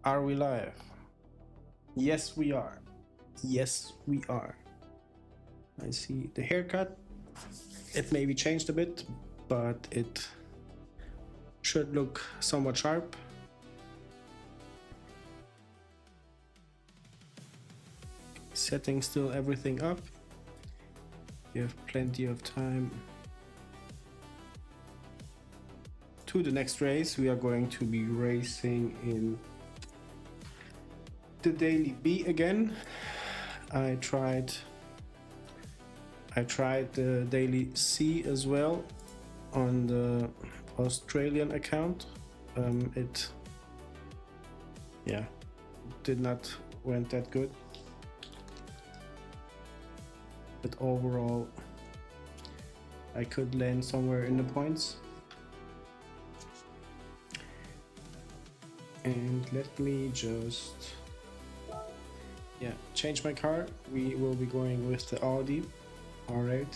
Are we live? Yes, we are. Yes, we are. I see the haircut. It maybe changed a bit, but it should look somewhat sharp. Setting still everything up. You have plenty of time to the next race. We are going to be racing in the Daily B again. I tried the Daily C as well on the Australian account. It did not went that good, but overall I could land somewhere in the points. And let me just change my car. We will be going with the Audi R8.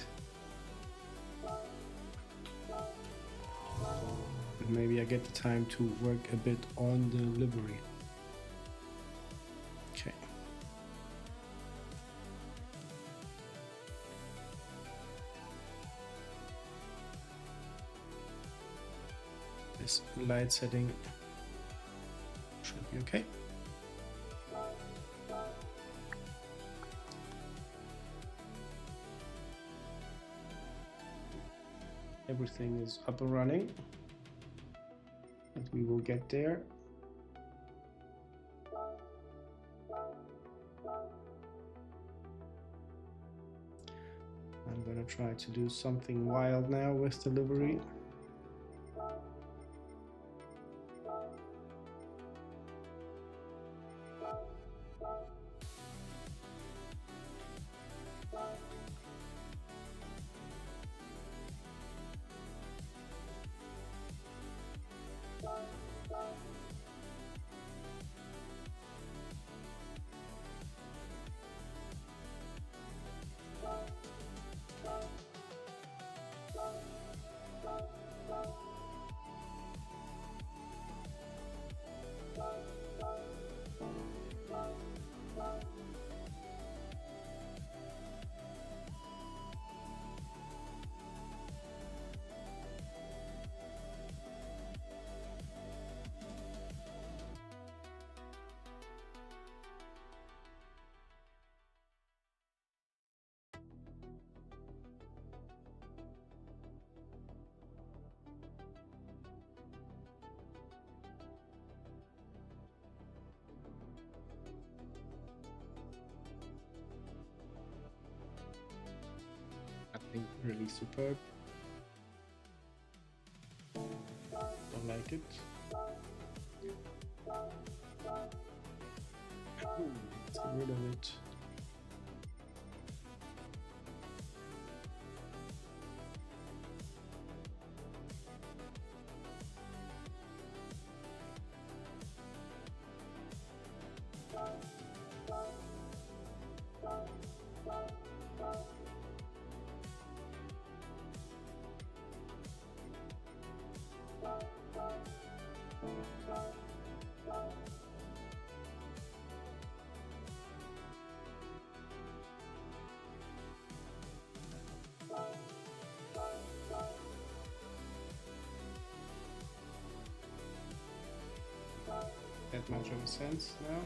But maybe I get the time to work a bit on the livery. Okay. This light setting should be okay. Everything is up and running, and we will get there. I'm gonna try to do something wild now with the livery. Really superb. Don't like it. Let's get rid of it. That much of a sense now.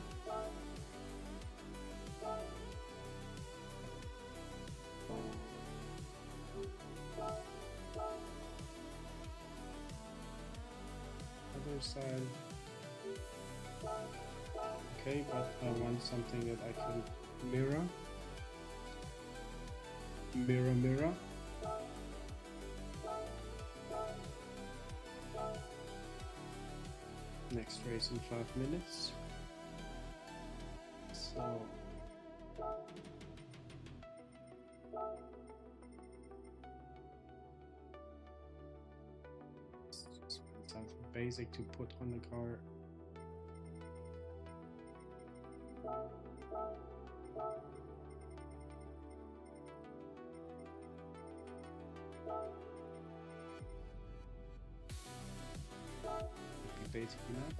Other side. Okay, but I want something that I can mirror. Mirror, mirror. Next race in 5 minutes. So just something basic to put on the car. Basic enough.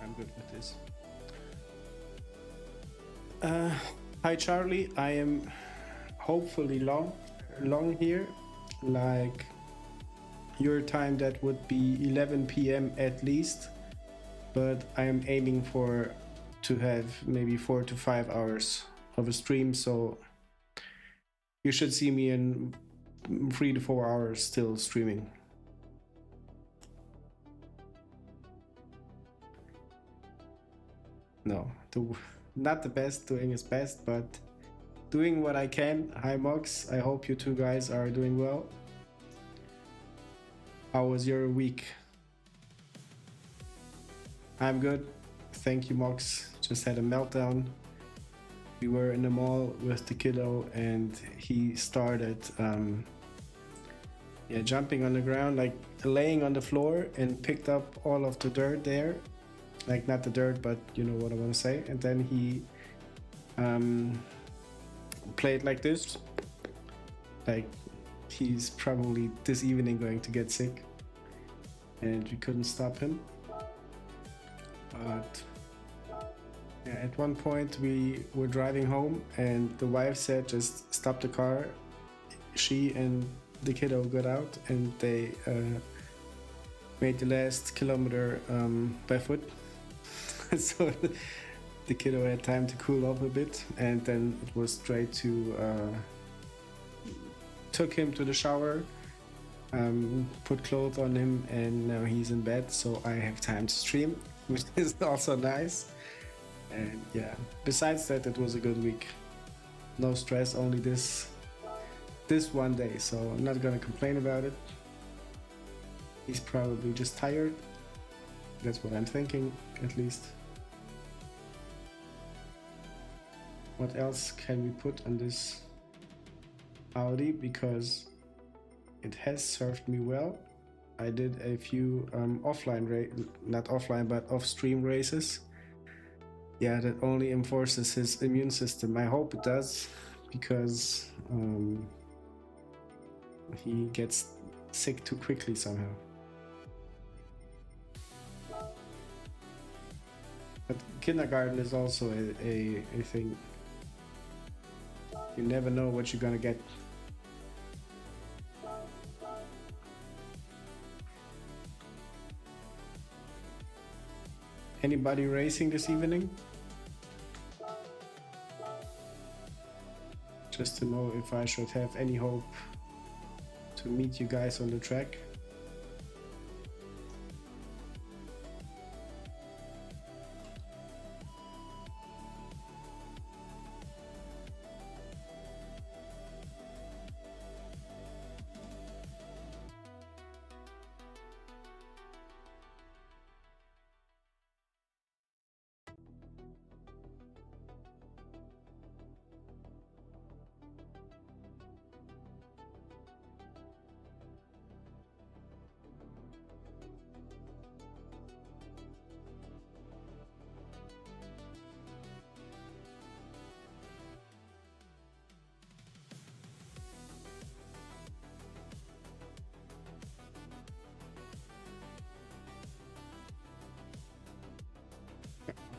I'm good with this. Hi Charlie, I am hopefully long here, like your time that would be 11 p.m. at least, but I am aiming to have maybe 4 to 5 hours of a stream, so you should see me in 3 to 4 hours still streaming. No, not the best, doing his best, but doing what I can. Hi Mox, I hope you two guys are doing well. How was your week? I'm good, thank you Mox. Just had a meltdown. We were in the mall with the kiddo and he started jumping on the ground, like laying on the floor, and picked up all of the dirt there. Like not the dirt, but you know what I want to say. And then he played like this. Like he's probably this evening going to get sick. And we couldn't stop him. But yeah, at one point we were driving home and the wife said just stop the car. She and the kiddo got out and they made the last kilometer by foot. So the kiddo had time to cool off a bit, and then it was straight to took him to the shower, put clothes on him, and now he's in bed, so I have time to stream, which is also nice. And yeah, besides that, it was a good week. No stress, only this one day, so I'm not gonna complain about it. He's probably just tired. That's what I'm thinking, at least. What else can we put on this Audi? Because it has served me well. I did a few not offline, but off-stream races. Yeah, that only enforces his immune system. I hope it does, because he gets sick too quickly somehow. But kindergarten is also a thing. You never know what you're gonna get. Anybody racing this evening? Just to know if I should have any hope to meet you guys on the track.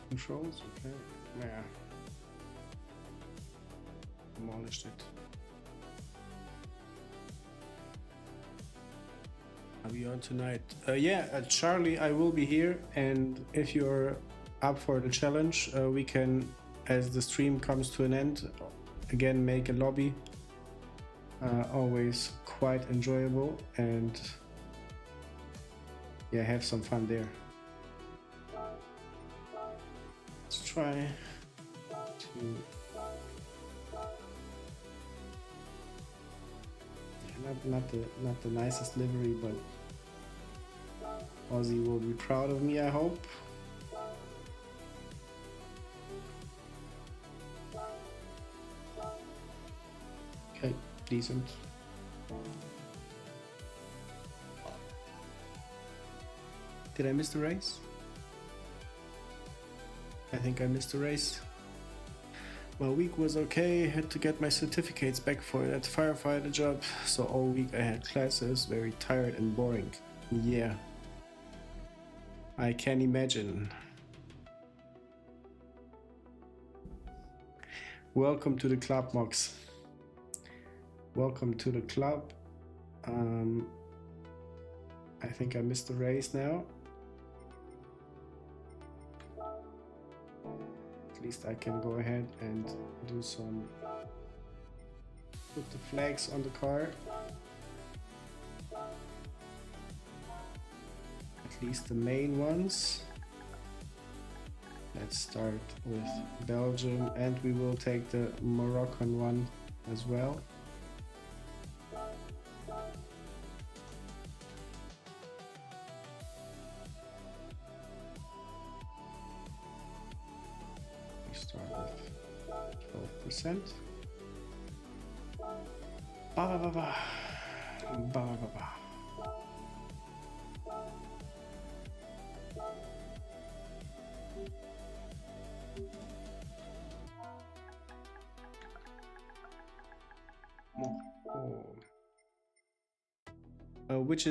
Controls, okay. Yeah. Demolished it. Are we on tonight? Yeah, Charlie, I will be here, and if you're up for the challenge, we can, as the stream comes to an end, again make a lobby. Always quite enjoyable, and yeah, have some fun there. Let's try to not the nicest livery, but Aussie will be proud of me, I hope. Okay, decent. Did I miss the race? I think I missed the race. My week was okay, had to get my certificates back for that firefighter job, so all week I had classes, very tired and boring. Yeah, I can imagine. Welcome to the club, Mox. Welcome to the club. I think I missed the race now. At least I can go ahead and do some, put the flags on the car. At least the main ones. Let's start with Belgium, and we will take the Moroccan one as well. Start with 12%. Ba ba ba ba. Ba ba ba ba. Which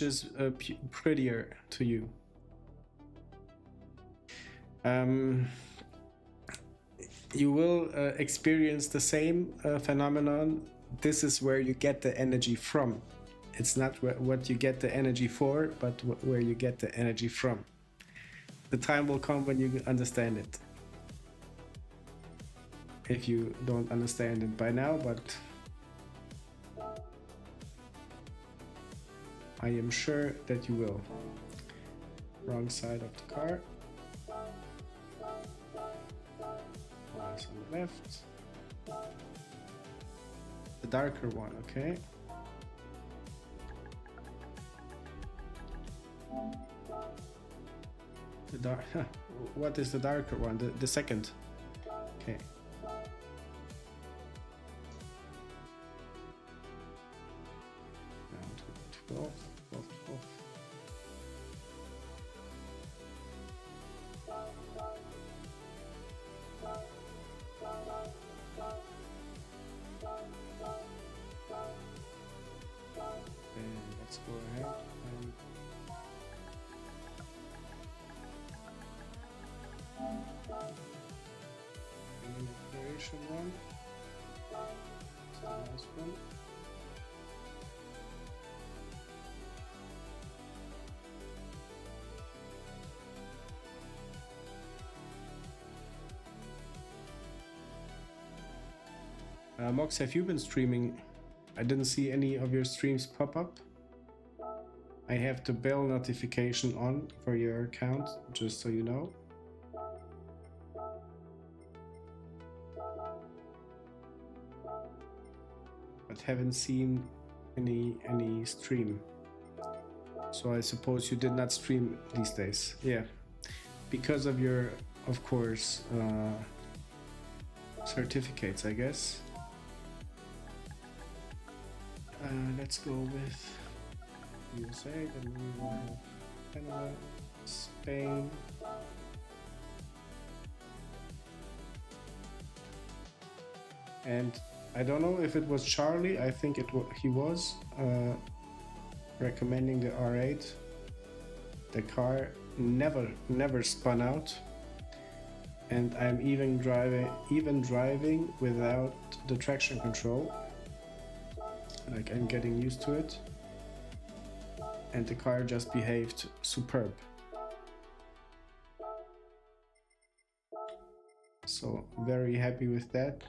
is prettier to you? You will experience the same phenomenon. This is where you get the energy from. It's not what you get the energy for, but where you get the energy from. The time will come when you understand it. If you don't understand it by now, but I am sure that you will. Wrong side of the car. Eyes on the left. The darker one, okay. The dark. What is the darker one? The second. Okay. Down to 12. 12, 12. And let's go ahead and the creation one. It's the last one. Mox, have you been streaming? I didn't see any of your streams pop up. I have the bell notification on for your account, just so you know. But haven't seen any stream. So I suppose you did not stream these days. Yeah, because of your, of course, certificates, I guess. Let's go with USA, then we will have Canada, Spain. And I don't know if it was Charlie, I think he was recommending the R8. The car never spun out, and I'm even driving without the traction control. Like, I'm getting used to it, and the car just behaved superb. So very happy with that.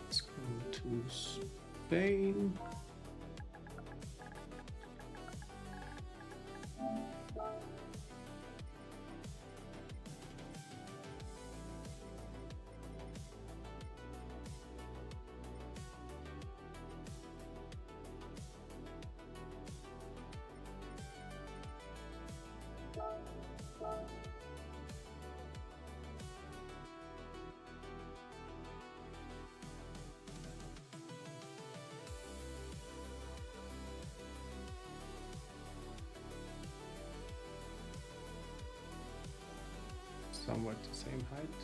Let's go to Spain. Somewhat the same height.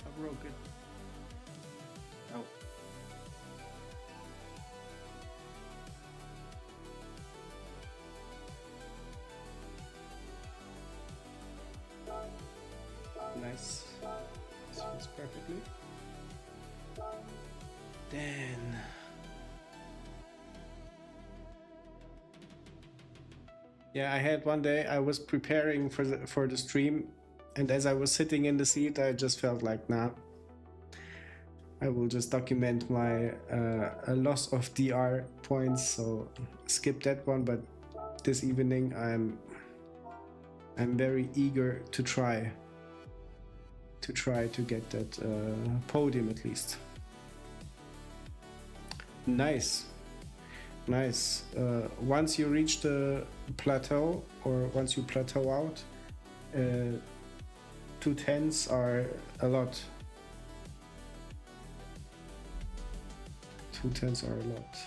I broke it. Oh. Nice. This fits perfectly. Then yeah, I had one day I was preparing for the stream, and as I was sitting in the seat, I just felt like, nah, I will just document my a loss of DR points, so skip that one. But this evening I'm very eager to try to get that podium at least. Nice. Once you reach the plateau, or once you plateau out, 210s are a lot. 210s are a lot.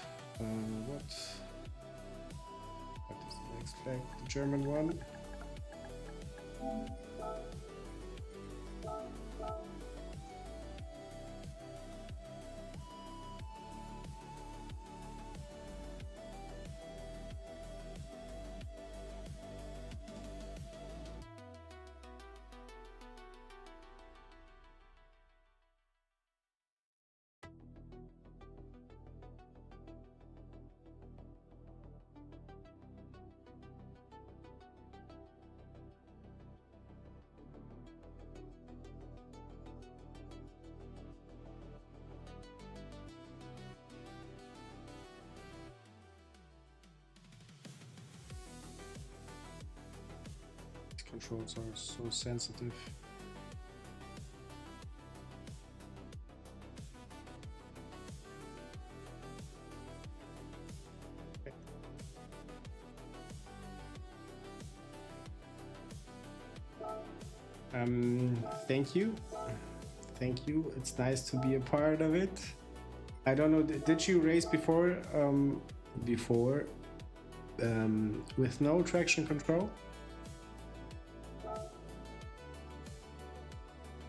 What is the next flag? The German one. Controls are so sensitive. Thank you. It's nice to be a part of it. I don't know, did you race before with no traction control?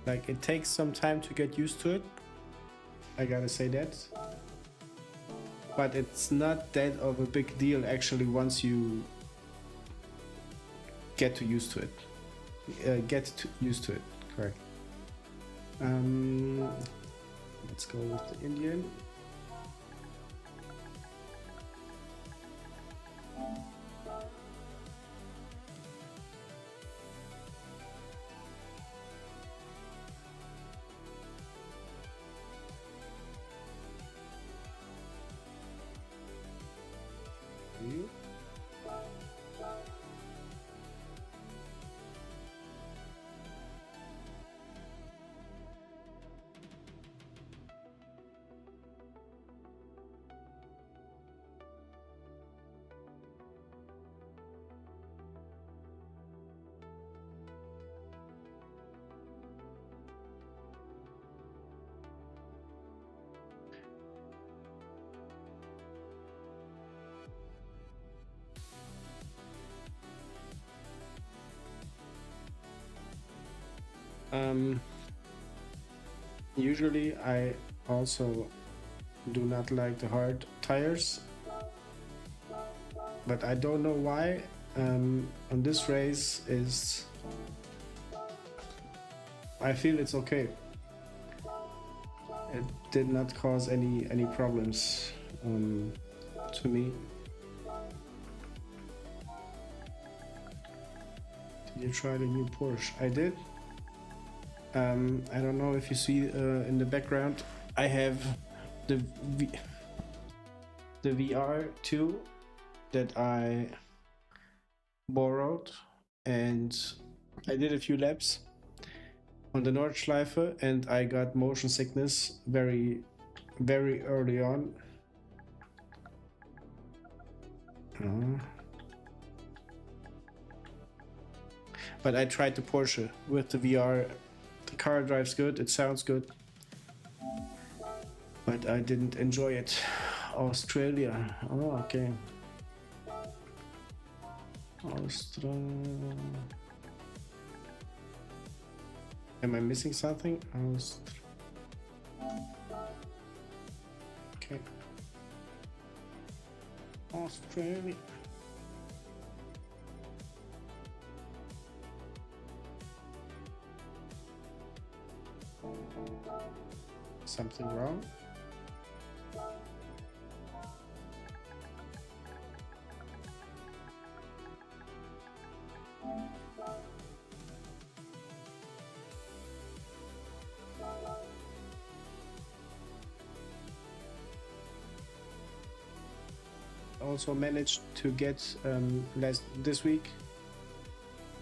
Like, it takes some time to get used to it, I gotta say that, but it's not that of a big deal actually once you get used to it. Used to it, correct. Let's go with the Indian. Usually I also do not like the hard tires, but I don't know why. On this race I feel it's okay. It did not cause any problems to me. Did you try the new Porsche? I did. I don't know if you see in the background, I have the VR2 that I borrowed, and I did a few laps on the Nordschleife, and I got motion sickness very early on. But I tried the Porsche with the VR. The car drives good, it sounds good, but I didn't enjoy it. Australia. Oh, okay. Australia. Am I missing something? Okay. Australia. Something wrong? Also managed to get this week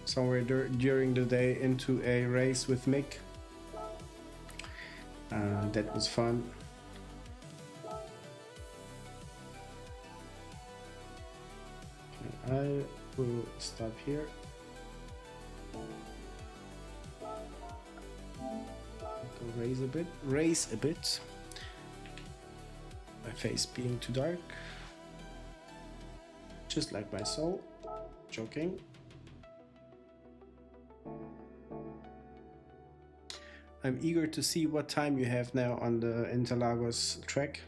somewhere during the day into a race with Mick. That was fun. Okay, I will stop here. Go raise a bit. My face being too dark. Just like my soul. Joking. I'm eager to see what time you have now on the Interlagos track.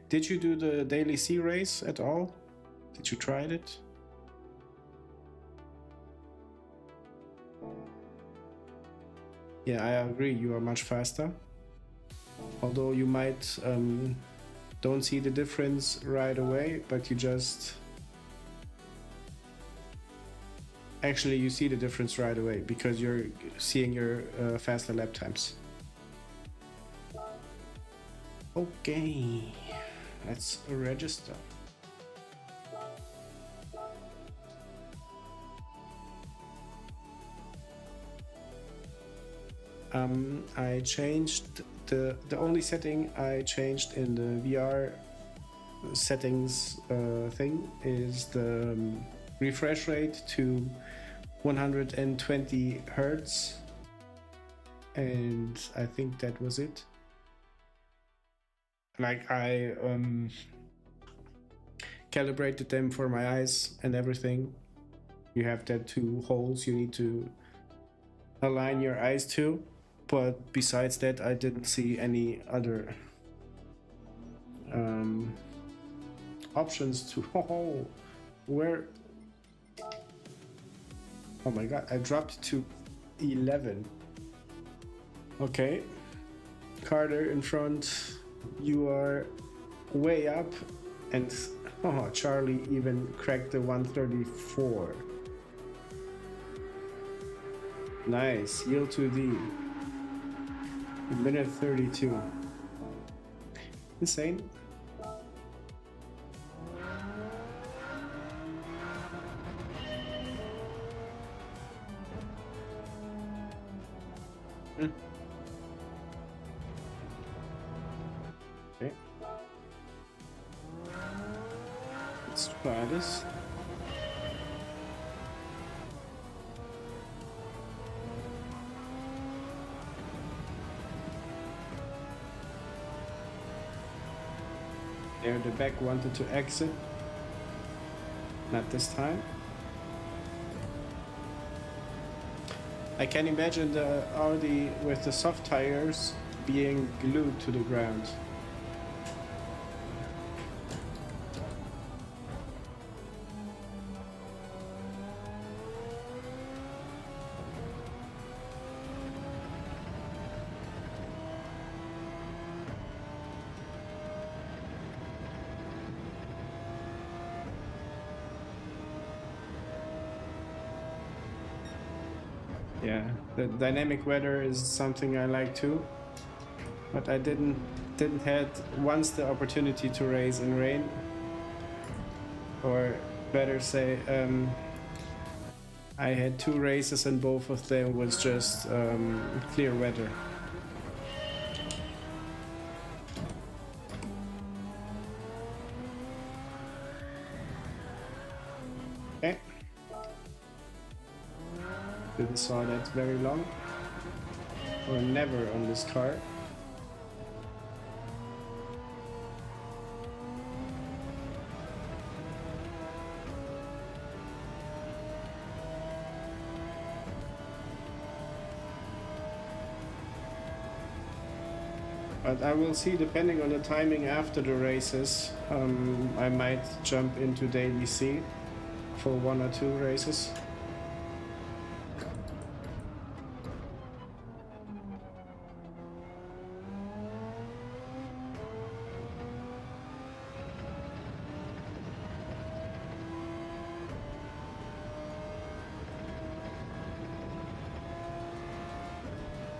Did you do the Daily C race at all? Did you try it? Yeah, I agree, you are much faster. Although you might don't see the difference right away, but you just... Actually, you see the difference right away because you're seeing your faster lap times. Okay, let's register. I changed the only setting I changed in the VR settings thing is the refresh rate to 120 Hertz, and I think that was it. Like I calibrated them for my eyes and everything. You have that two holes you need to align your eyes to, but besides that I didn't see any other options to where. Oh my god, I dropped to 11. Okay, Carter in front, you are way up, and Charlie even cracked the 134. Nice, yield to D. Minute 32. Insane. Okay. Let's try this. There, the back wanted to exit. Not this time. I can imagine the Audi with the soft tires being glued to the ground. Yeah, the dynamic weather is something I like too, but I didn't had once the opportunity to race in rain, or better say, I had 2 races and both of them was just clear weather. Okay. Didn't saw that very long, or never on this car. But I will see, depending on the timing after the races, I might jump into Daily C for 1 or 2 races.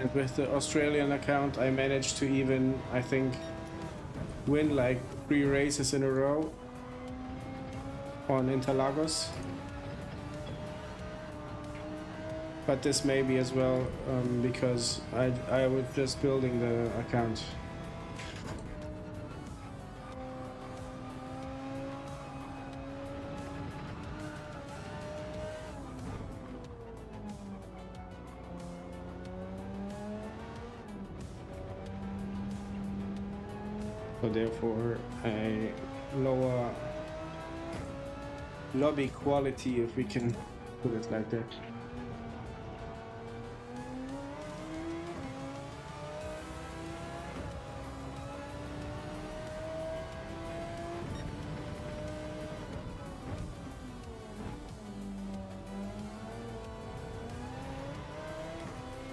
And with the Australian account, I managed to even, I think, win like 3 races in a row on Interlagos. But this may be as well because I was just building the account. So therefore, a lower lobby quality, if we can put it like that.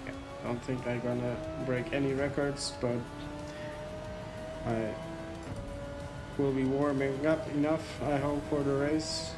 I don't think I'm gonna break any records, but I will be warming up enough, I hope, for the race.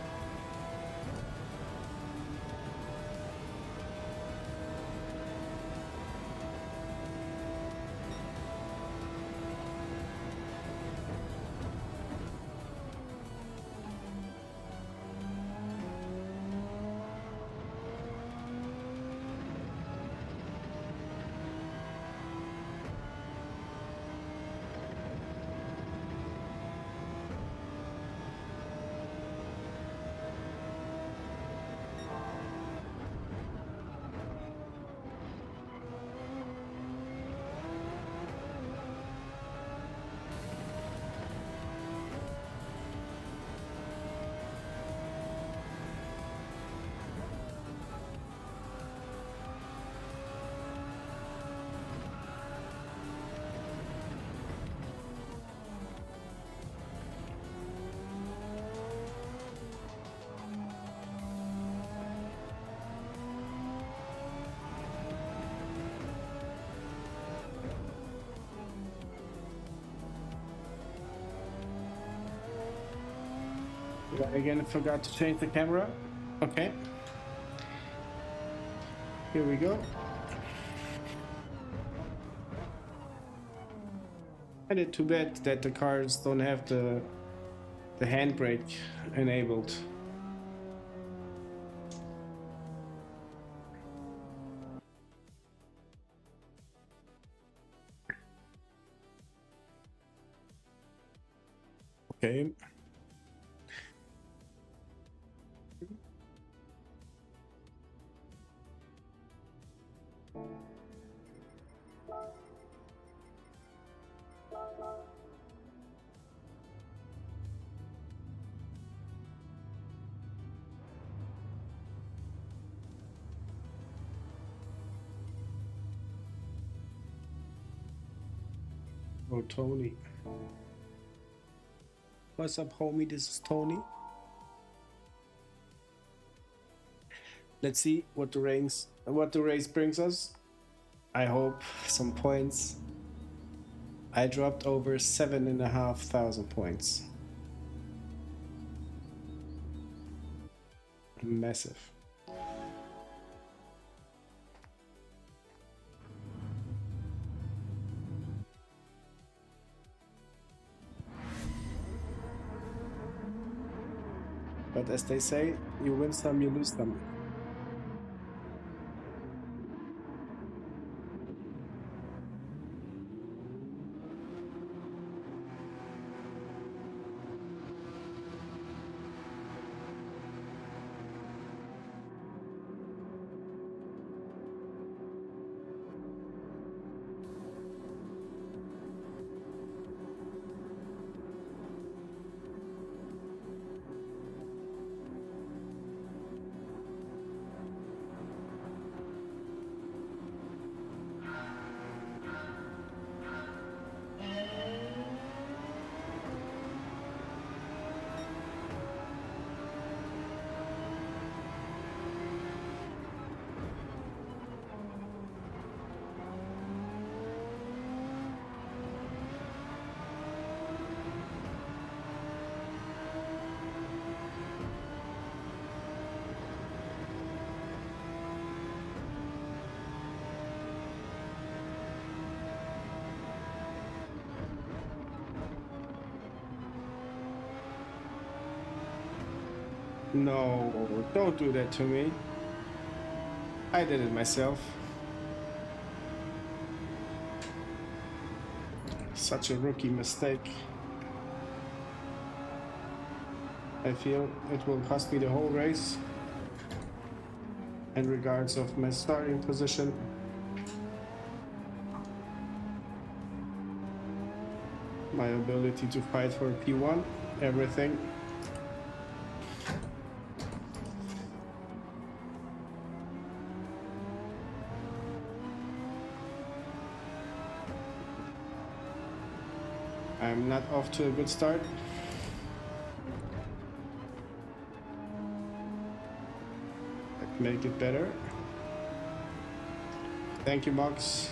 I again forgot to change the camera. Okay. Here we go. And it's too bad that the cars don't have the handbrake enabled. Okay. Oh, Tony. What's up, homie? This is Tony. Let's see what the race brings us. I hope some points. I dropped over 7,500 points. Massive. But as they say, you win some, you lose some. No, don't do that to me. I did it myself. Such a rookie mistake. I feel it will cost me the whole race. In regards of my starting position. My ability to fight for P1, everything. I'm not off to a good start. I'd make it better. Thank you, Mox.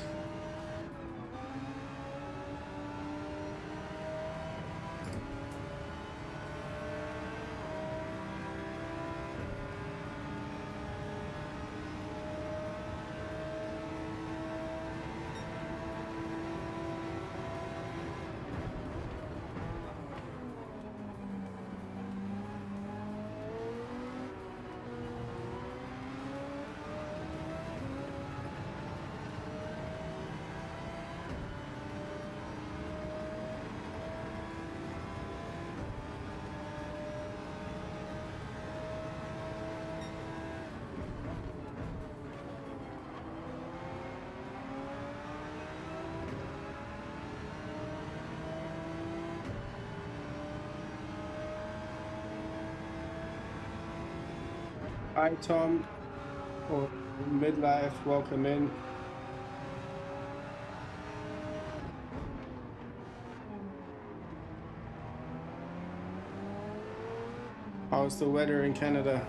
Hi, Tom, or midlife, welcome in. How's the weather in Canada?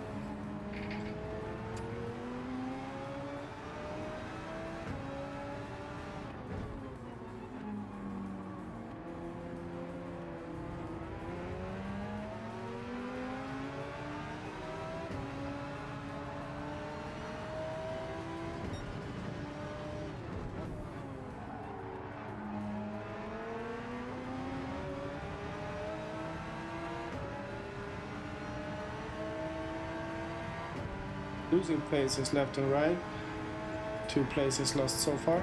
losing places left and right. 2 places lost so far.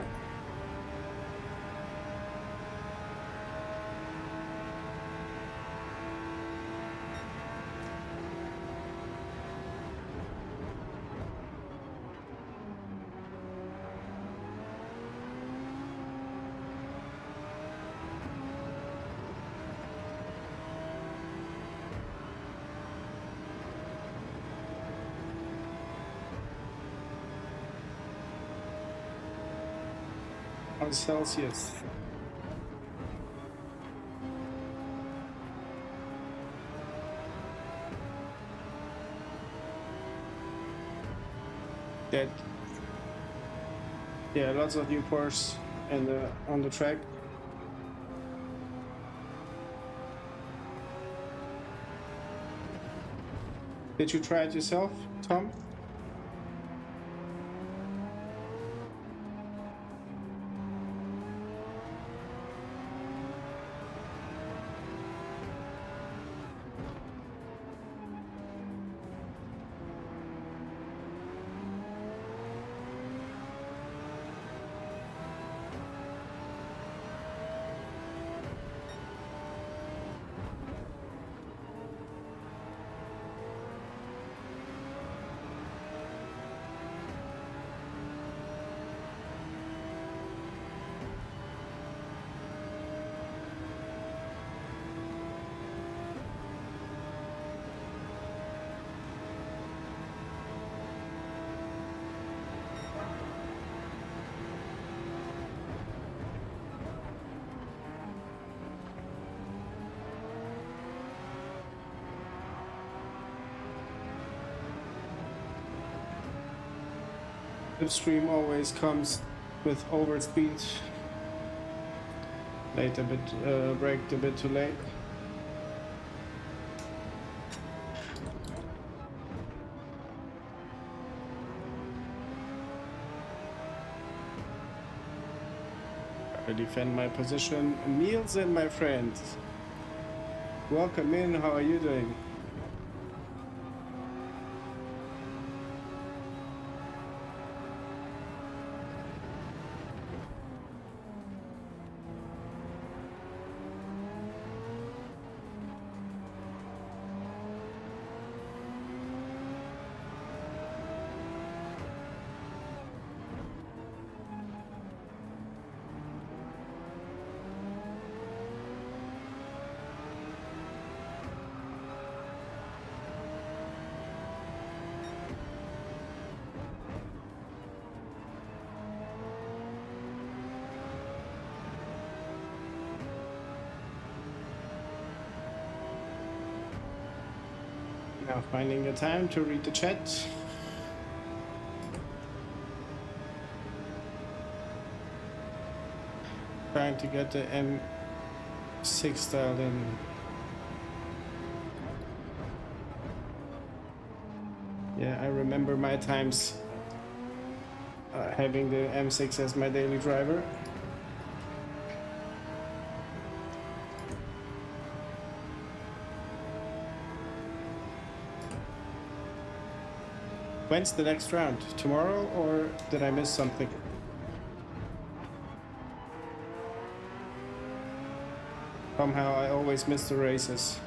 On Celsius. That, yeah, lots of new Porsche and on the track. Did you try it yourself, Tom? Slipstream always comes with overspeed. Late a bit, braked a bit too late. I defend my position. Nielsen, my friend. Welcome in, how are you doing? Now finding the time to read the chat. Trying to get the M6 style in. Yeah, I remember my times having the M6 as my daily driver. When's the next round? Tomorrow, or did I miss something? Somehow I always miss the races.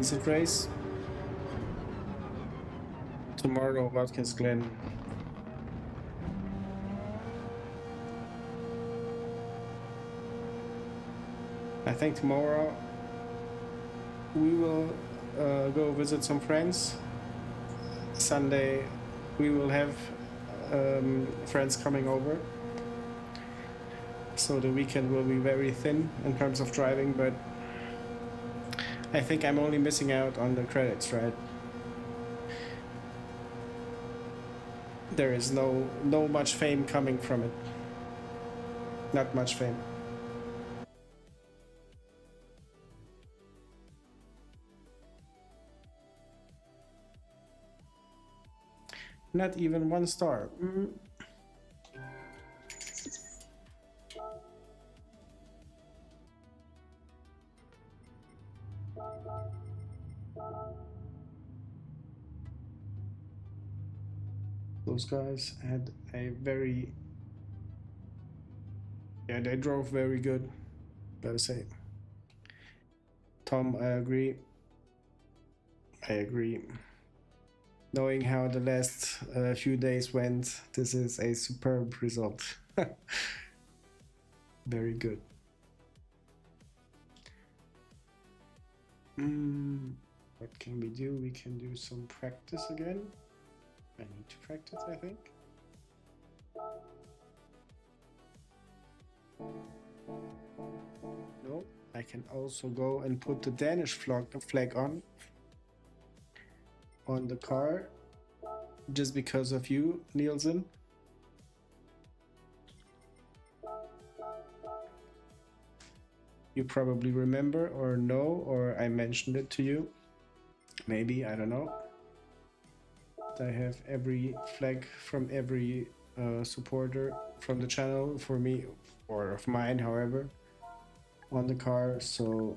decent race. Tomorrow, Watkins Glen. I think tomorrow we will go visit some friends. Sunday we will have friends coming over. So the weekend will be very thin in terms of driving, but I think I'm only missing out on the credits, right? There is no much fame coming from it. Not much fame. Not even 1 star. Those guys had a very... Yeah, they drove very good, gotta say. Tom, I agree. I agree. Knowing how the last few days went, this is a superb result. Very good. What can we do? We can do some practice again. I need to practice, I think. No, I can also go and put the Danish flag on the car, just because of you, Nielsen. You probably remember or know, or I mentioned it to you. Maybe, I don't know. I have every flag from every supporter from the channel for me, or of mine, however, on the car, so...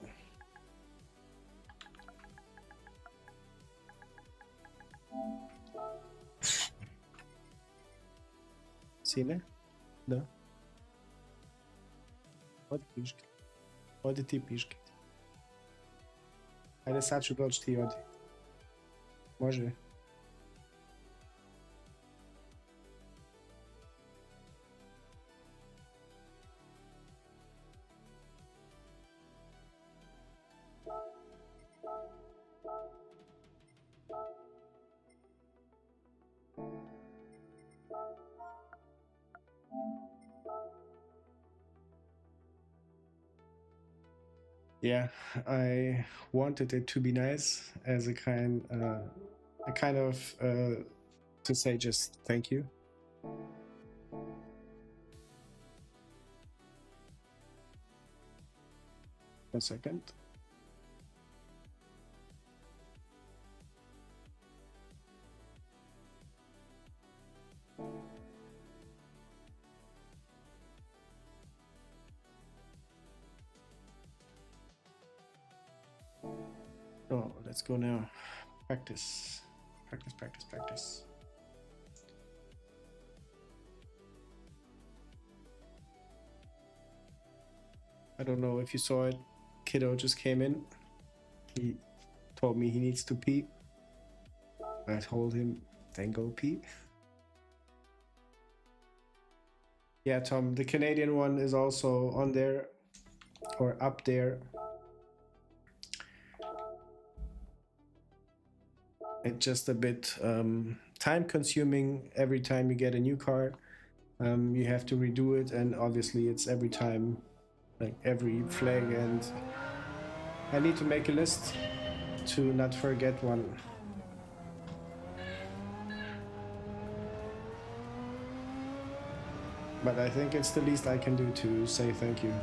Sine? Да. Оди пишки. Оди ти пишки. Ajde sad ću doći, ti odi. Može? Yeah, I wanted it to be nice as a kind of to say just thank you. A second. Oh, let's go now. Practice. Practice, practice, practice. I don't know if you saw it. Kiddo just came in. He told me he needs to pee. I told him, then go pee. Yeah, Tom, the Canadian one is also on there, or up there. It's just a bit time consuming every time you get a new car. You have to redo it, and obviously it's every time, like every flag, and I need to make a list to not forget one. But I think it's the least I can do to say thank you.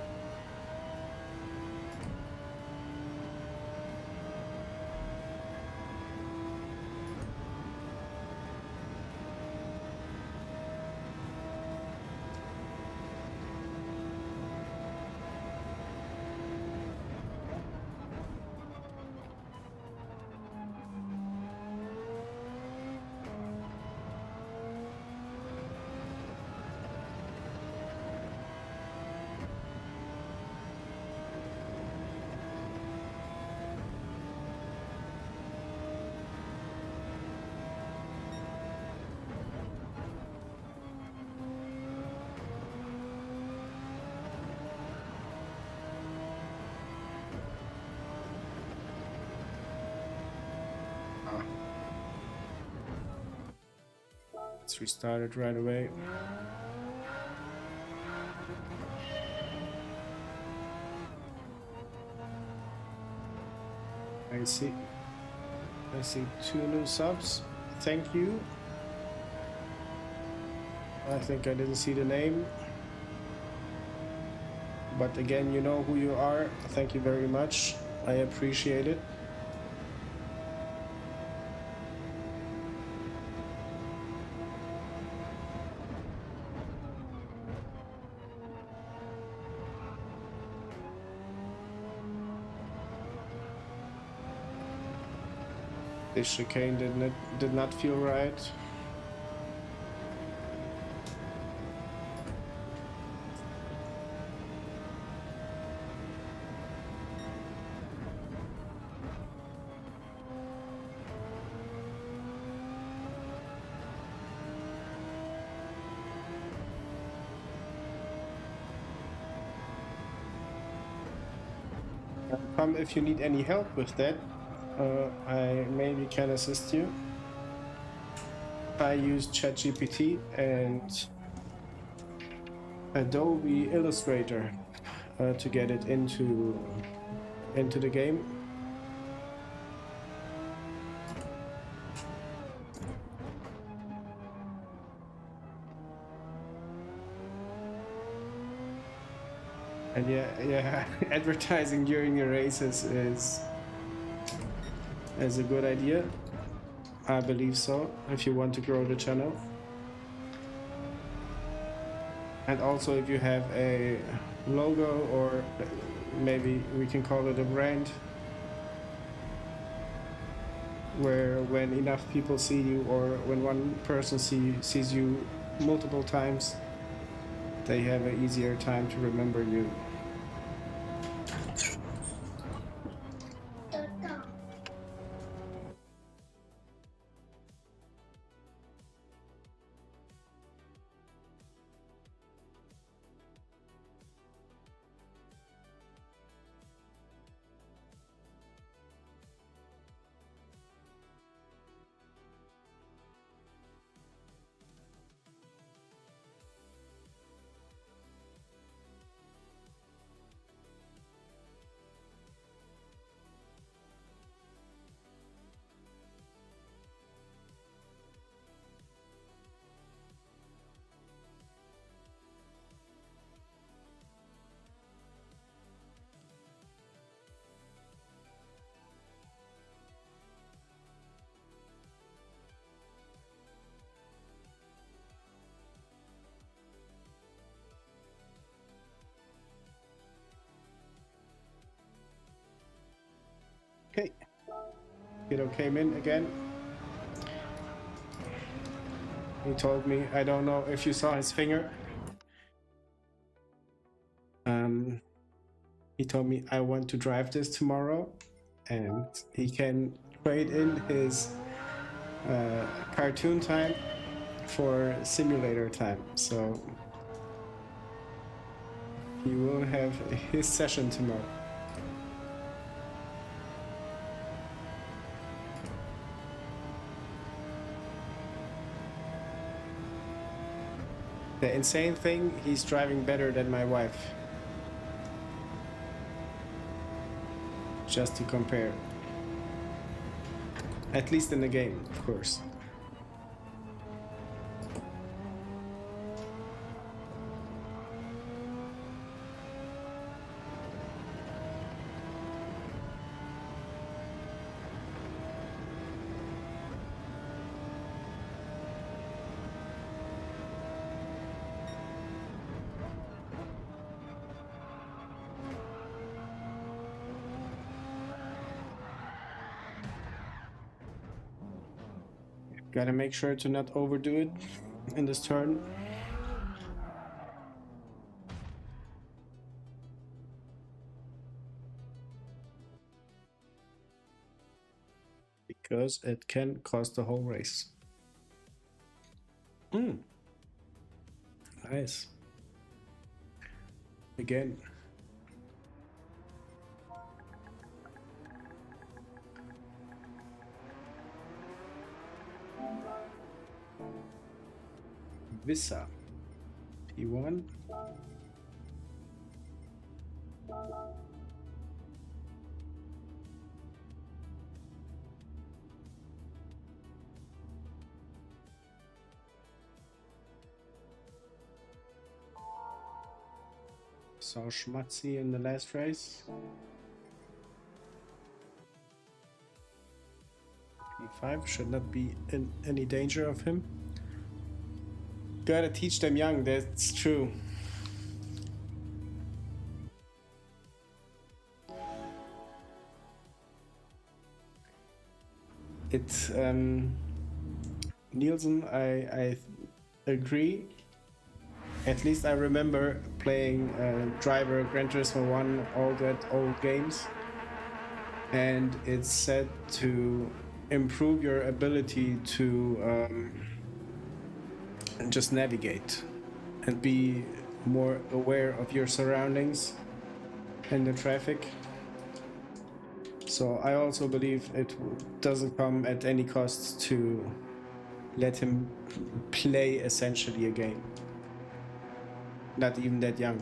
Let's restart it right away. I see 2 new subs. Thank you. I think I didn't see the name. But again, you know who you are. Thank you very much. I appreciate it. This chicane did not feel right. Come if you need any help with that. I maybe can assist you. I use ChatGPT and Adobe Illustrator to get it into the game. And yeah, advertising during your races is a good idea. I believe so, if you want to grow the channel. And also if you have a logo, or maybe we can call it a brand, where when enough people see you, or when one person sees you multiple times, they have an easier time to remember you. Okay, Kiddo came in again. He told me, I don't know if you saw his finger. He told me, I want to drive this tomorrow, and he can trade in his cartoon time for simulator time. So he will have his session tomorrow. The insane thing, he's driving better than my wife. Just to compare. At least in the game, of course. Gotta make sure to not overdo it in this turn. Because it can cost the whole race. Nice. Again. Visa P1. Saw Schmatzi in the last race. P5 should not be in any danger of him. Gotta teach them young, that's true. It's Nielsen, I agree. At least I remember playing Driver, Gran Turismo 1, all that old games. And it's said to improve your ability to just navigate and be more aware of your surroundings and the traffic. So I also believe it doesn't come at any cost to let him play essentially a game. Not even that young.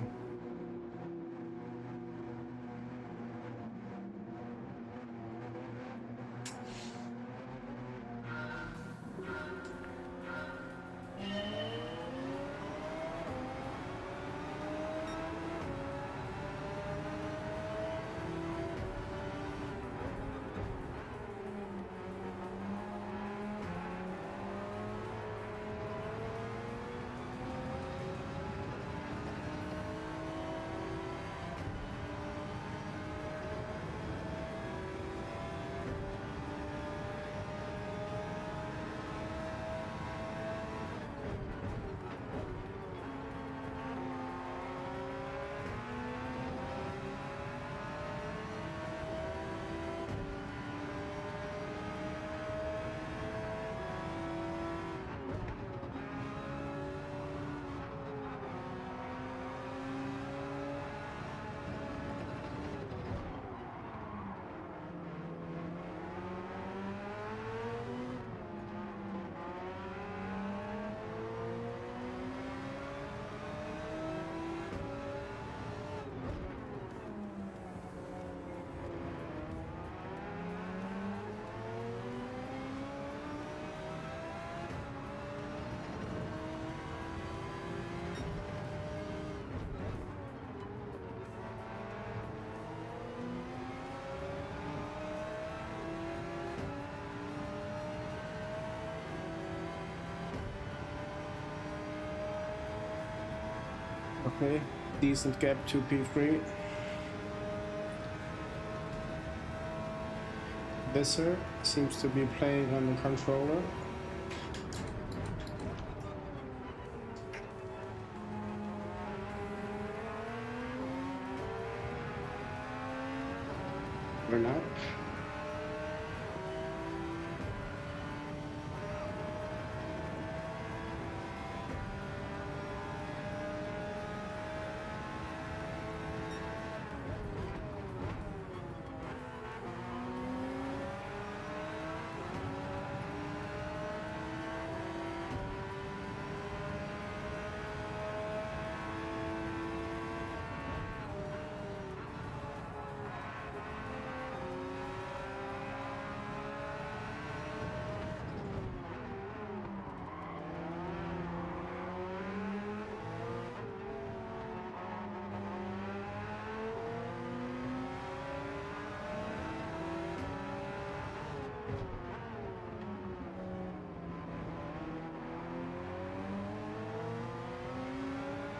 Okay, decent gap to P3. Visser seems to be playing on the controller. Or not.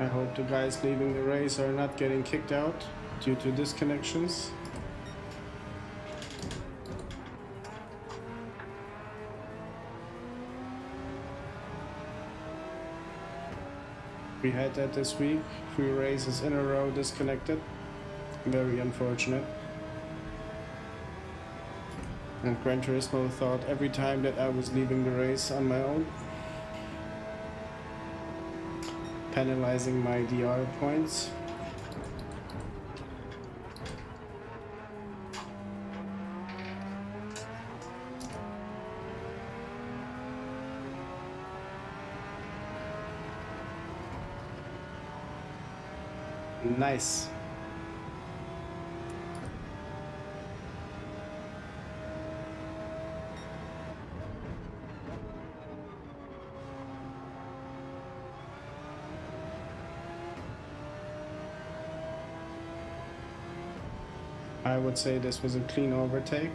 I hope the guys leaving the race are not getting kicked out due to disconnections. We had that this week, 3 races in a row disconnected. Very unfortunate. And Gran Turismo thought every time that I was leaving the race on my own, penalizing my DR points. Nice. I would say this was a clean overtake.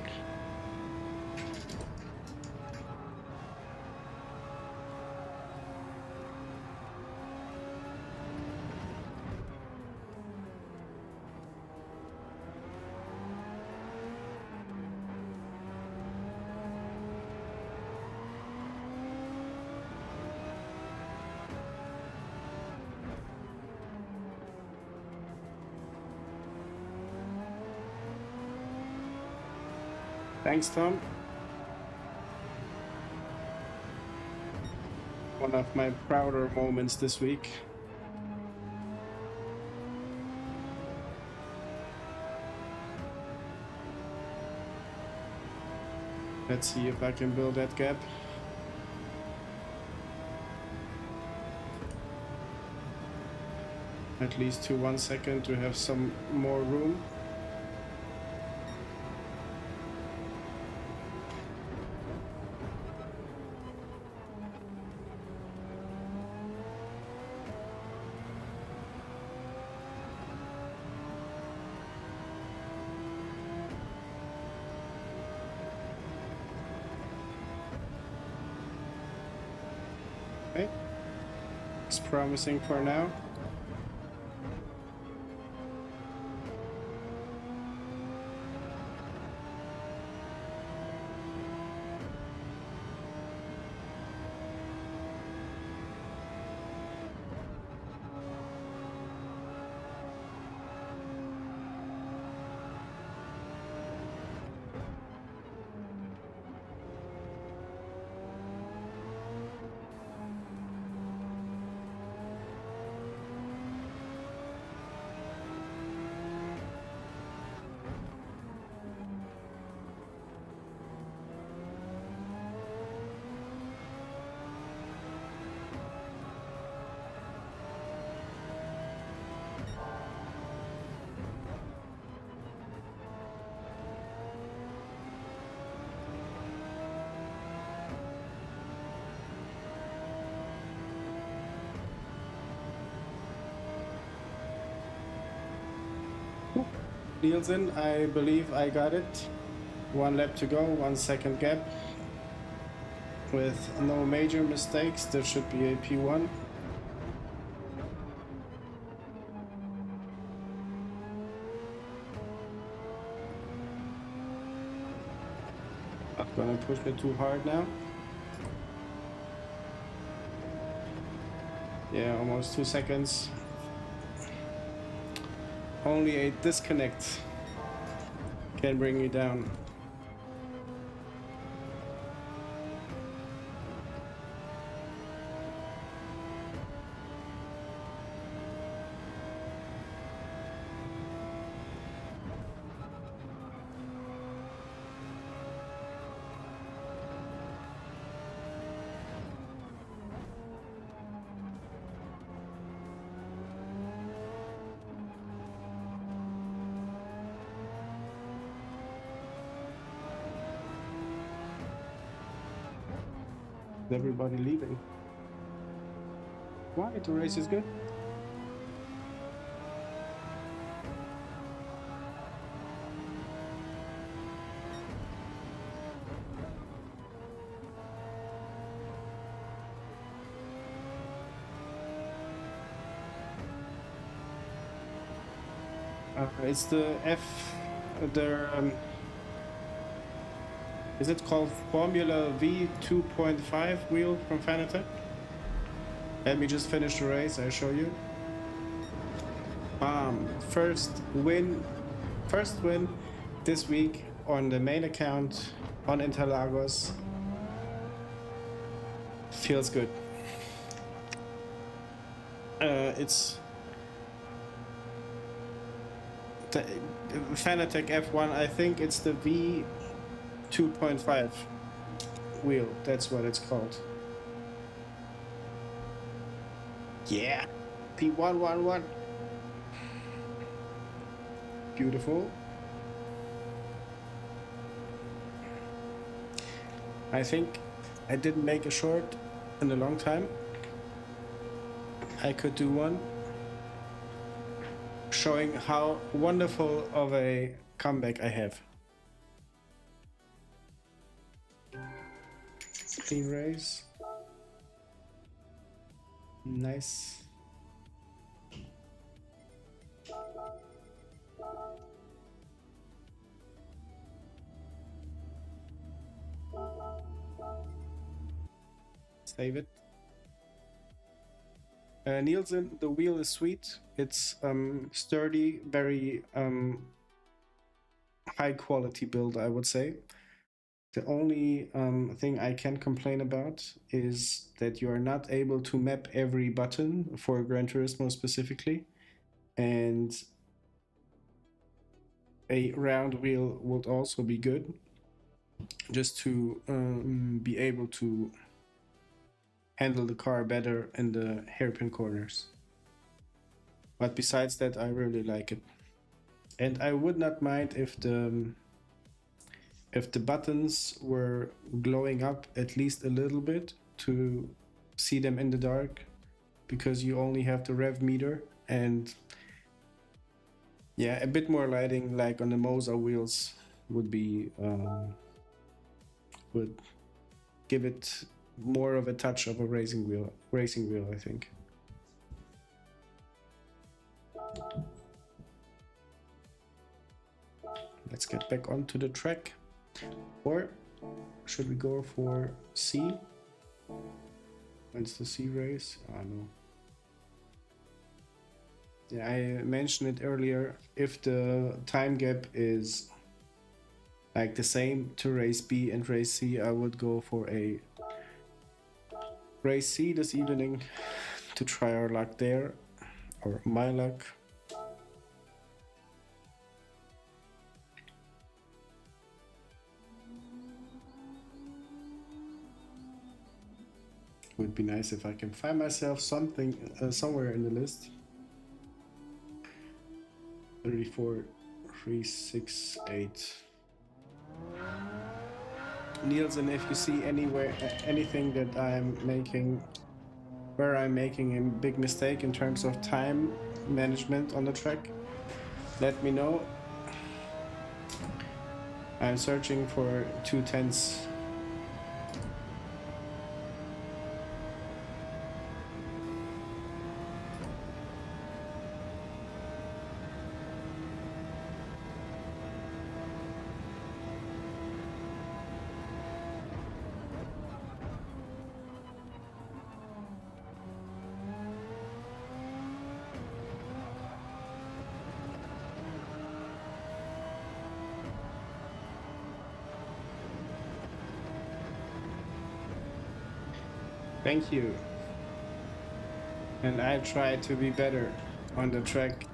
Thanks, Tom. One of my prouder moments this week. Let's see if I can build that gap. At least to 1 second to have some more room. Okay, it's promising for now. Deals in, I believe I got it. 1 lap to go, 1 second gap. With no major mistakes, there should be a P1. Not gonna push me too hard now. Yeah, almost 2 seconds. Only a disconnect can bring you down. Everybody leaving. Why? The race is good. It's the is it called Formula V 2.5 wheel from Fanatec? Let me just finish the race, I'll show you. First win this week on the main account on Interlagos. Feels good. It's the Fanatec F1, I think it's the V 2.5 wheel, that's what it's called. Yeah, P111. Beautiful. I think I didn't make a short in a long time. I could do one showing how wonderful of a comeback I have. Clean race. Nice. Save it. Nielsen, the wheel is sweet. It's sturdy, very high quality build, I would say. The only thing I can complain about is that you are not able to map every button for Gran Turismo specifically, and a round wheel would also be good, just to be able to handle the car better in the hairpin corners. But besides that, I really like it. And I would not mind if the buttons were glowing up at least a little bit to see them in the dark, because you only have the rev meter, and yeah, a bit more lighting like on the Moza wheels would be would give it more of a touch of a racing wheel, I think. Let's get back onto the track. Or should we go for C? When's the C race? I don't know. Yeah, I mentioned it earlier. If the time gap is like the same to race B and race C, I would go for a race C this evening to try our luck there, or my luck. Would be nice if I can find myself something somewhere in the list. 34, 368. Nielsen, if you see anywhere anything that I'm making, where I'm making a big mistake in terms of time management on the track, let me know. I'm searching for 2/10. Thank you. And I try to be better on the track.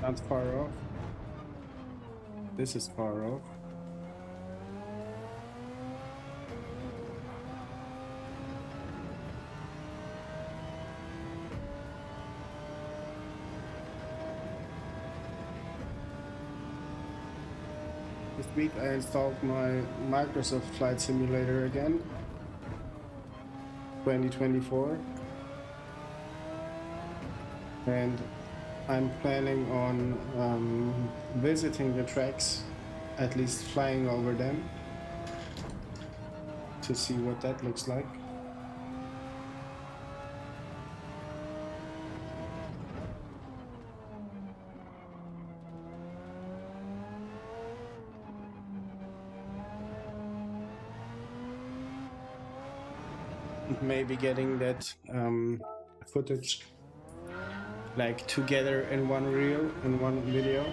Not far off. This is far off. week I installed my Microsoft Flight Simulator again, 2024, and I'm planning on visiting the tracks, at least flying over them, to see what that looks like. Maybe getting that footage like together in one reel, in one video.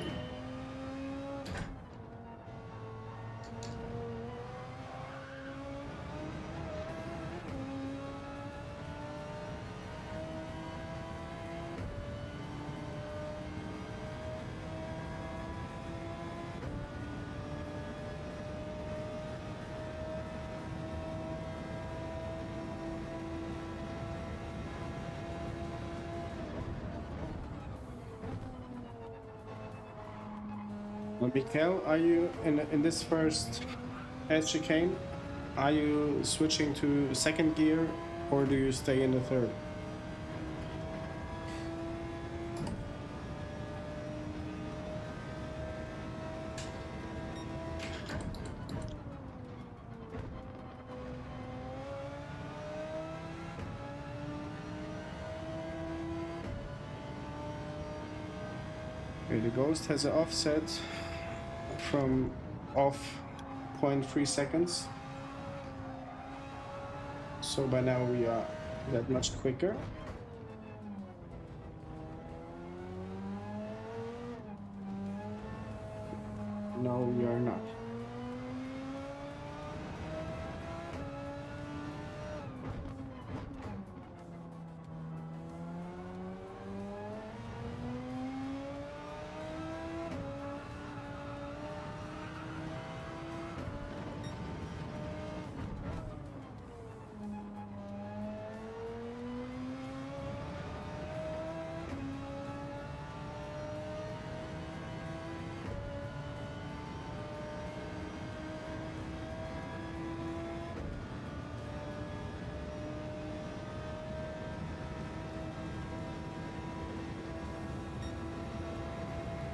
Mikhail, are you in this first chicane? Are you switching to second gear, or do you stay in the third? Okay, the Ghost has an offset from off 0.3 seconds. So by now we are that much quicker. No, we are not.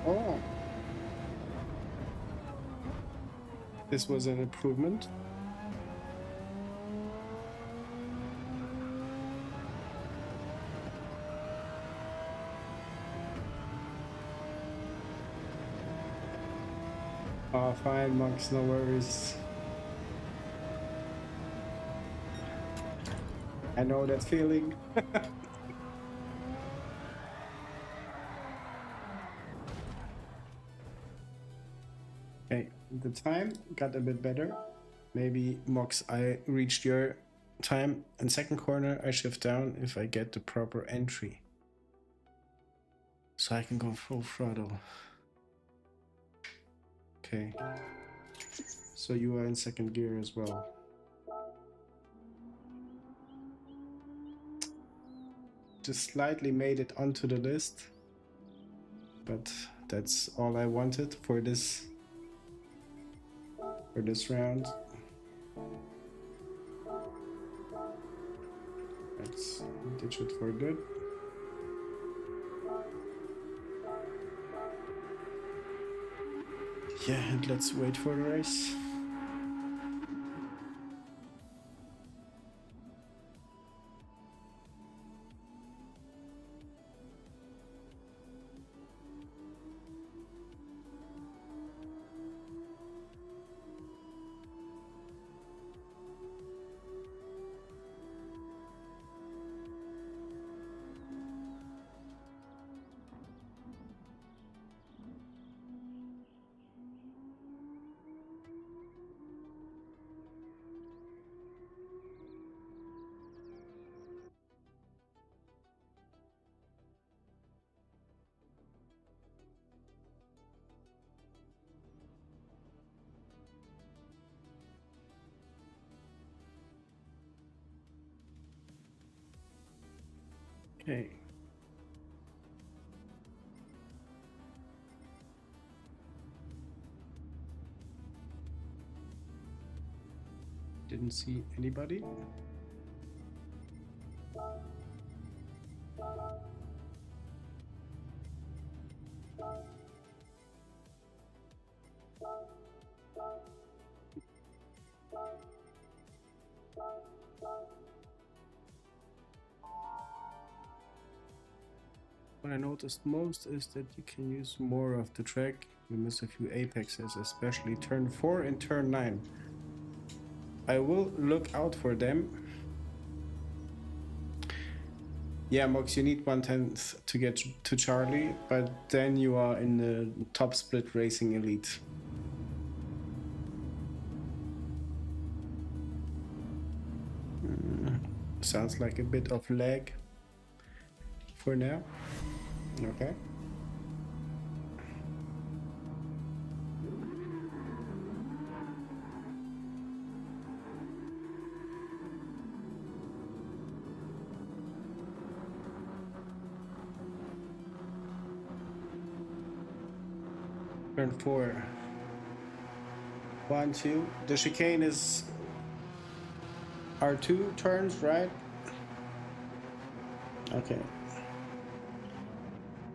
Oh, this was an improvement. Oh, fine, Max, no worries. I know that feeling. Okay, the time got a bit better. Maybe, Mox, I reached your time. In second corner, I shift down if I get the proper entry. So I can go full throttle. Okay. So you are in second gear as well. Just slightly made it onto the list. But that's all I wanted for this round. Let's ditch it for good. Yeah, and let's wait for the race. Okay. didn't see anybody. What I noticed most is that you can use more of the track. You miss a few apexes, especially turn 4 and turn 9. I will look out for them. Yeah, Mox, you need 1/10 to get to Charlie, but then you are in the top split racing elite. Sounds like a bit of lag for now. Okay. Turn 4. 1, 2. The chicane is R2 turns, right? Okay.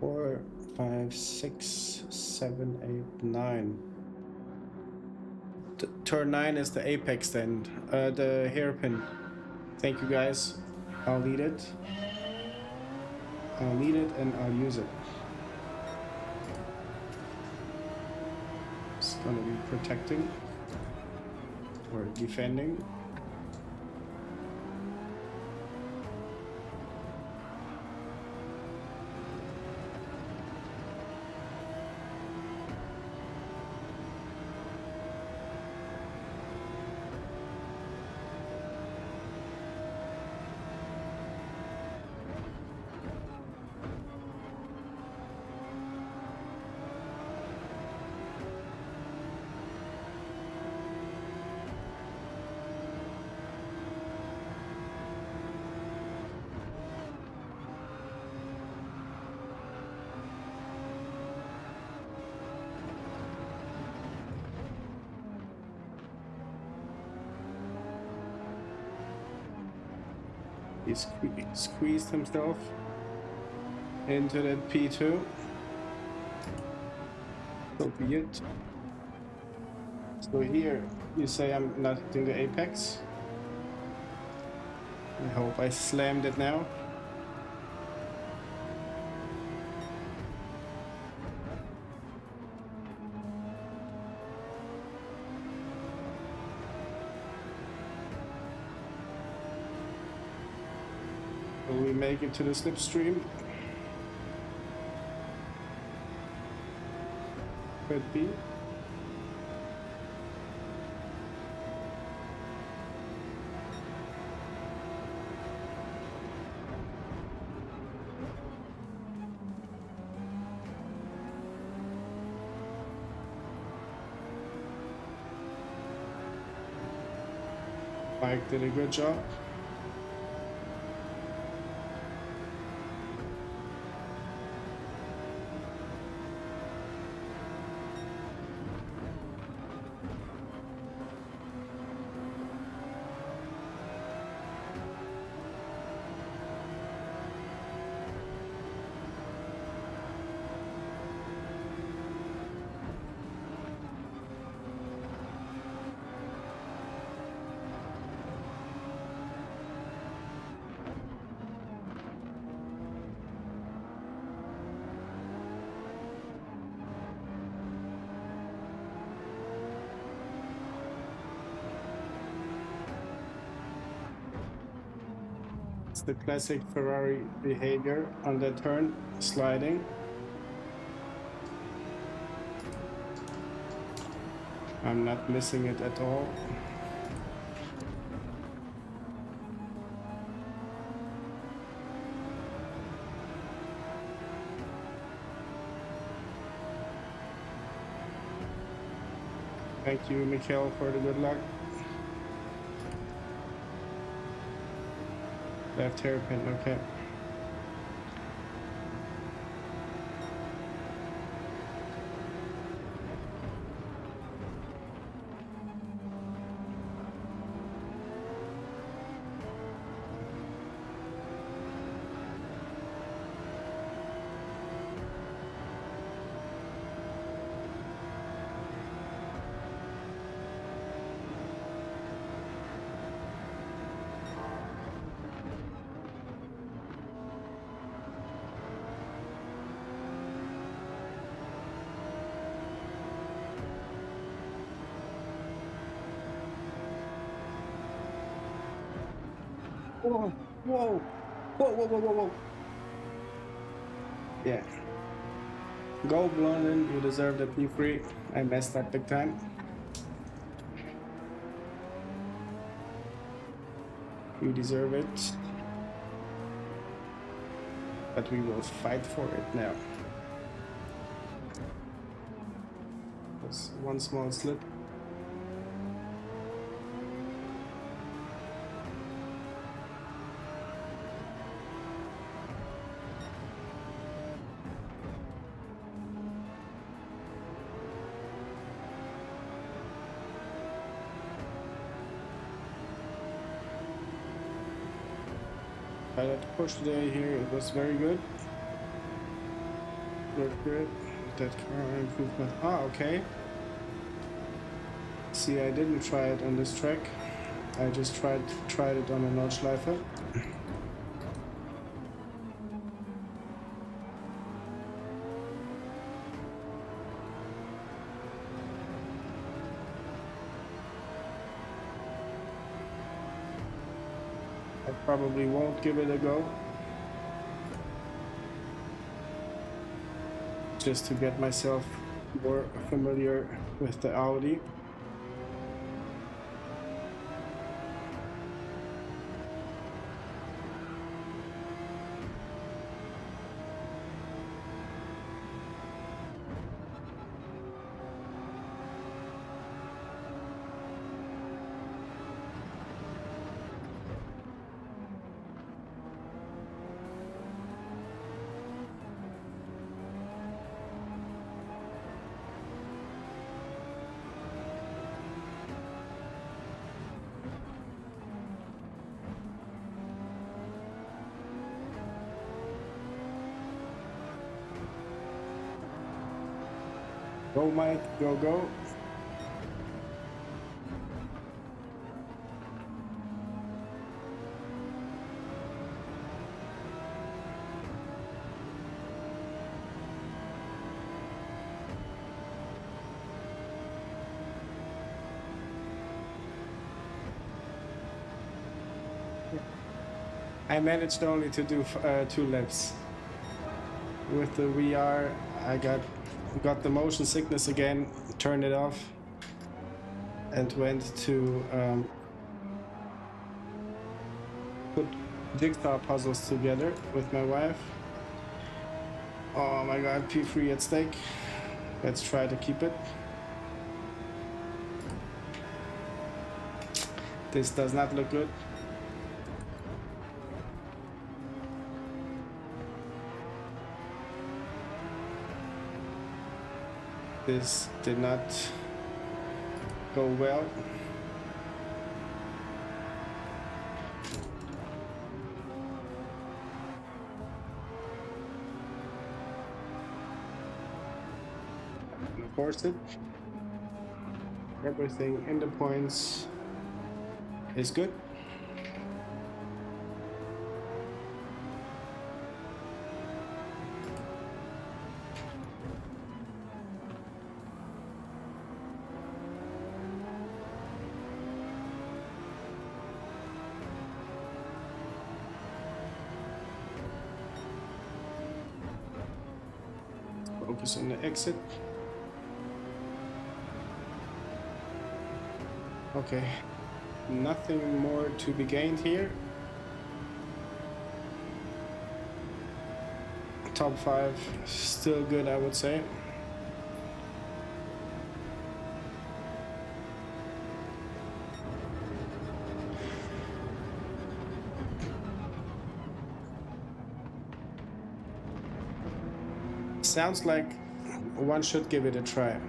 4, 5, 6, 7, 8, 9. Turn 9 is the apex then, the hairpin. Thank you guys. I'll lead it. I'll lead it and I'll use it. It's gonna be protecting or defending. He squeezed himself into that P2. So be it. So here you say I'm not hitting the apex. I hope I slammed it now. Will we make it to the slipstream? Could be. Mike did a good job. It's the classic Ferrari behavior on that turn, sliding. I'm not missing it at all. Thank you, Mikhail, for the good luck. Left hairpin, okay. Whoa, whoa, whoa, whoa, whoa, whoa, whoa. Yeah. Go, Blondin, you deserve the P3. I messed up big time. You deserve it. But we will fight for it now. There's one small slip. I got to push today here, it was very good. Good. That car improvement. Ah, okay. See, I didn't try it on this track. I just tried it on a Nordschleife. I probably won't give it a go. Just to get myself more familiar with the Audi. Go, Mike, go, go. I managed only to do 2 laps. With the VR, I got the motion sickness again, turned it off, and went to put jigsaw puzzles together with my wife. Oh my god, P3 at stake. Let's try to keep it. This does not look good. This did not go well. Force it. Everything in the points is good. Focus on the exit. Okay, nothing more to be gained here. Top 5, still good, I would say. Sounds like one should give it a try.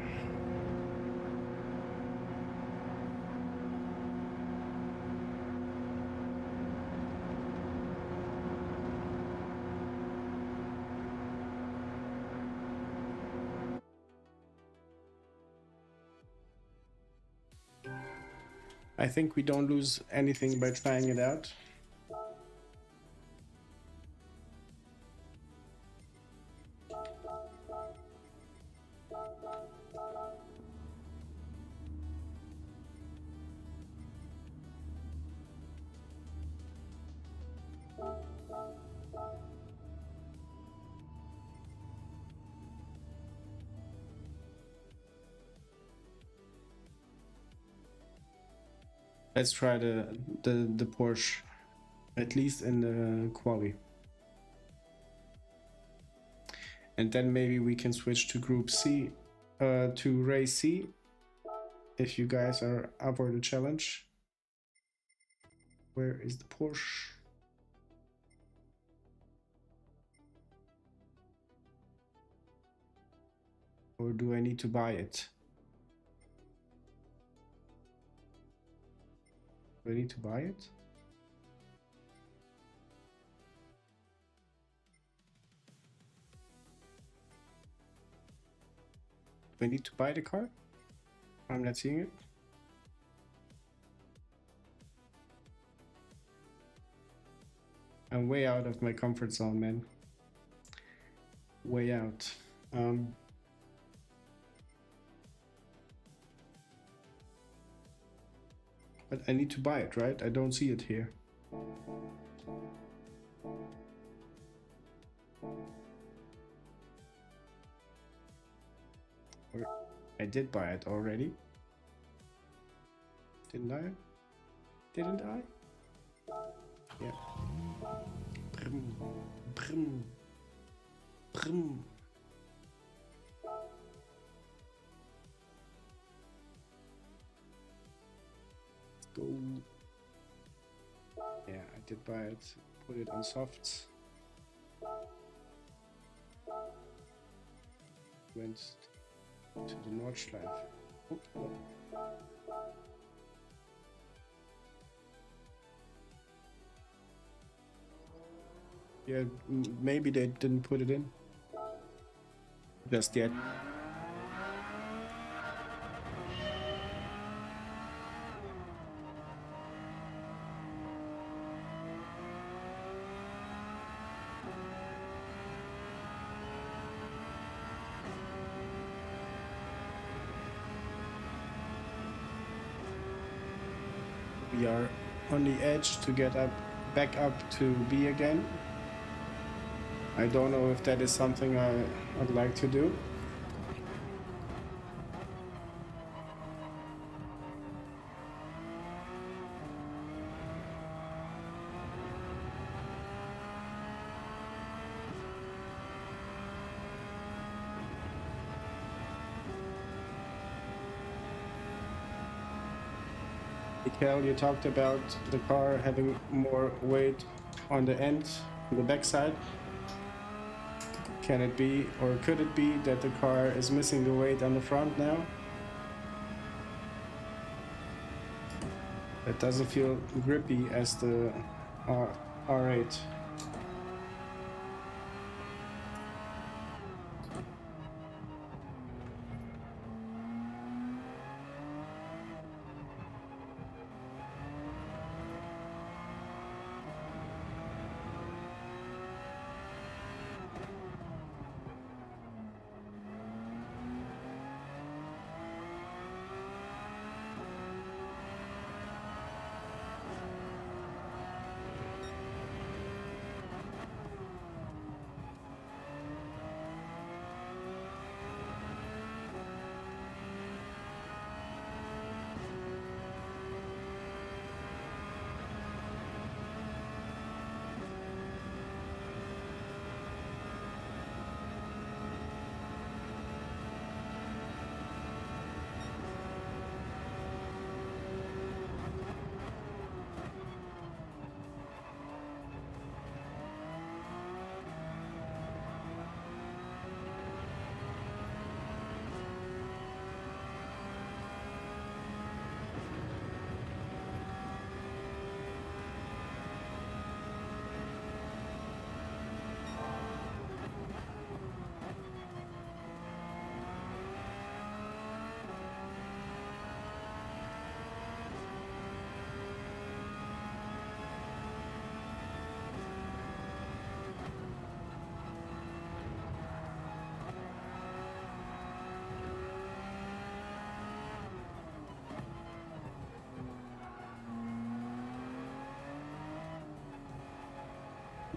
I think we don't lose anything by trying it out. Let's try the Porsche, at least in the quali. And then maybe we can switch to Group C, to Race C, if you guys are up for the challenge. Where is the Porsche? Or do I need to buy it? Do I need to buy it? Do I need to buy the car? I'm not seeing it. I'm way out of my comfort zone, man. Way out. But I need to buy it, right? I don't see it here. Or I did buy it already. Didn't I? Didn't I? Yeah. Brum, brum, brum. Let's go. Yeah, I did buy it. Put it on softs. Went to the Nordschleife. Oh, oh. Yeah, maybe they didn't put it in just yet. We are on the edge to get back up to B again. I don't know if that is something I'd like to do. Mikael, you talked about the car having more weight on the end, on the backside. Can it be, or could it be, that the car is missing the weight on the front now? It doesn't feel grippy as the R8.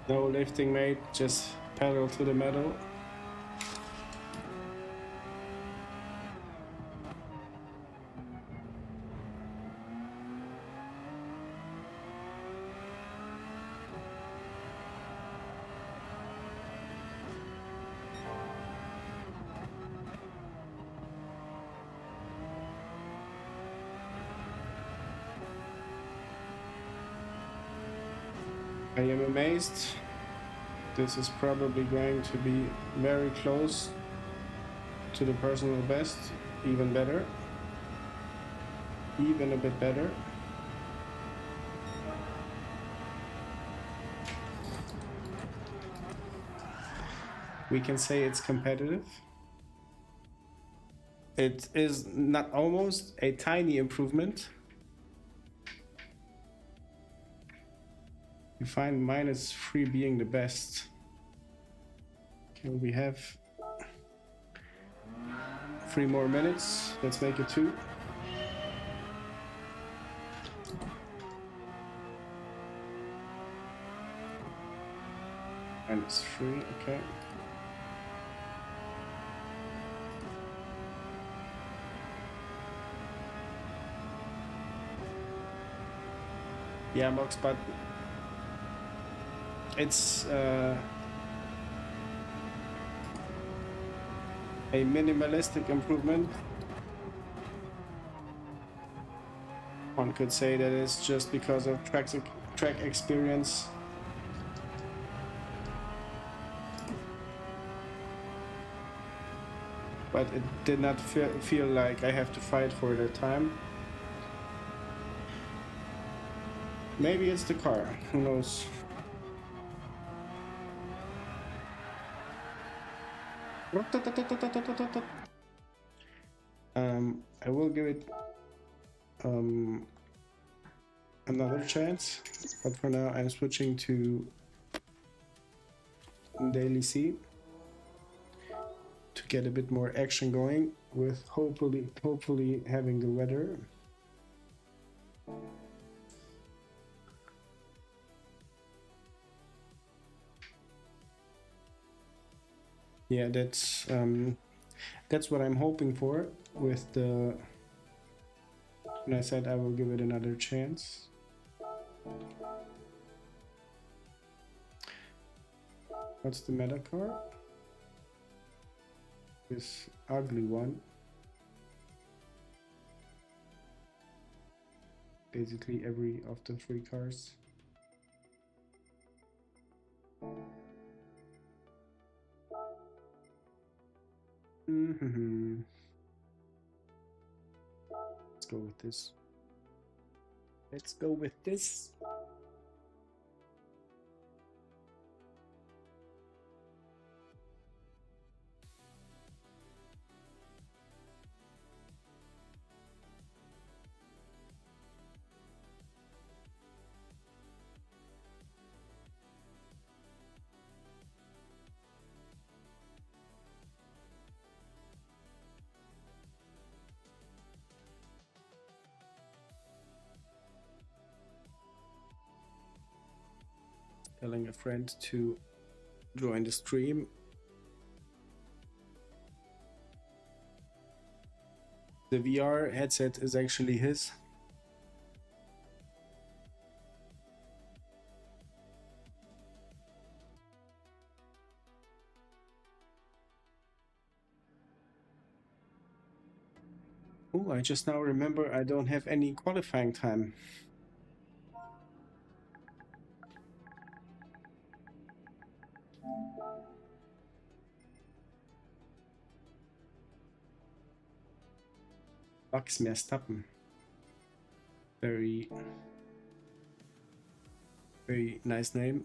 No lifting, mate, just pedal to the metal. I am amazed. This is probably going to be very close to the personal best, even better, even a bit better. We can say it's competitive. It is not almost a tiny improvement. You find -3 being the best. Okay, we have 3 more minutes. Let's make it 2. -3, okay. Yeah, Mox, but it's a minimalistic improvement. One could say that it's just because of track experience. But it did not feel like I have to fight for the time. Maybe it's the car, who knows? I will give it another chance, but for now I'm switching to Daily C to get a bit more action going, with hopefully having the weather. Yeah, that's what I'm hoping for with the. And I said I will give it another chance. What's the meta car? This ugly one. Basically every of the 3 cars. Let's go with this. Let's go with this. Telling a friend to join the stream. The VR headset is actually his. Oh, I just now remember I don't have any qualifying time. Max Verstappen. Very nice name.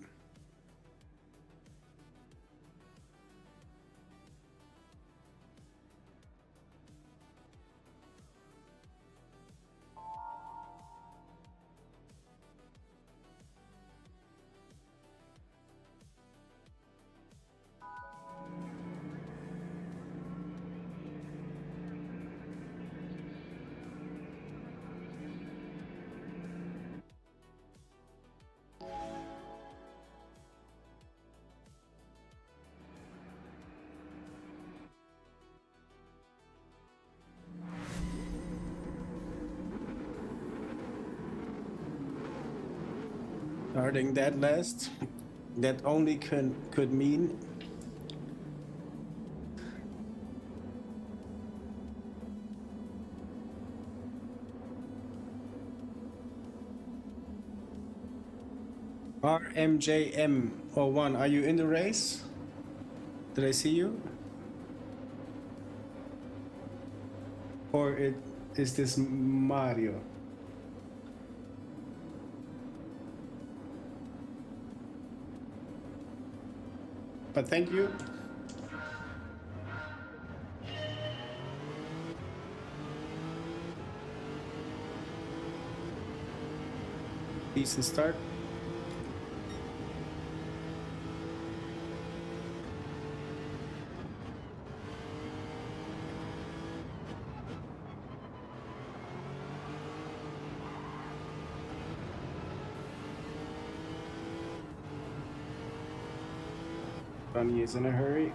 Starting that last, that only could mean RMJM01, are you in the race? Did I see you? Or is this Mario? But thank you. Decent start. Ronnie is in a hurry.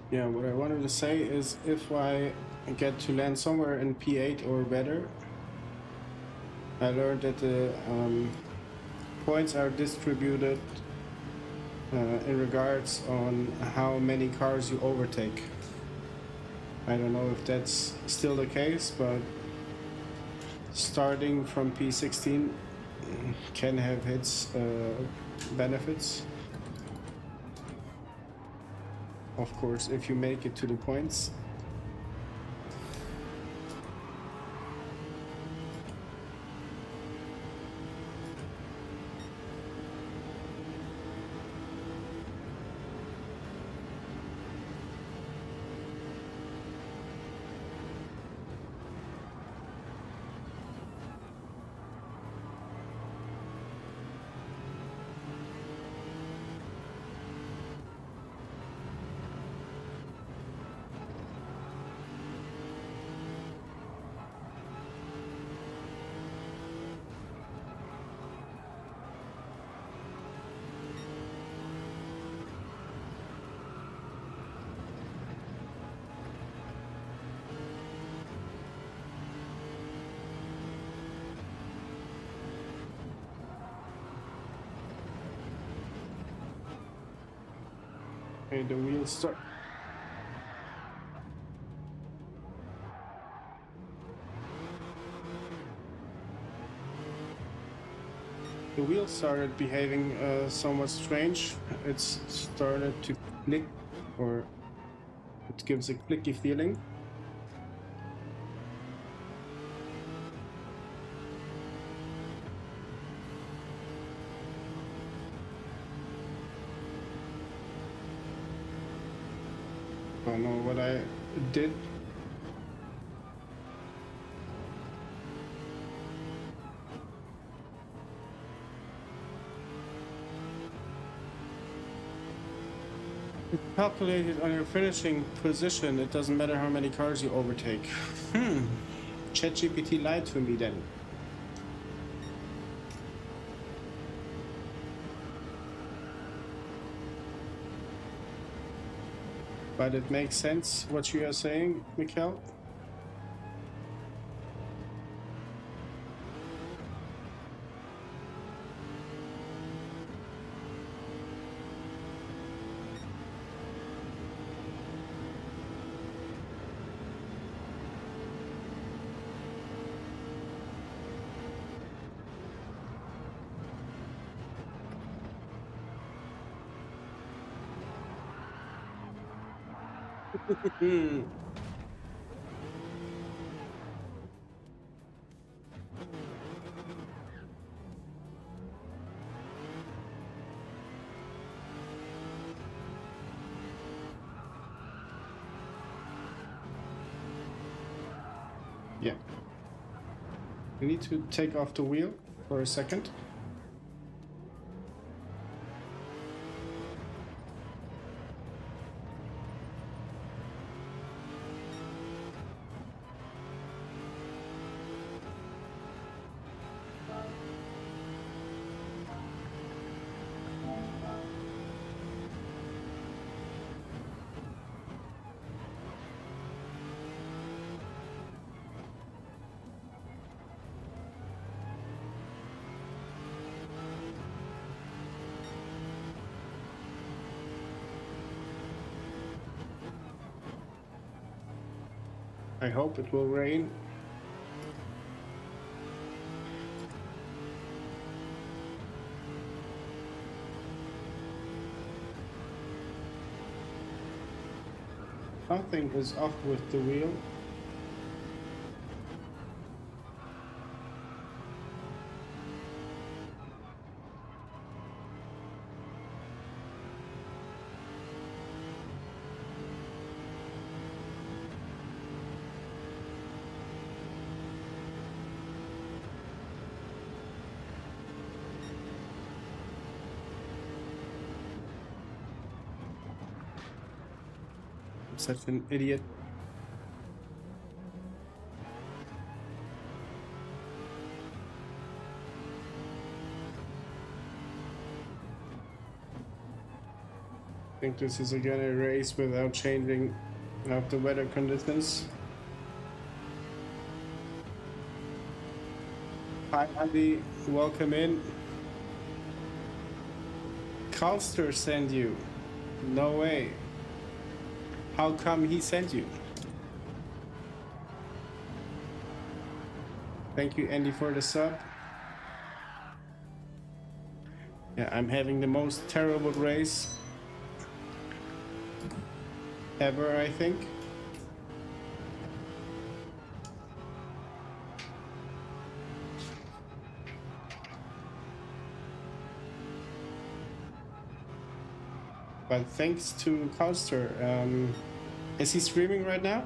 Yeah, what I wanted to say is if I get to land somewhere in P8 or better, I learned that the points are distributed in regards on how many cars you overtake. I don't know if that's still the case, but starting from P16 can have its benefits. Of course, if you make it to the points. Okay, the wheels start. The wheel started behaving somewhat strange. It's started to click, or it gives a clicky feeling. I don't know what I did. It's calculated on your finishing position. It doesn't matter how many cars you overtake. ChatGPT lied to me then. But it makes sense what you are saying, Mikhail. We need to take off the wheel for a second. I hope it will rain. Something is off with the wheel. I'm such an idiot. I think this is again a race without changing out the weather conditions. Hi Andy, welcome in. Calster sent you. No way. How come he sent you? Thank you Andy for the sub. Yeah, I'm having the most terrible race ever, I think. But thanks to Calster. Is he streaming right now?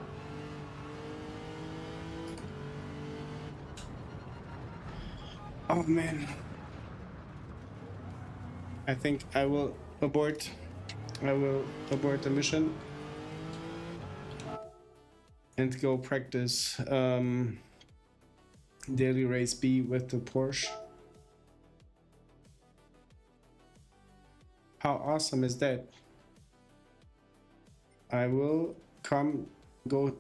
Oh man. I think I will abort. I will abort the mission and go practice daily race B with the Porsche. How awesome is that? I will go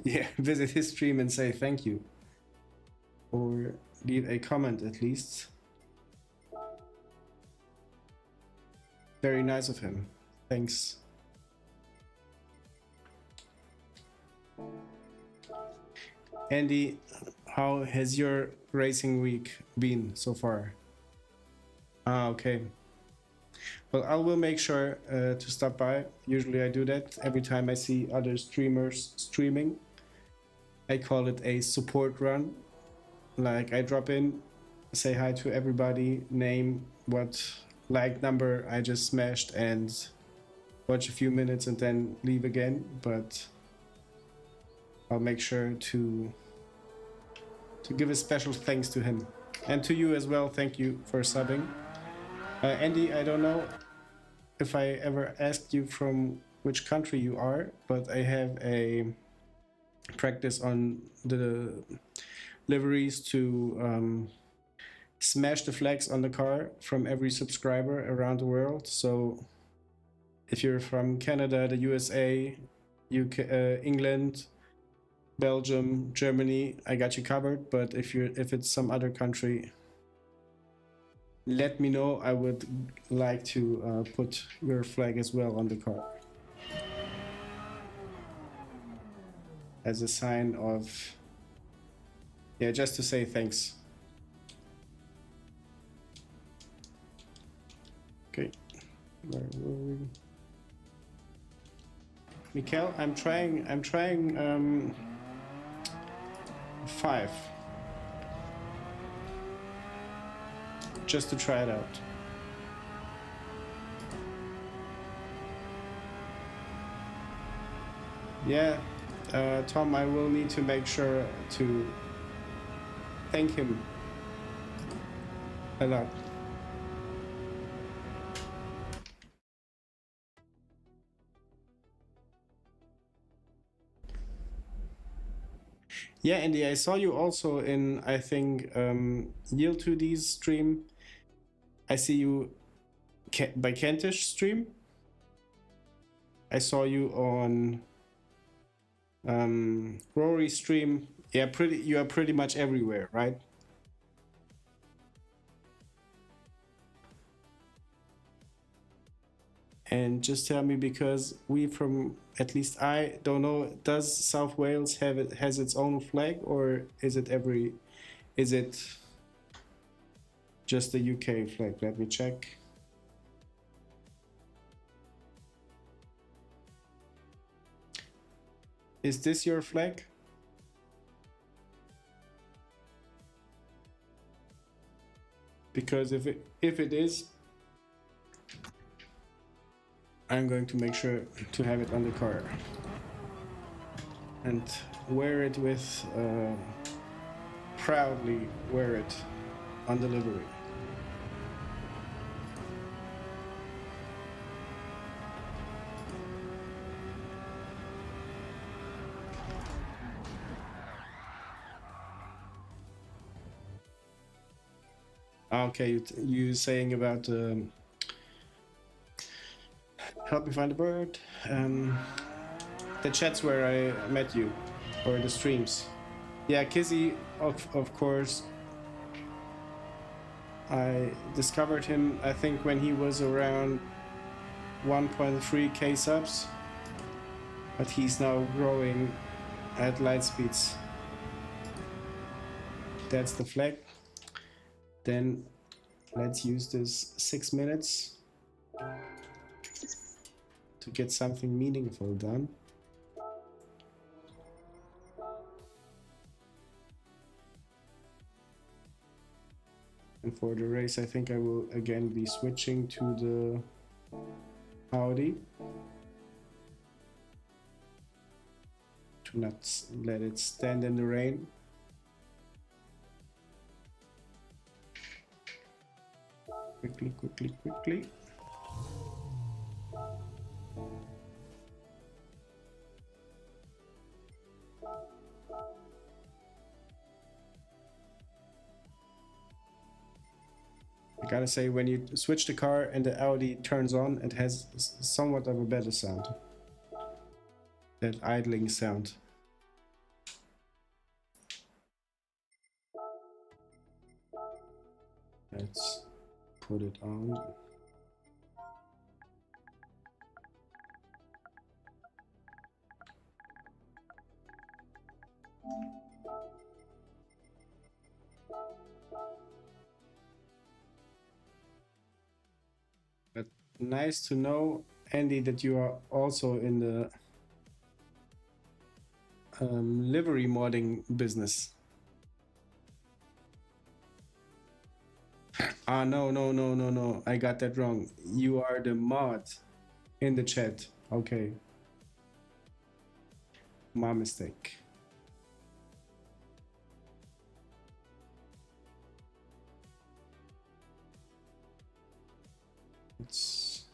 yeah, visit his stream and say thank you. Or leave a comment at least. Very nice of him. Thanks. Andy, how has your racing week been so far? Ah, okay. Well, I will make sure to stop by. Usually I do that every time I see other streamers streaming. I call it a support run. Like I drop in, say hi to everybody, name what like number I just smashed and watch a few minutes and then leave again. But I'll make sure to give a special thanks to him. And to you as well, thank you for subbing. Andy, I don't know if I ever asked you from which country you are, but I have a practice on the liveries to smash the flags on the car from every subscriber around the world. So if you're from Canada, the USA, UK, England, Belgium, Germany, I got you covered. But if it's some other country, let me know. I would like to put your flag as well on the car as a sign of, yeah, just to say thanks. Okay, where were we? Mikkel, I'm trying 5. Just to try it out. Yeah, Tom, I will need to make sure to thank him a lot. Yeah, Andy, I saw you also in, I think, Yield 2D's stream. I see you by Kentish stream. I saw you on Rory's stream. Yeah, you are pretty much everywhere, right? And just tell me, because we from, at least I don't know, does South Wales has its own flag, or is it just the UK flag? Let me check. Is this your flag? Because if it is, I'm going to make sure to have it on the car and wear it with proudly wear it on delivery. Okay, you saying about help me find the bird. The chats where I met you, or the streams. Yeah, Kizzy, of course. I discovered him, I think, when he was around 1.3k subs, but he's now growing at light speeds. That's the flag. Then let's use this 6 minutes to get something meaningful done. And for the race, I think I will again be switching to the Audi to not let it stand in the rain. Quickly. I gotta say, when you switch the car and the Audi turns on, it has somewhat of a better sound. That idling sound. Let's put it on. But nice to know, Andy, that you are also in the livery modding business. Ah, no. I got that wrong. You are the mod in the chat. Okay. My mistake. It's...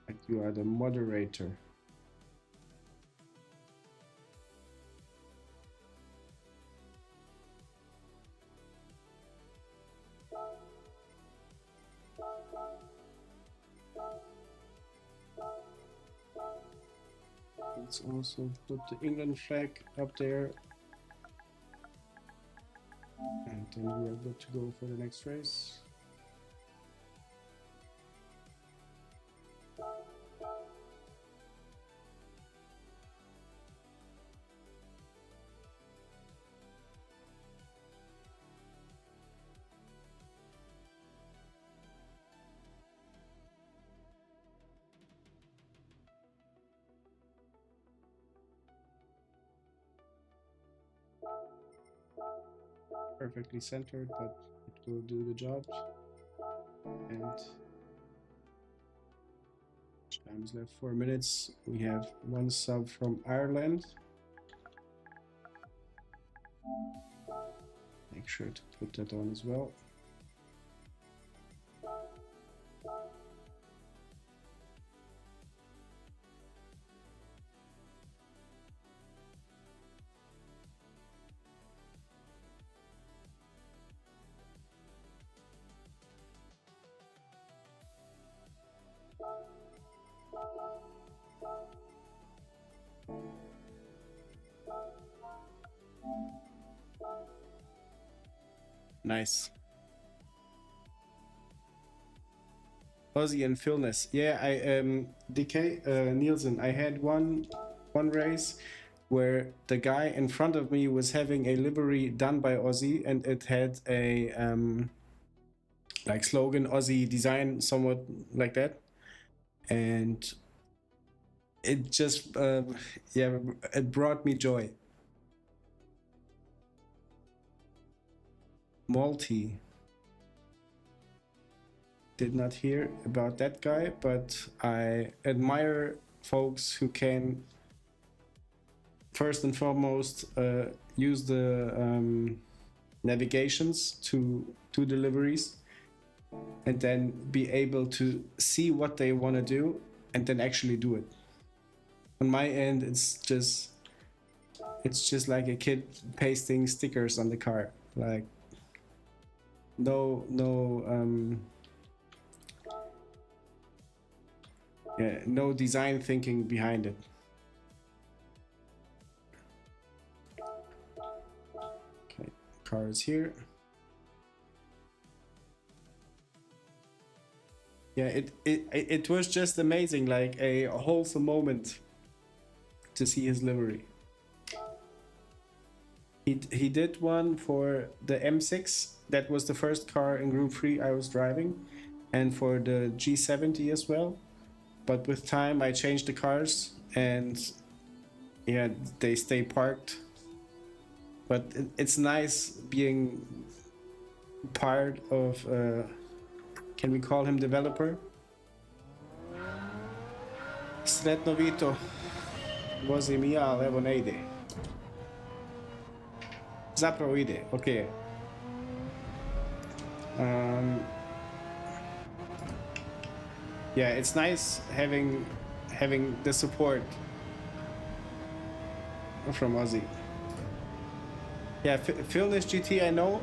like you are the moderator. Let's also put the England flag up there. And then we are good to go for the next race. Perfectly centered, but it will do the job. And Time's left 4 minutes. We have one sub from Ireland. Make sure to put that on as well. Nice. Ozzy and Philness. Yeah, DK Nielsen. I had one race where the guy in front of me was having a livery done by Ozzy, and it had a like slogan Aussie design, somewhat like that, and it just yeah, it brought me joy. Malty. Did not hear about that guy, but I admire folks who can first and foremost use the navigations to deliveries, and then be able to see what they want to do and then actually do it. On my end, it's just like a kid pasting stickers on the car, like no design thinking behind it. Okay, car is here. Yeah, it was just amazing, like a wholesome moment to see his livery. He did one for the M6. That was the first car in Group 3 I was driving, and for the G70 as well. But with time I changed the cars, and yeah, they stay parked. But it's nice being part of can we call him developer? Sretnovito. Vozi mi ja, ali evo ne ide. Zapravo ide, okay. Yeah, it's nice having the support from Ozzy. Yeah, Philness GT, I know.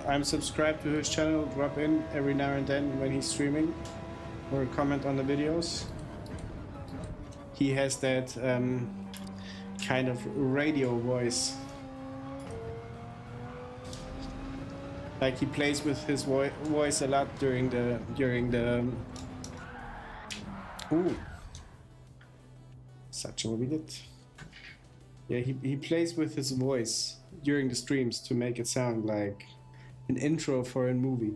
I'm subscribed to his channel, drop in every now and then when he's streaming, or comment on the videos. He has that kind of radio voice. Like he plays with his voice a lot during the ooh, such a bit. Yeah, he plays with his voice during the streams to make it sound like an intro for a movie.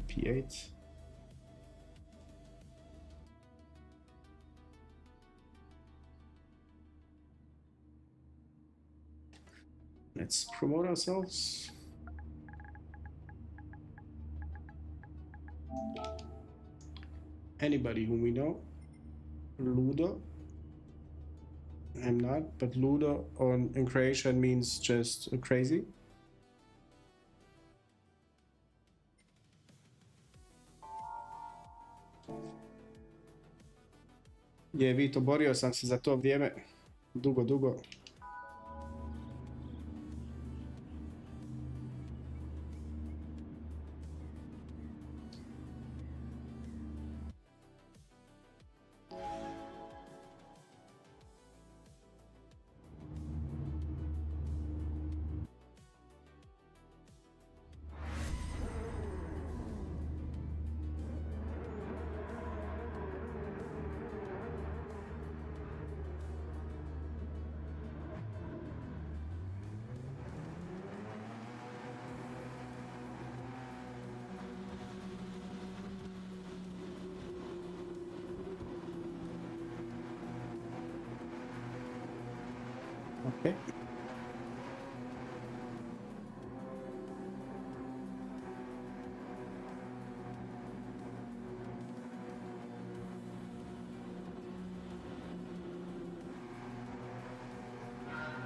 P8. Let's promote ourselves. Anybody whom we know. Ludo. I'm not, but Ludo in Croatian means just crazy. Je, Vito, borio sam se za to vrijeme. Dugo. Okay.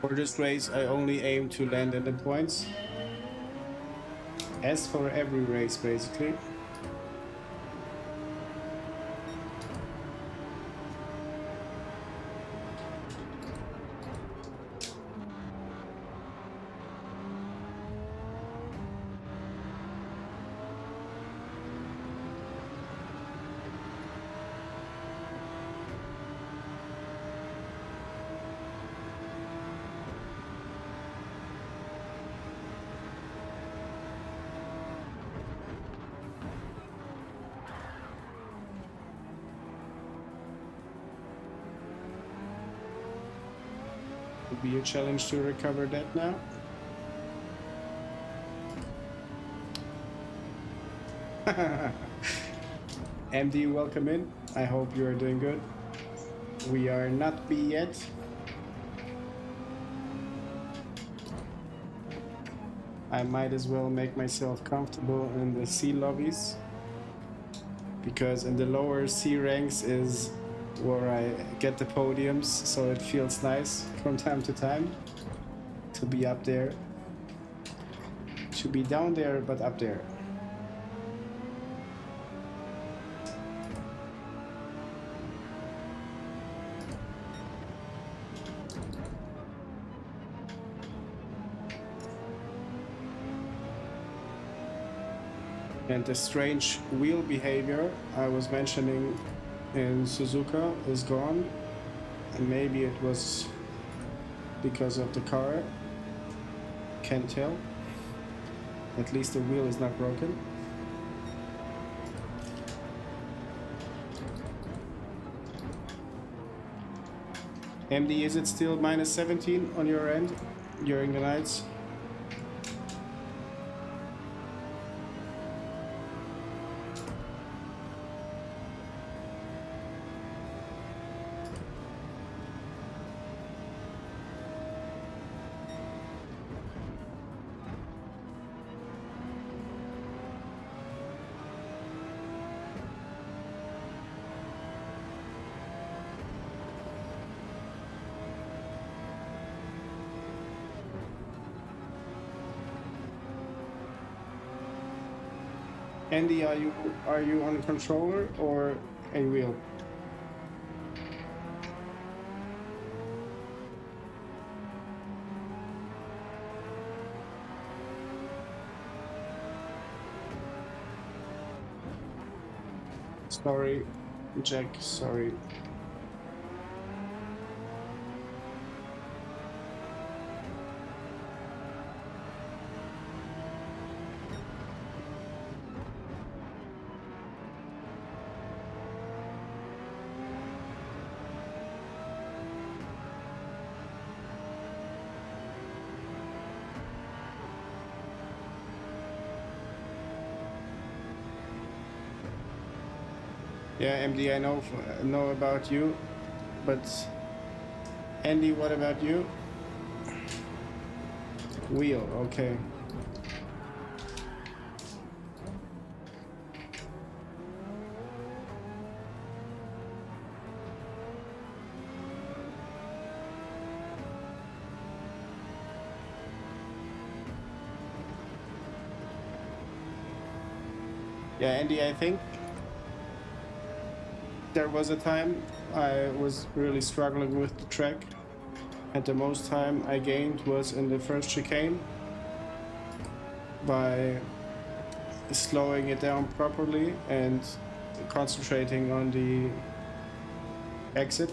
For this race, I only aim to land in the points. As for every race, basically. Would be a challenge to recover that now. MD, welcome in. I hope you are doing good. We are not B yet. I might as well make myself comfortable in the C lobbies, because in the lower C ranks is where I get the podiums, so it feels nice from time to time to be up there. To be down there, but up there. And the strange wheel behavior I was mentioning in Suzuka is gone, and maybe it was because of the car. Can't tell. At least the wheel is not broken. MD, is it still minus 17 on your end during the nights? Andy, are you on a controller or a wheel? Sorry, Jack, sorry. Yeah, MD, I know about you, but Andy, what about you? Wheel, okay. Yeah, Andy, I think there was a time I was really struggling with the track, and the most time I gained was in the first chicane by slowing it down properly and concentrating on the exit.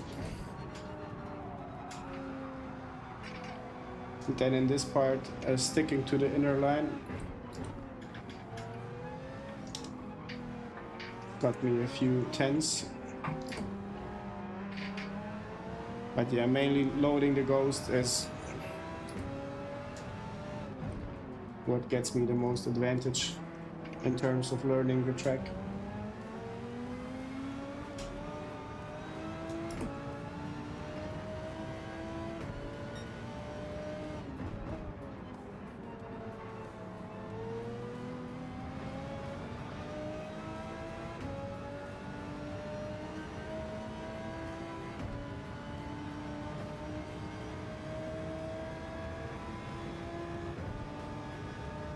And then in this part, sticking to the inner line got me a few tens. But yeah, mainly loading the Ghost is what gets me the most advantage in terms of learning the track.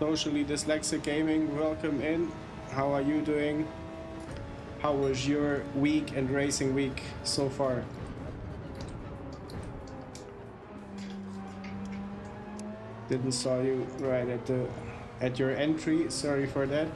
Socially Dyslexic Gaming, welcome in. How are you doing? How was your week and racing week so far? Didn't saw you right at your entry. Sorry for that.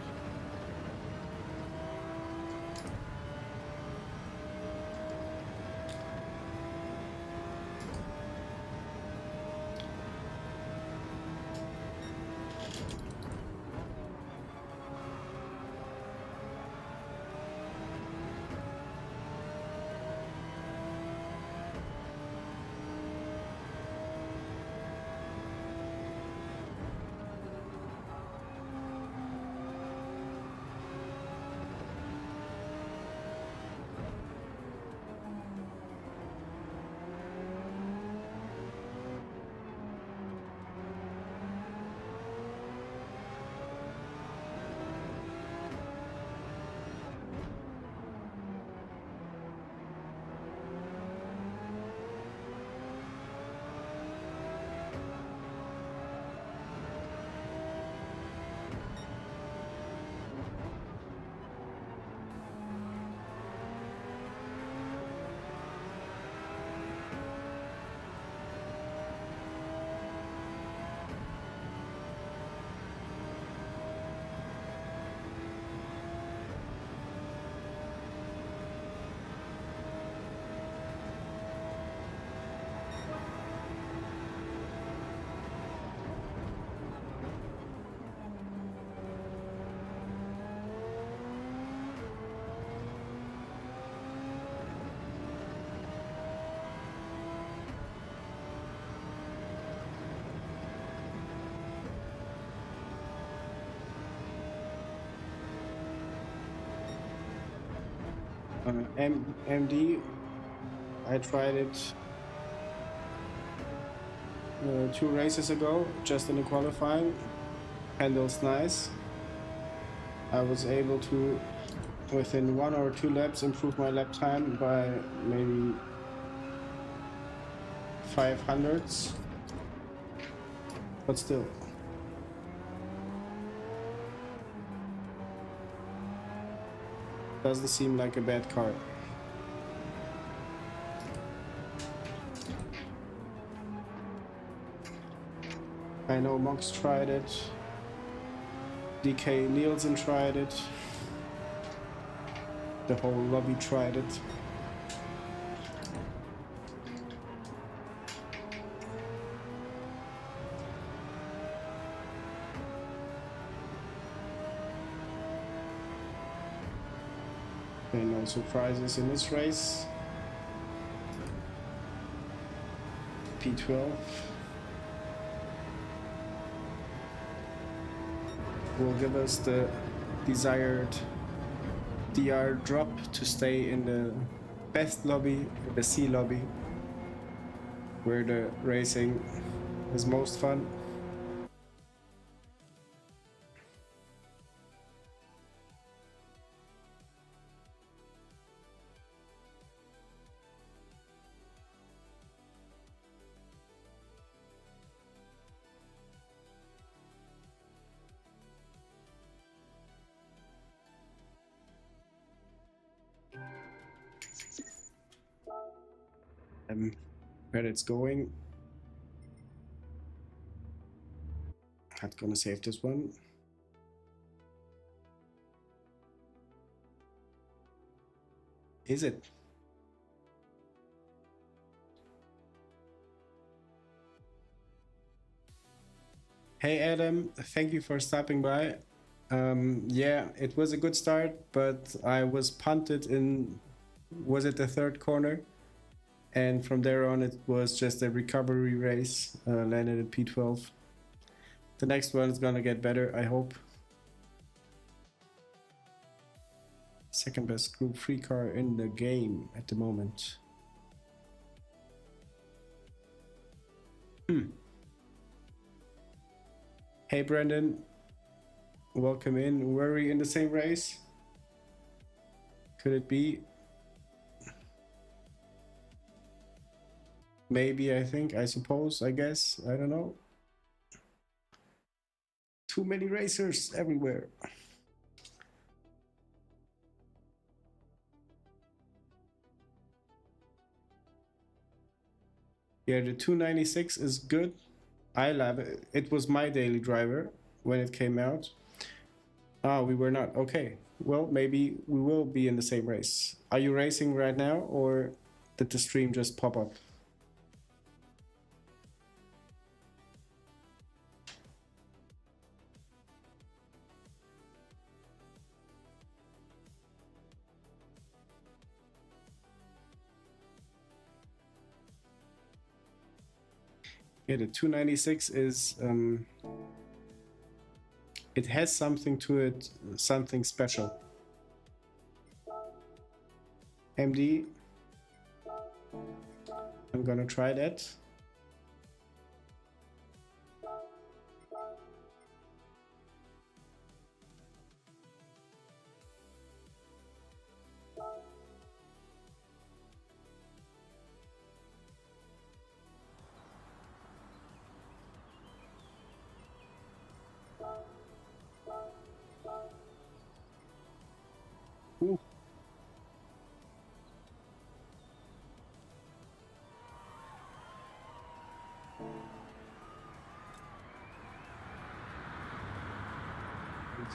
MD, I tried it 2 races ago, just in the qualifying. Handles nice. I was able to, within 1 or 2 laps, improve my lap time by maybe 500s, but still. Doesn't seem like a bad car. I know Mox tried it. DK Nielsen tried it. The whole lobby tried it. No surprises in this race. P12 will give us the desired DR drop to stay in the best lobby, the C lobby, where the racing is most fun. Where it's going. Not gonna save this one. Is it? Hey Adam, thank you for stopping by. Yeah, it was a good start, but I was punted in, was it the 3rd corner? And from there on, it was just a recovery race. Landed at P12. The next one is gonna get better, I hope. Second best Group 3 car in the game at the moment. Hey Brendan, welcome in. Were we in the same race? Could it be? Maybe, I think, I suppose, I guess, I don't know. too many racers everywhere. Yeah, the 296 is good. I love it. It was my daily driver when it came out. Ah, we were not. Okay. Well, maybe we will be in the same race. Are you racing right now, or did the stream just pop up? Yeah, the 296 is it has something to it, something special. MD, I'm gonna try that. Ooh.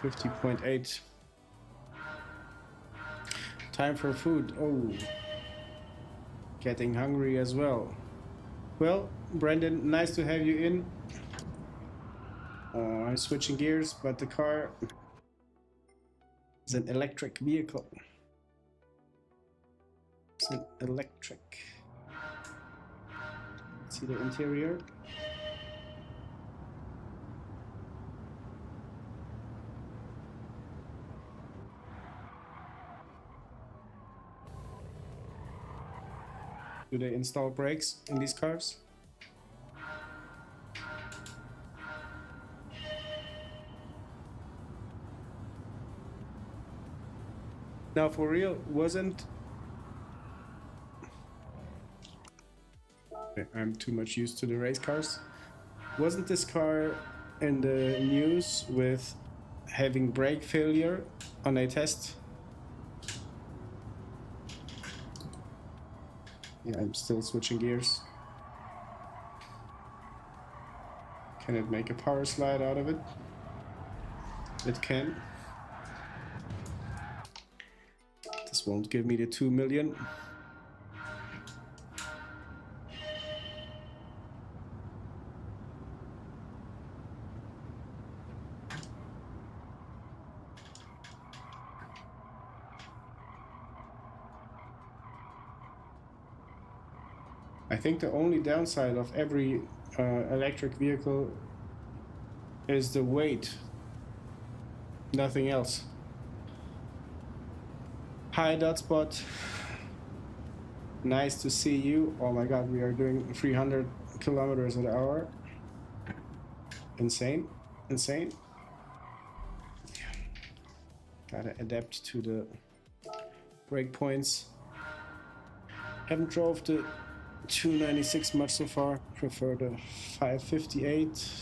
$50.8. Time for food. Oh, getting hungry as well. Well, Brendan, nice to have you in. I'm switching gears, but the car is an electric vehicle. It's an electric. See the interior. Do they install brakes in these cars? Now, for real, wasn't... I'm too much used to the race cars. Wasn't this car in the news with having brake failure on a test? Yeah, I'm still switching gears. Can it make a power slide out of it? It can. This won't give me the 2 million. I think the only downside of every electric vehicle is the weight. Nothing else. Hi, Dotspot. Nice to see you. Oh my god, we are doing 300 kilometers an hour. Insane. Insane. Gotta adapt to the breakpoints. Haven't drove the 296 much so far. Prefer the 558.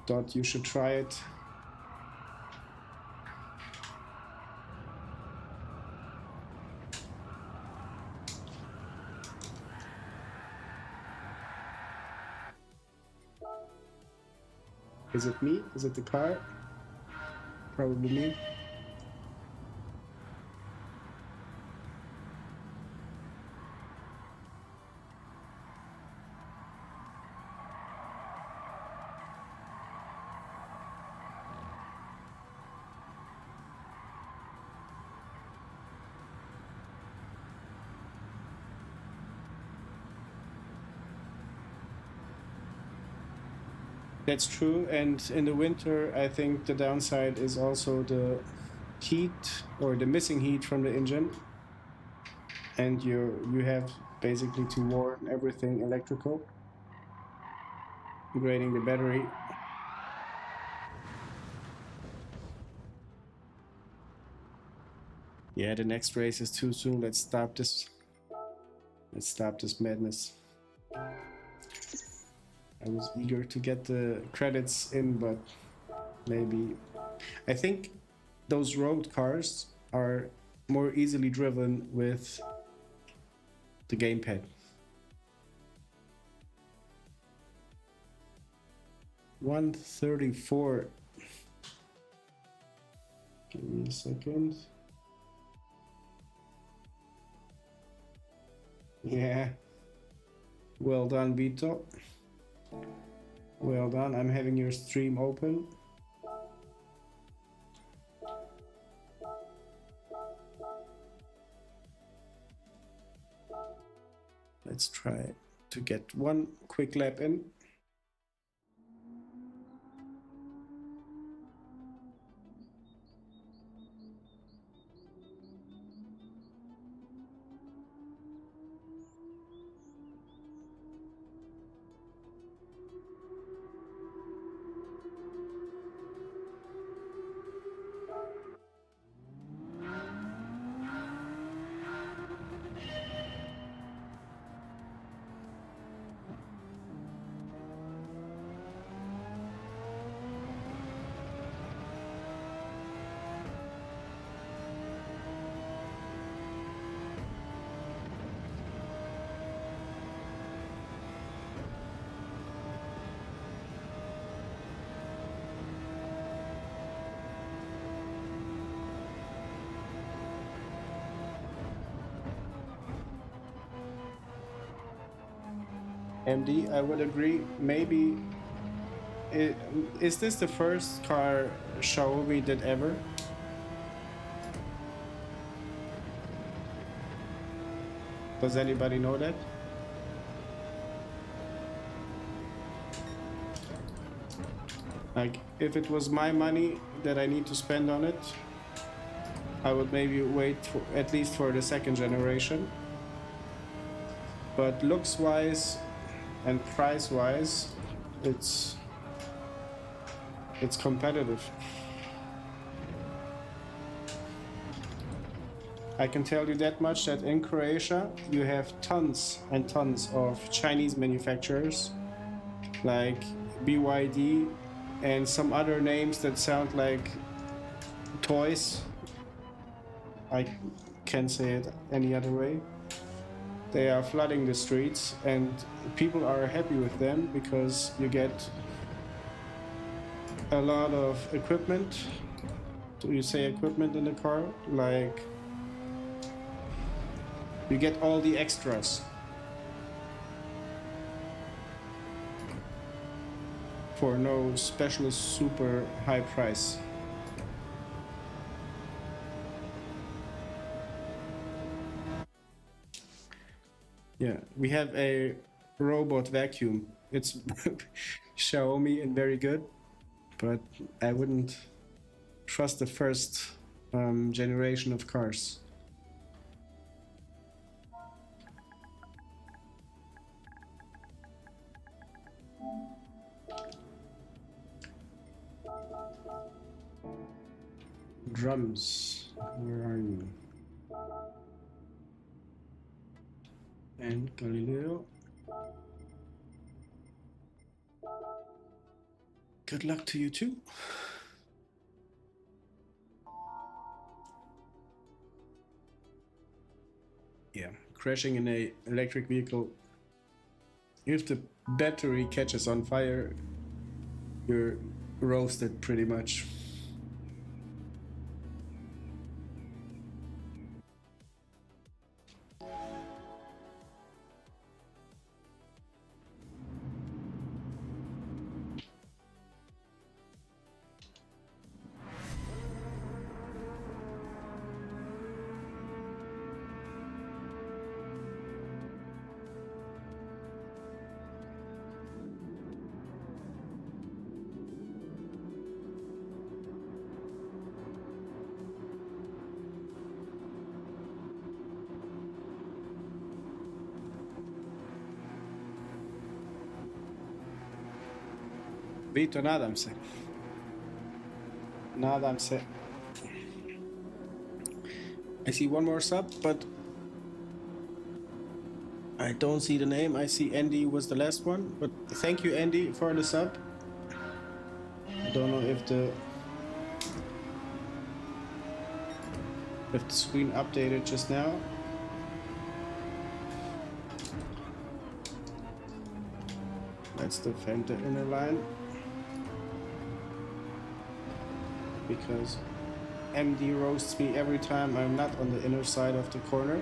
Dot, you should try it. Is it me? Is it the car? Probably me. That's true, and in the winter I think the downside is also the heat, or the missing heat from the engine, and you have basically to warm everything electrical, draining the battery. Yeah, the next race is too soon. Let's stop this madness. I was eager to get the credits in, but maybe... I think those road cars are more easily driven with the gamepad. $134. Give me a second. Yeah. Well done, Vito. Well done. I'm having your stream open. Let's try to get one quick lap in. MD, I would agree. Maybe... Is this the first car show we did ever? Does anybody know that? Like, if it was my money that I need to spend on it, I would maybe wait for, at least for the second generation. But looks-wise and price-wise, it's competitive. I can tell you that much, that in Croatia you have tons and tons of Chinese manufacturers like BYD and some other names that sound like toys. I can't say it any other way. They are flooding the streets and people are happy with them because you get a lot of equipment. Do you say equipment in the car? Like, you get all the extras for no special super high price. Yeah, we have a robot vacuum. It's Xiaomi and very good, but I wouldn't trust the first generation of cars. Drums, where are you? And Galileo. Good luck to you too. Yeah, crashing in an electric vehicle. If the battery catches on fire, you're roasted pretty much. Vito, nadam se. Nadam se. I see one more sub, but I don't see the name. I see Andy was the last one, but thank you, Andy, for the sub. I don't know if the screen updated just now. Let's defend the inner line, because MD roasts me every time I'm not on the inner side of the corner.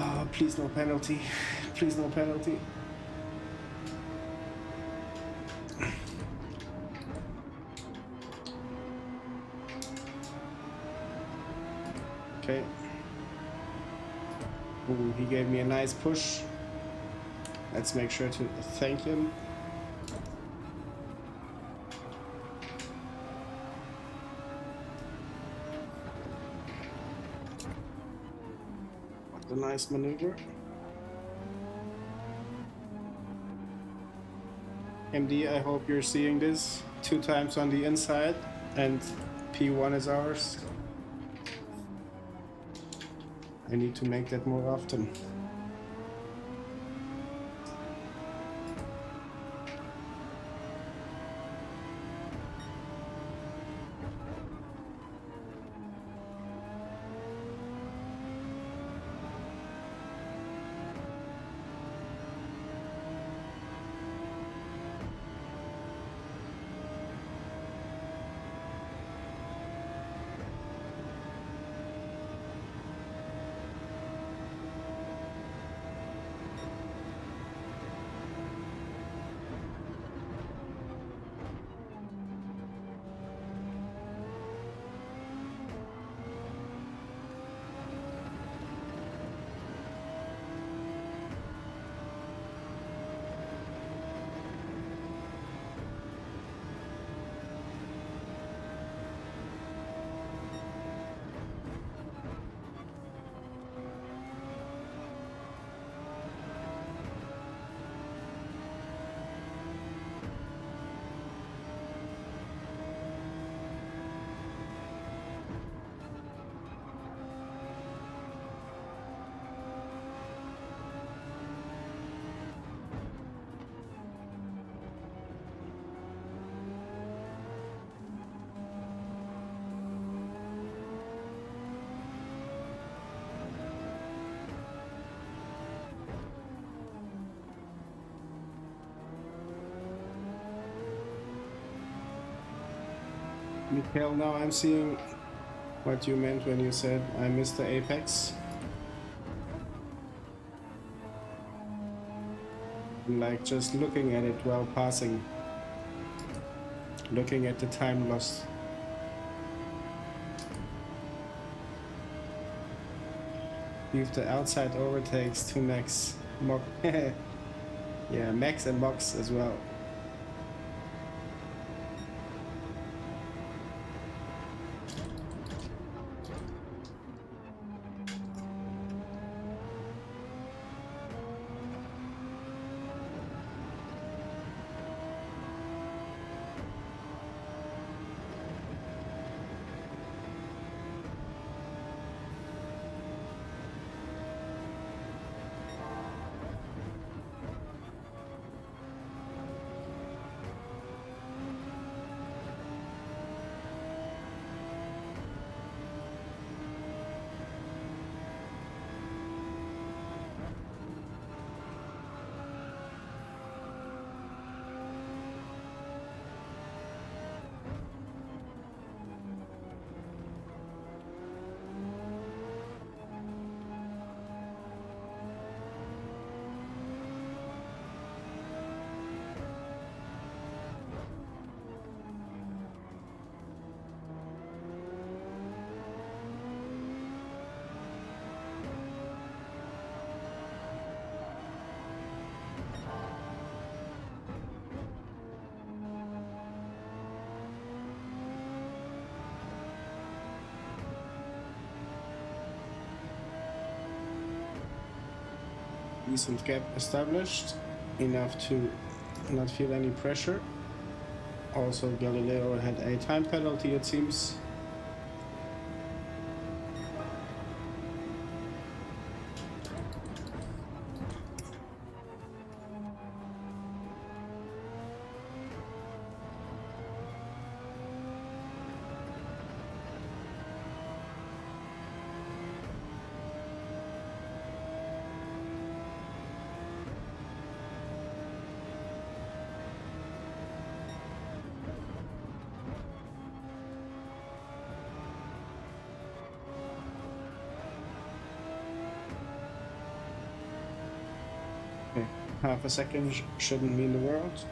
Oh, please no penalty. Please no penalty. Okay. Ooh, he gave me a nice push. Let's make sure to thank him. What a nice maneuver. MD, I hope you're seeing this. 2 times on the inside, and P1 is ours. I need to make that more often. Mikhail, now I'm seeing what you meant when you said I missed the apex. Like just looking at it while passing. Looking at the time lost. Leave the outside overtakes to max. Yeah, max and box as well. Decent gap established, enough to not feel any pressure. Also, Galileo had a time penalty, it seems. Half a second shouldn't mean the world.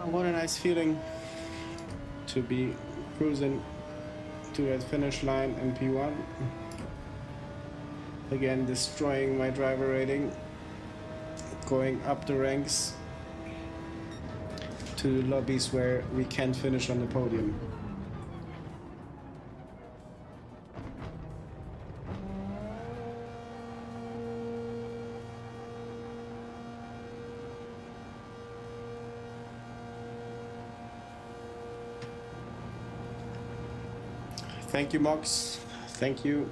What a nice feeling to be cruising to that finish line in P1. Again, destroying my driver rating, going up the ranks to lobbies where we can't finish on the podium. Thank you, Mox. Thank you.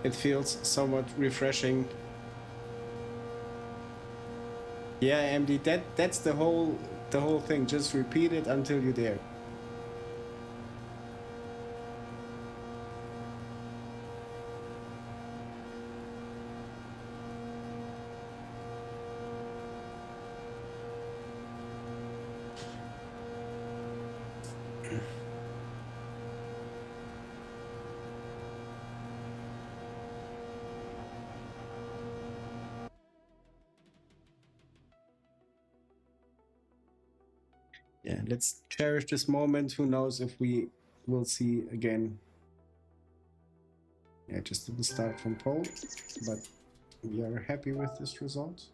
It feels somewhat refreshing. Yeah, MD, that's the whole thing. Just repeat it until you're there. Yeah, let's cherish this moment. Who knows if we will see again. Yeah, just didn't start from pole, but we are happy with this result.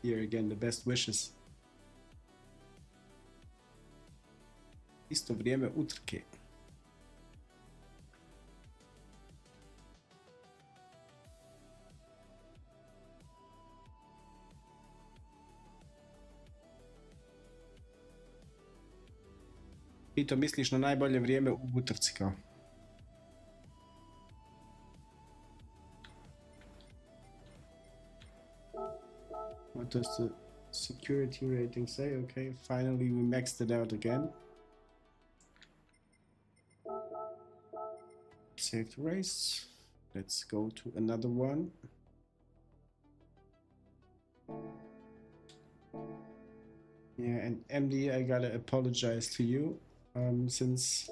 Here again, the best wishes. Isto vrijeme utrke. I to misliš na najbolje vrijeme u utrci kao? What does the security rating say? Okay, finally we maxed it out again. Save the race. Let's go to another one. Yeah, and MD, I gotta apologize to you since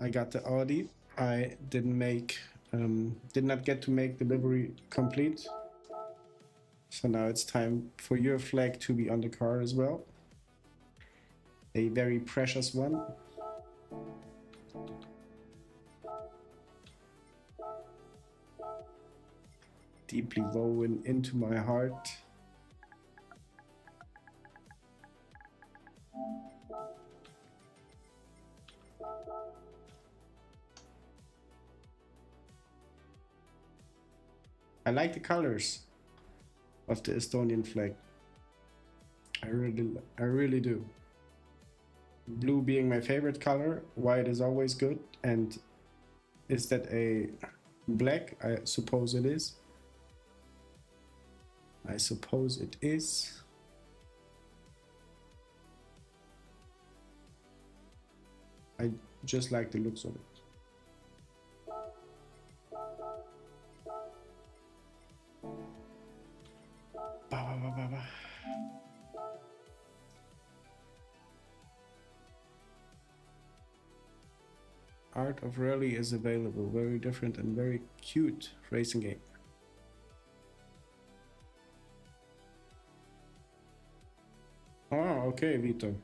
I got the Audi. I didn't make, did not get to make the livery complete. So now it's time for your flag to be on the car as well. A very precious one. Deeply woven into my heart. I like the colors of the Estonian flag. I really do. Blue being my favorite color, white is always good. And is that a black? I suppose it is. I suppose it is. I just like the looks of it. Art of Rally is available. Very different and very cute racing game. A, okej, Vito.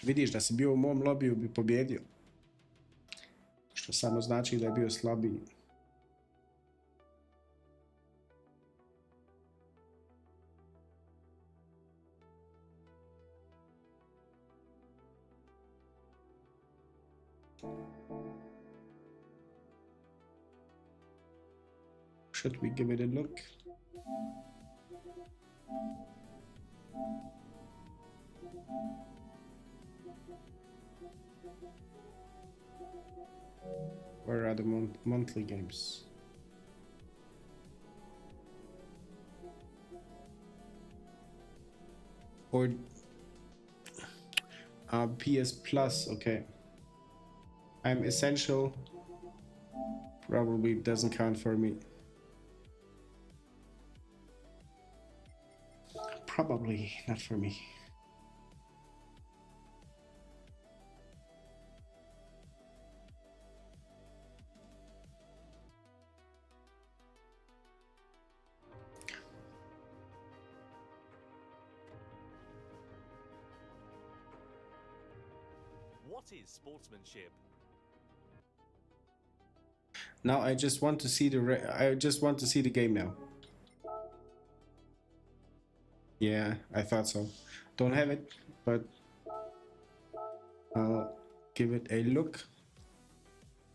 Vidiš da si bio u mom lobiju bi pobjedio. Što samo znači da je bio slabiji. Should we give it a look? Where are the monthly games? Or PS Plus, okay. I'm Essential. Probably doesn't count for me. Probably not for me. What is sportsmanship? Now I just want to see the game now. Yeah, I thought so. Don't have it, but I'll give it a look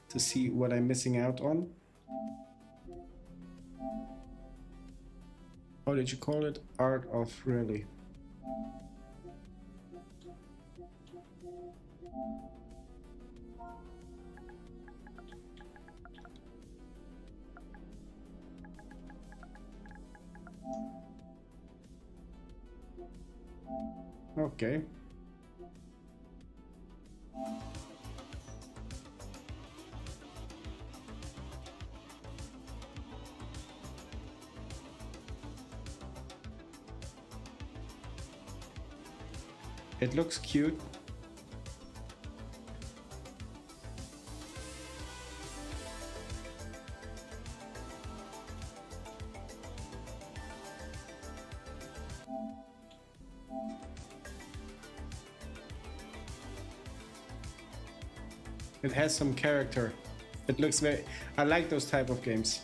to see what I'm missing out on. How did you call it? Art of Rally. Okay. It looks cute. It has some character. It looks very... I like those type of games.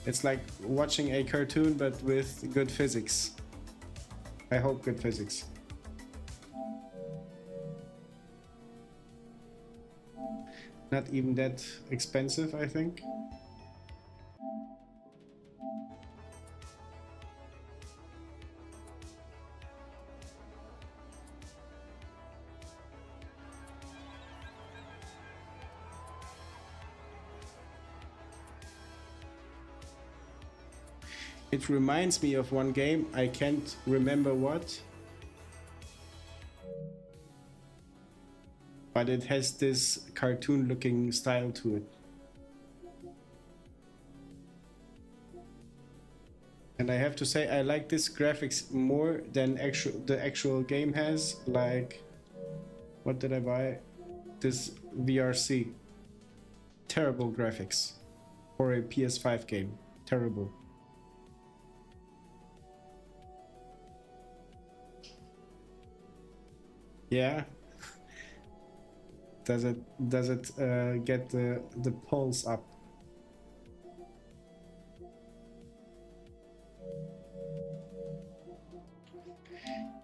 It's like watching a cartoon but with good physics. I hope good physics. Not even that expensive, I think. It reminds me of one game, I can't remember what. But it has this cartoon looking style to it. And I have to say I like this graphics more than the actual game has. Like, What did I buy? This VRC. Terrible graphics for a PS5 game. Terrible. Yeah. Does it get the pulse up?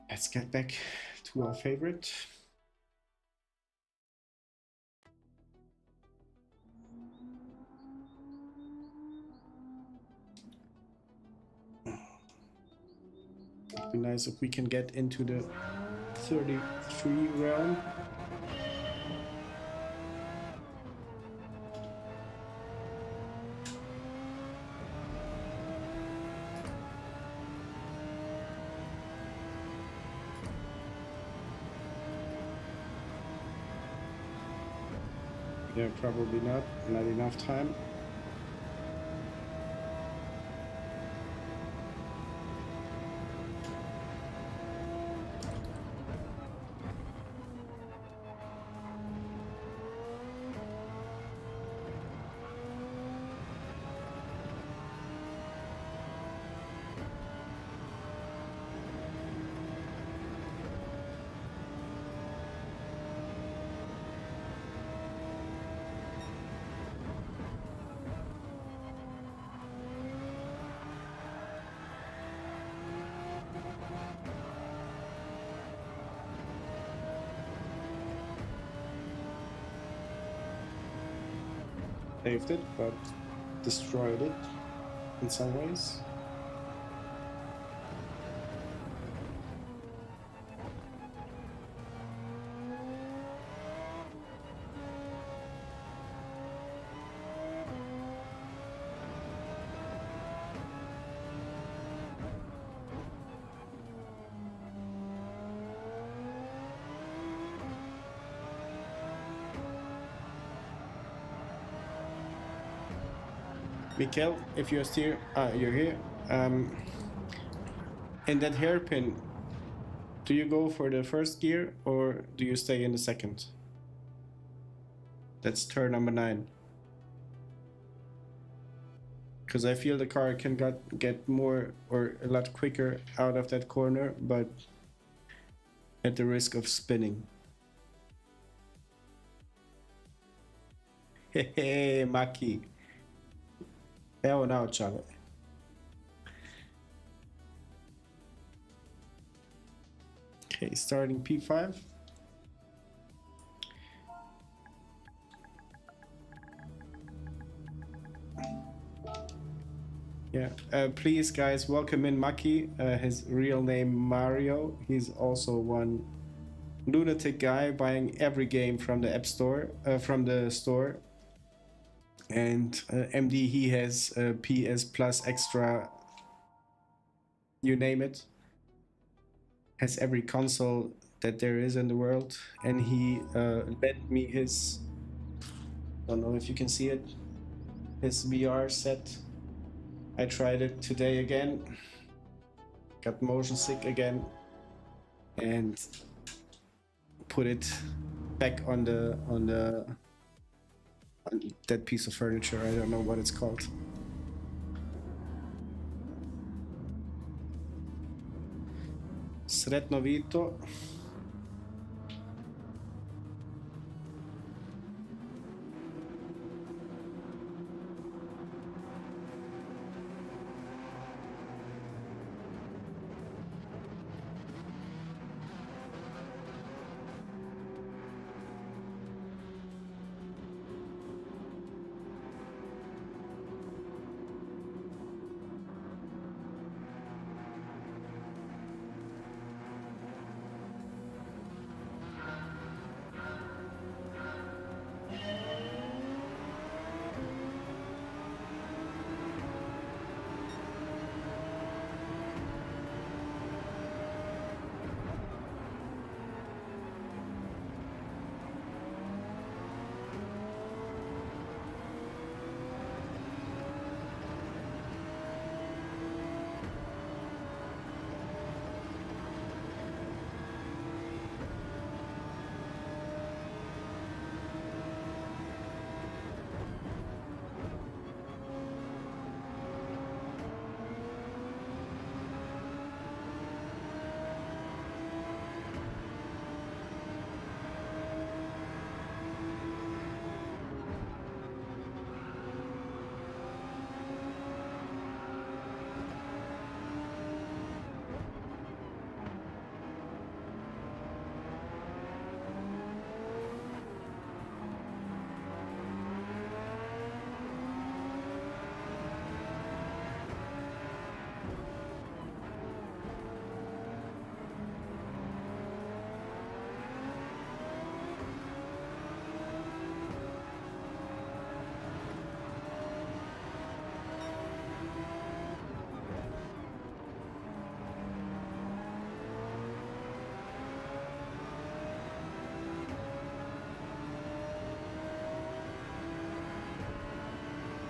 Let's get back to our favorite. It'd be nice if we can get into the 33 realm. Yeah, probably not enough time. Saved it, but destroyed it in some ways. Mikkel, if you're still, you're here. In that hairpin, do you go for the first gear or do you stay in the second? That's turn number 9. Because I feel the car can get more or a lot quicker out of that corner, but at the risk of spinning. Hey, Maki. Evo now, čale. Okay, starting P5. Yeah, please guys, welcome in Maki. His real name Mario. He's also one lunatic guy buying every game from the App Store, from the store. And MD, he has PS Plus Extra, you name it. Has every console that there is in the world. And he lent me his, I don't know if you can see it, his VR set. I tried it today again. Got motion sick again. And put it back on that piece of furniture. I don't know what it's called. Sretno Vito.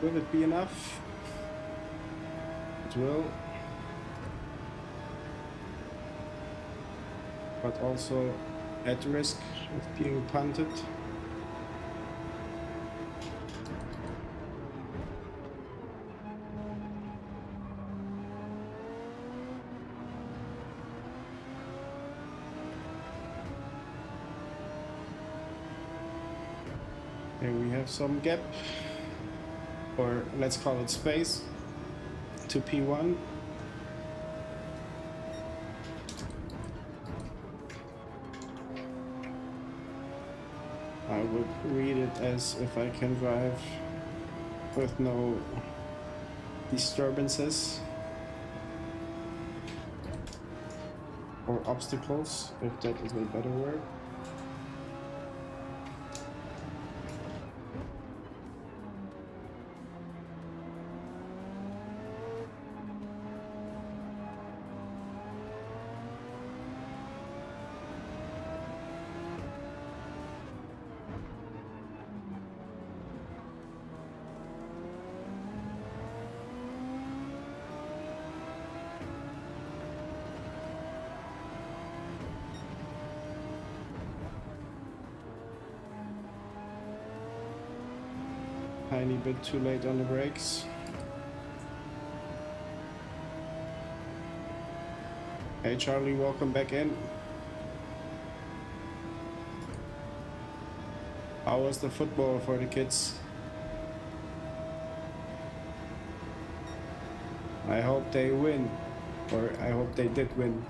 Will it be enough? It will. But also at risk of being punted. Here we have some gap, or let's call it space, to P1. I would read it as if I can drive with no disturbances or obstacles, if that is a better word. Tiny bit too late on the brakes. Hey Charlie, welcome back in. How was the football for the kids? I hope they win, or I hope they did win.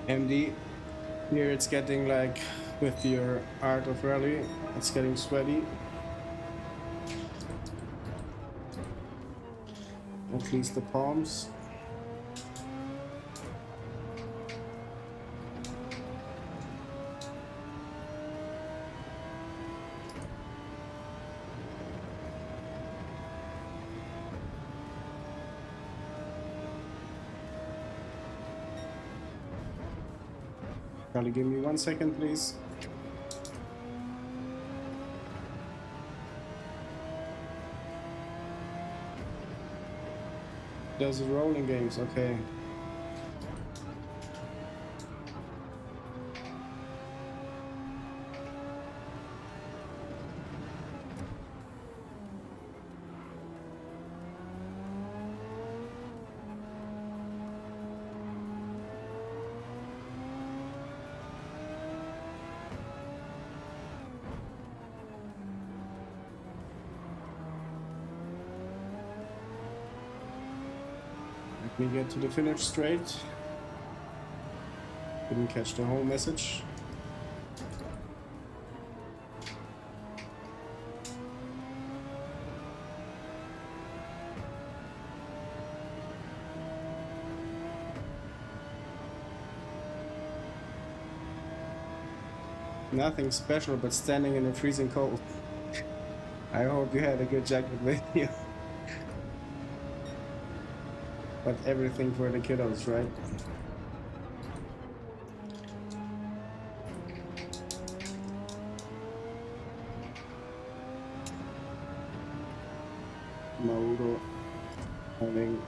MD, here it's getting like with your art of rally, it's getting sweaty. At least the palms. Charlie, give me 1 second, please. There's rolling games, okay. Let me get to the finish straight. Didn't catch the whole message. Nothing special, but standing in the freezing cold. I hope you had a good jacket with you. But everything for the kiddos, right? Mauro having...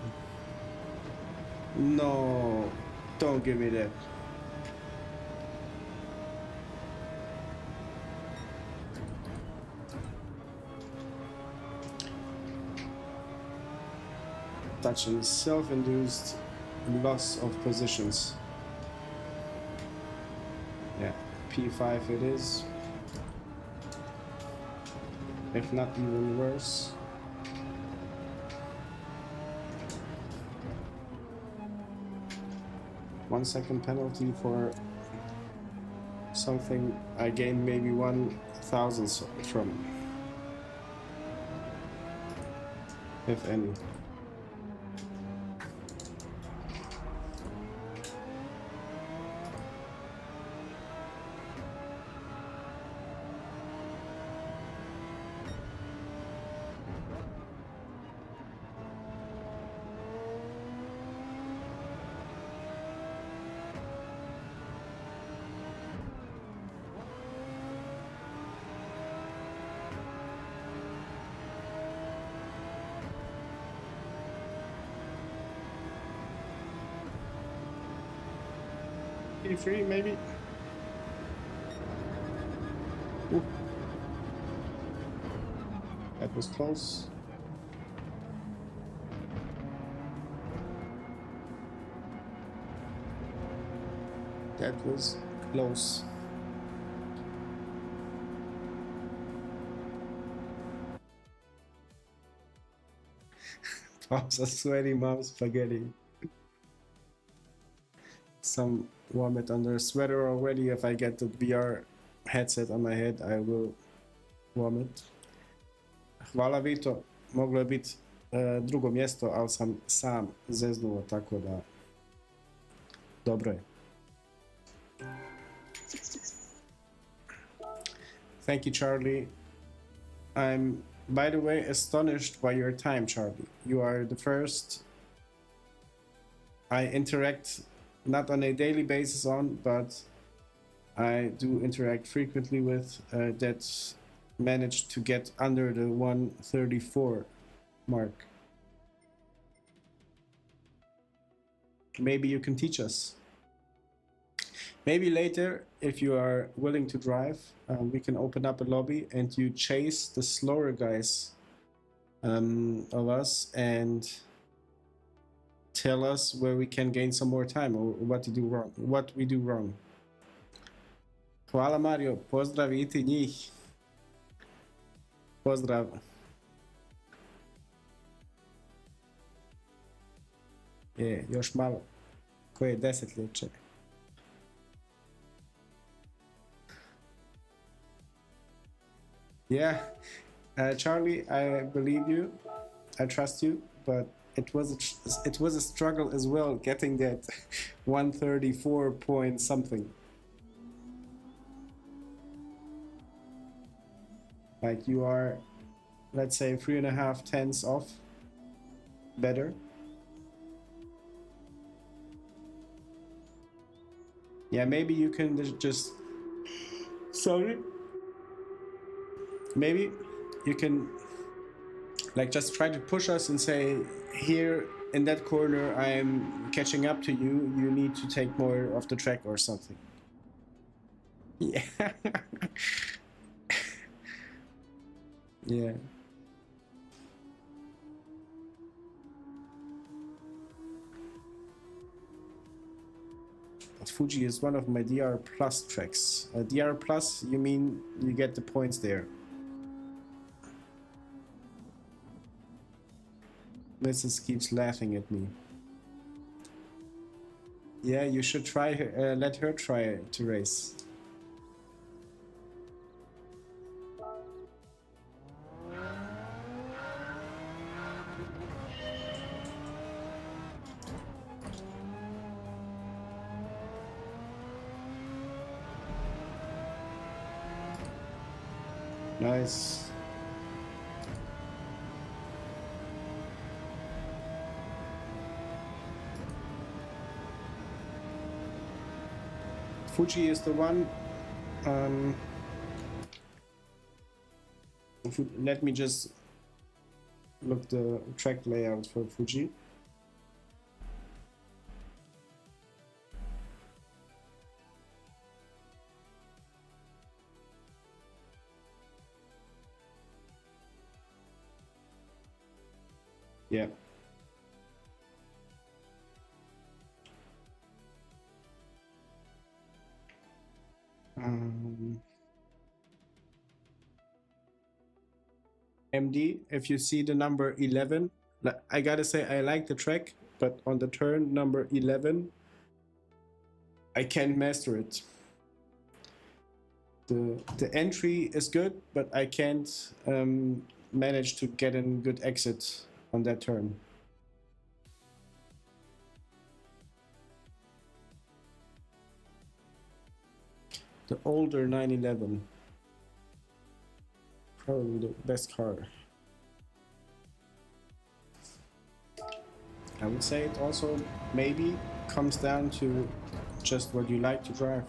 No, don't give me that. Touching self-induced loss of positions. Yeah, P5 it is. If not even worse. One second penalty for something I gained maybe 1,000 from, if any. P3 maybe? Ooh. That was close. That was close. Pops are sweaty, mom spaghetti. Some warm it under sweater already. If I get the VR headset on my head, I will warm it. Hvala Vito, moglo je biti drugo mjesto, ali sam sam zeznuo, tako da dobro je. Thank you, Charlie. I'm, by the way, astonished by your time, Charlie. You are the first I interact not on a daily basis on, but I do interact frequently with that managed to get under the 134 mark. Maybe you can teach us. Maybe later, if you are willing to drive, we can open up a lobby and you chase the slower guys of us and tell us where we can gain some more time or what we do wrong. Hvala Mario, pozdrav i ti njih. Pozdrav. Još malo. Koje desetljeće? Yeah, Charlie, I believe you. I trust you, but it was a struggle as well getting that 134 point something. Like you are, let's say 3.5 tenths off better. Yeah, maybe you can just sorry. Maybe you can like just try to push us and say, here in that corner I am catching up to you, you need to take more of the track or something. Yeah. Yeah. But Fuji is one of my DR Plus tracks. DR Plus, you mean you get the points there. Mrs. keeps laughing at me. Yeah, you should try let her try to race. Nice. Fuji is the one. Let me just look the track layout for Fuji. Yeah. MD, if you see the number 11, I gotta say I like the track, but on the turn number 11, I can't master it. The entry is good, but I can't manage to get a good exit on that turn. The older 911, probably the best car. I would say it also maybe comes down to just what you like to drive.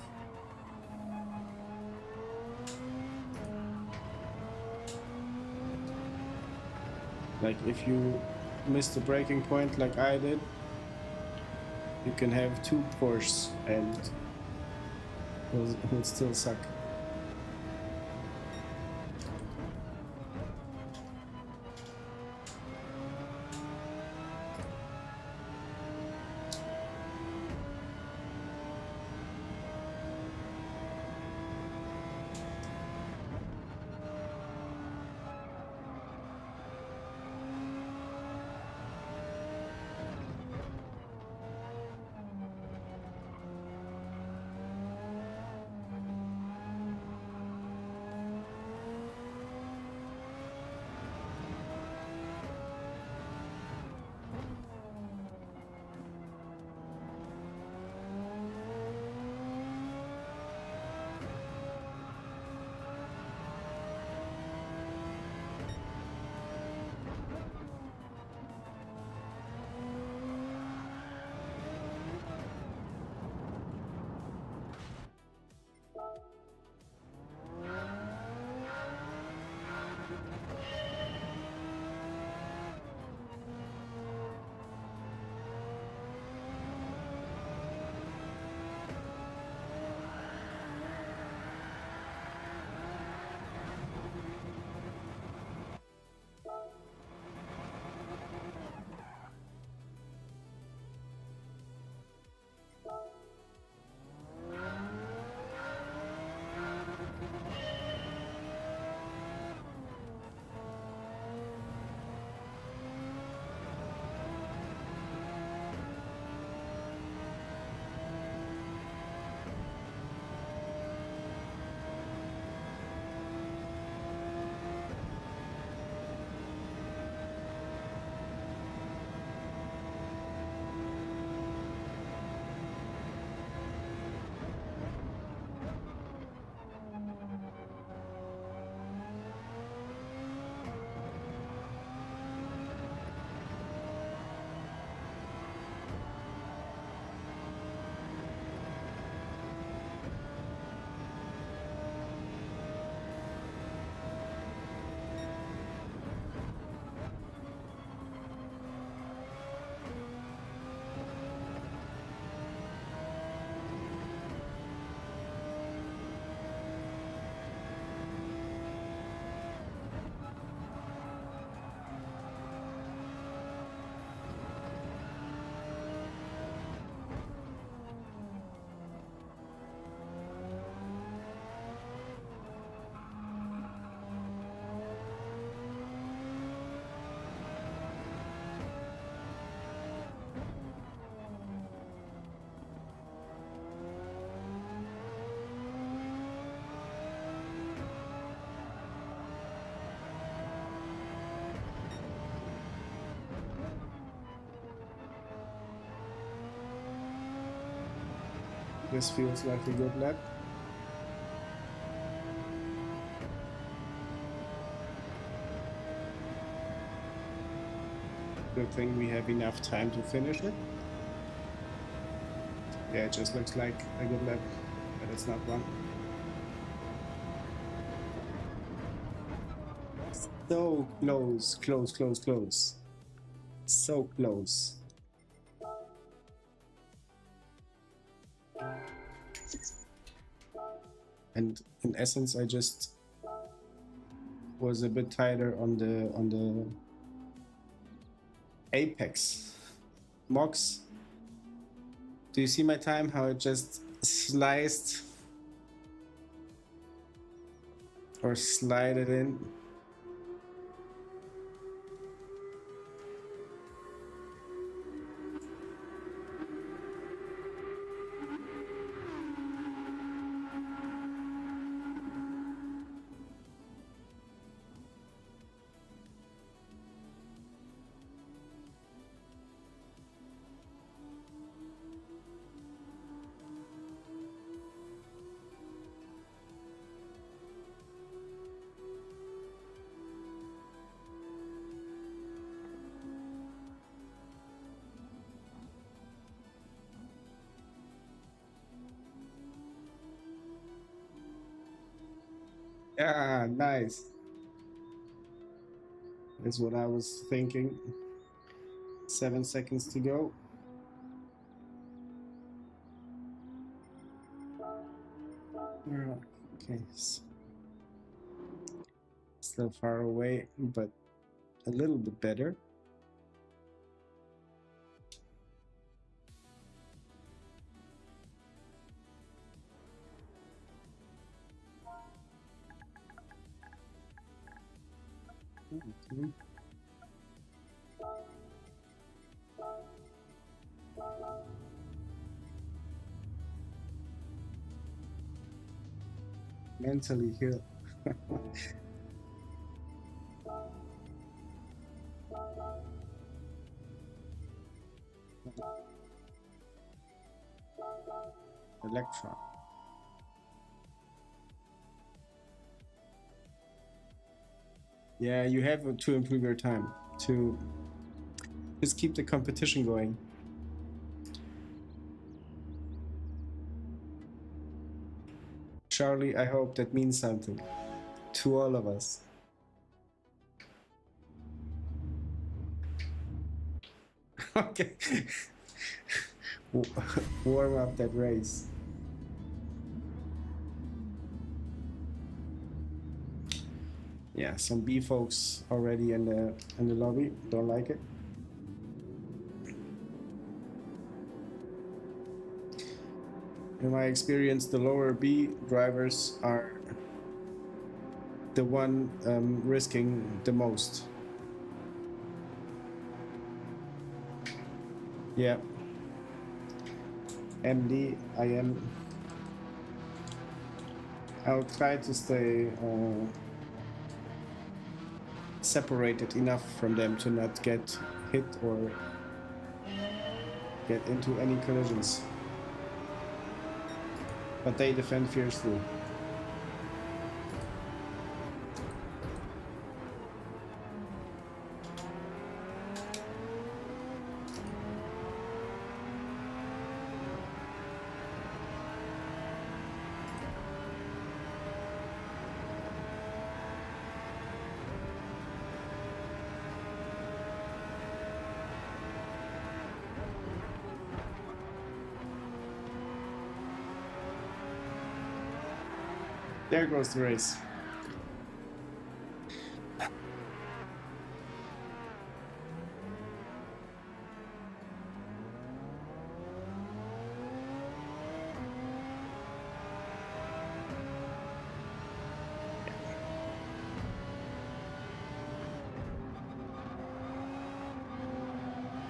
Like if you miss the braking point like I did, you can have 2 Porsches and it will still suck. This feels like a good lap. Good thing we have enough time to finish it. Yeah, it just looks like a good lap. it's not one. So close, close, close, close. So close. And in essence, I just was a bit tighter on the apex. Mox, do you see my time? How it just sliced or slided in? Yeah, nice. That's what I was thinking. 7 seconds to go. Okay. Still far away, but a little bit better. Okay. Mentally here. Electron. Yeah, you have to improve your time to just keep the competition going. Charlie, I hope that means something to all of us. Okay. Warm up that race. Yeah, some B folks already in the lobby. Don't like it. In my experience, the lower B drivers are the one risking the most. Yeah. MD, I'll try to stay separated enough from them to not get hit or get into any collisions. But they defend fiercely. There goes the race.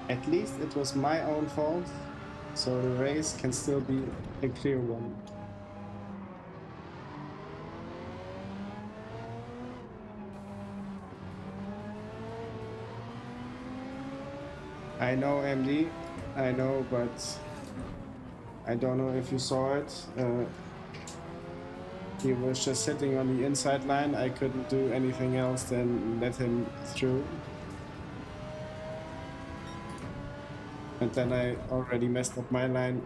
At least it was my own fault, so the race can still be a clear one. I know, MD, I know, but I don't know if you saw it. He was just sitting on the inside line. I couldn't do anything else than let him through. And then I already messed up my line.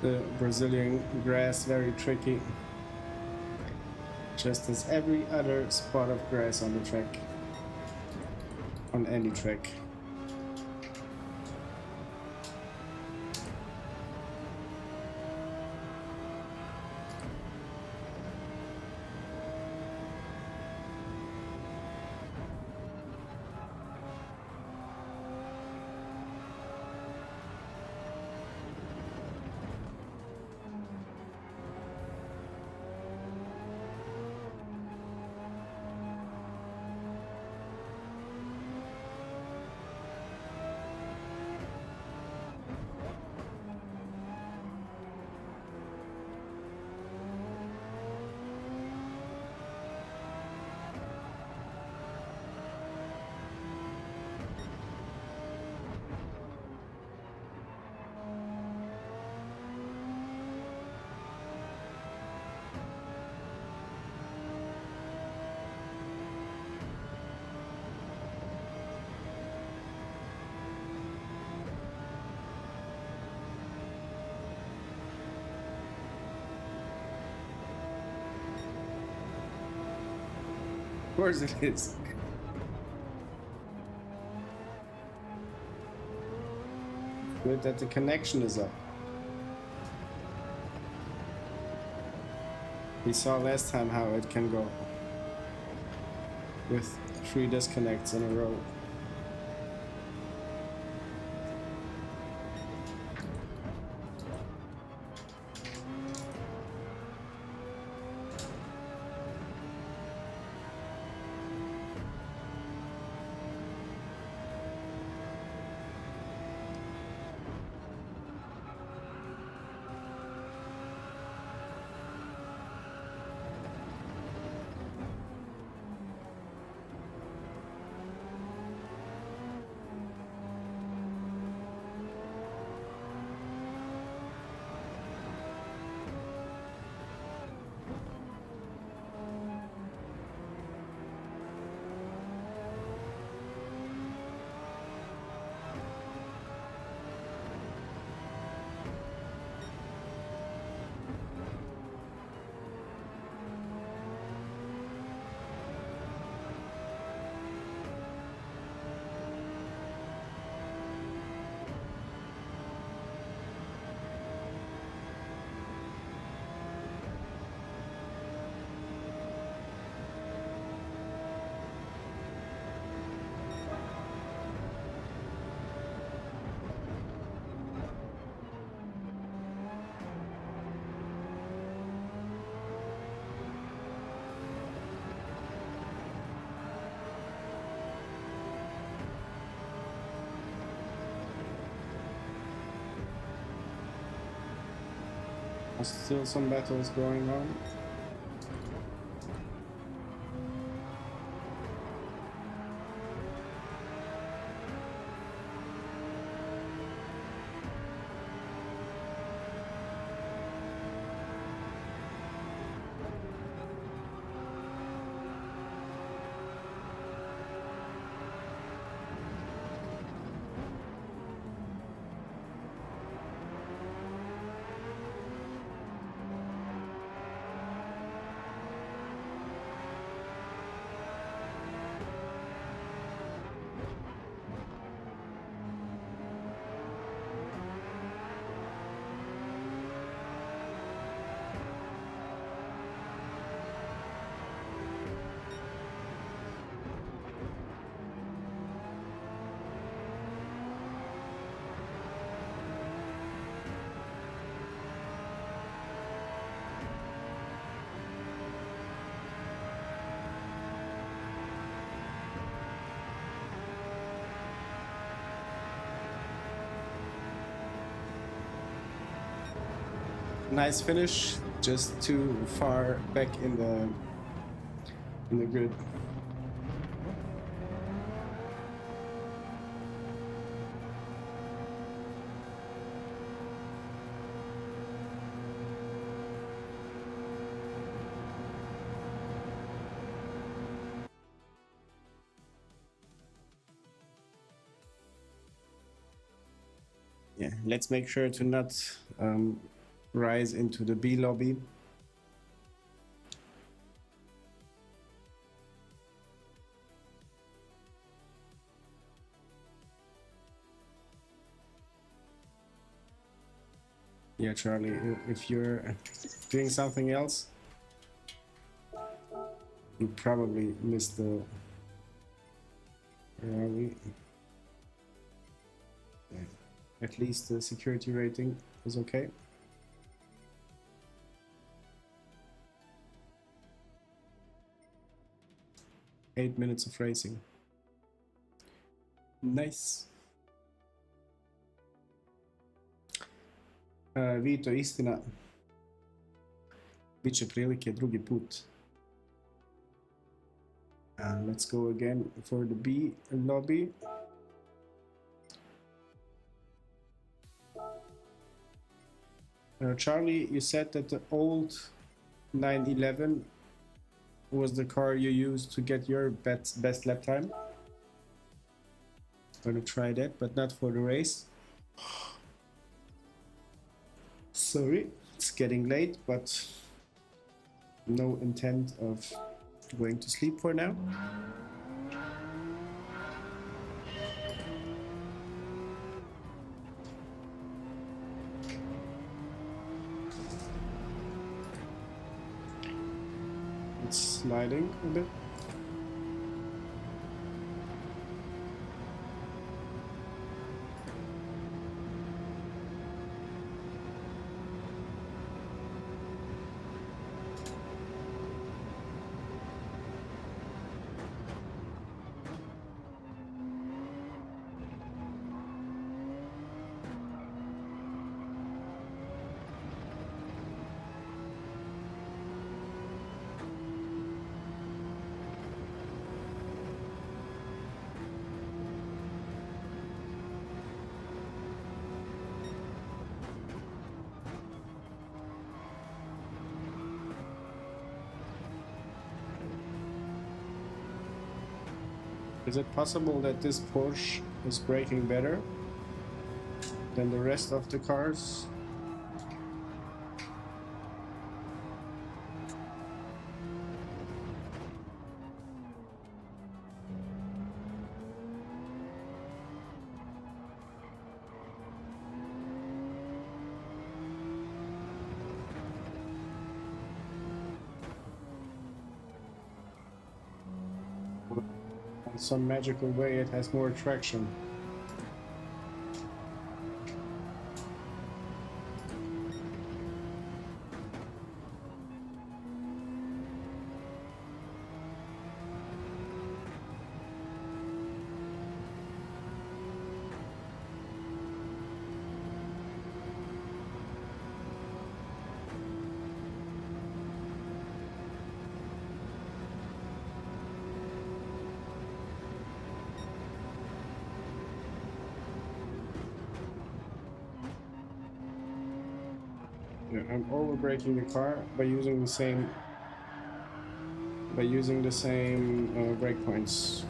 the Brazilian grass very tricky, just as every other spot of grass on the track, on any track. Of course it is. Good that the connection is up. We saw last time how it can go with 3 disconnects in a row. Still some battles going on. Nice finish, just too far back in the grid. Yeah, let's make sure to not rise into the B lobby. Yeah, Charlie, if you're doing something else, you probably missed the at least the security rating is okay. Eight minutes of racing. Nice. Vito, istina. Biće prilike drugi put. Let's go again for the B lobby. Charlie, you said that the old 911 was the car you used to get your best lap time. Gonna try that, but not for the race. Sorry, it's getting late, but no intent of going to sleep for now. It's sliding a bit. Is it possible that this Porsche is braking better than the rest of the cars? In some magical way it has more traction. Yeah, I'm over braking the car by using the same brake points.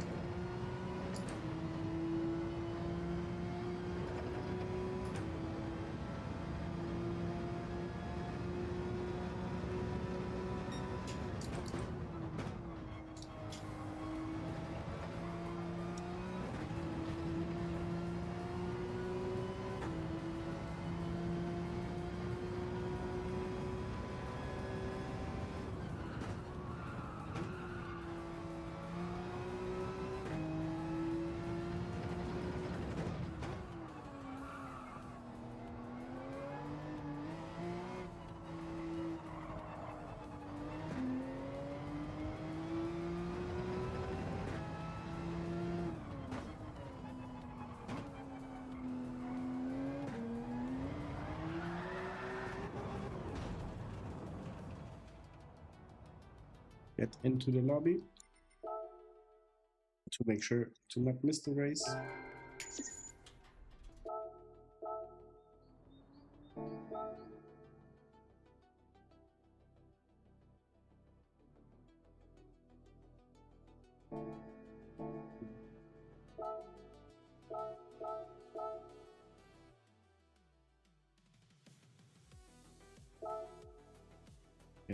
Get into the lobby to make sure to not miss the race.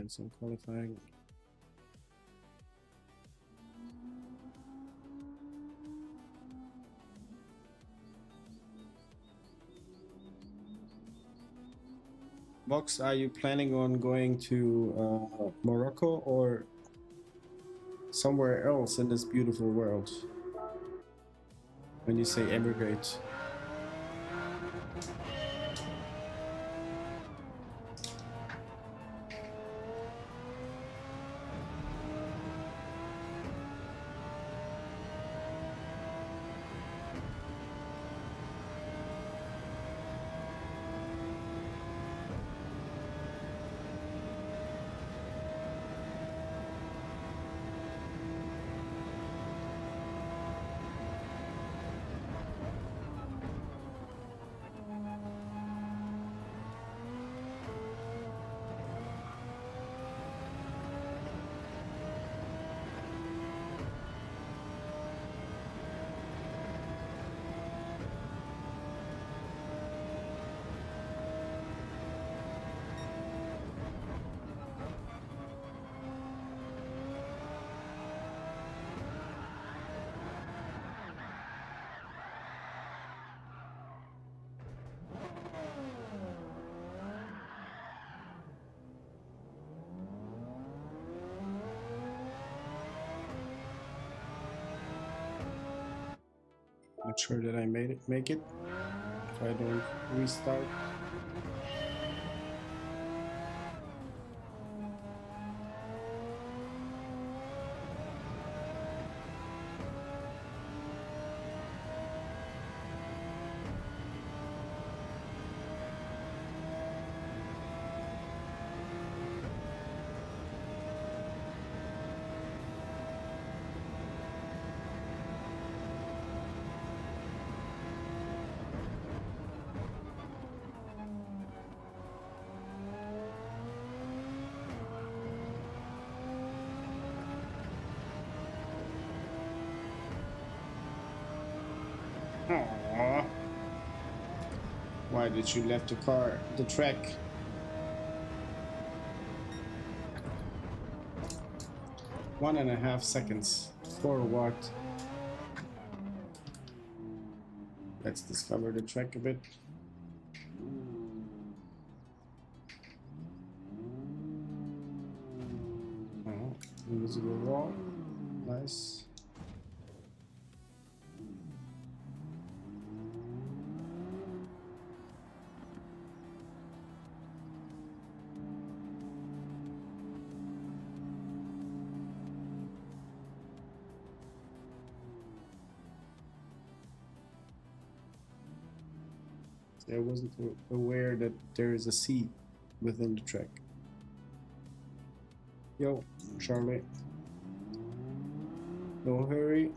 cancel qualifying. Box, are you planning on going to Morocco or somewhere else in this beautiful world? When you say emigrate. Not sure that I make it. If I don't restart. Aww. Why did you left the track? One and a half seconds. For what? Let's discover the track a bit. Oh, invisible wall. Nice. I wasn't aware that there is a seat within the track. Yo, Charlie. No hurry.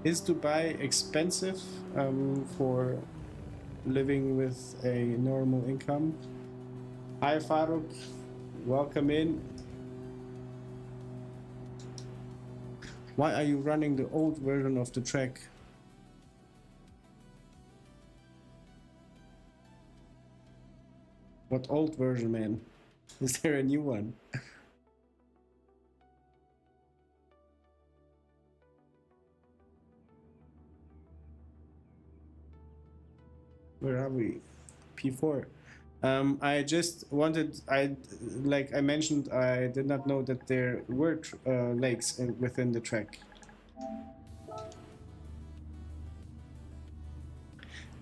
Is Dubai expensive for living with a normal income? Hi Farouk, welcome in. Why are you running the old version of the track? What old version, man? Is there a new one? Where are we? P4. I just wanted, like I mentioned, I did not know that there were lakes within the track.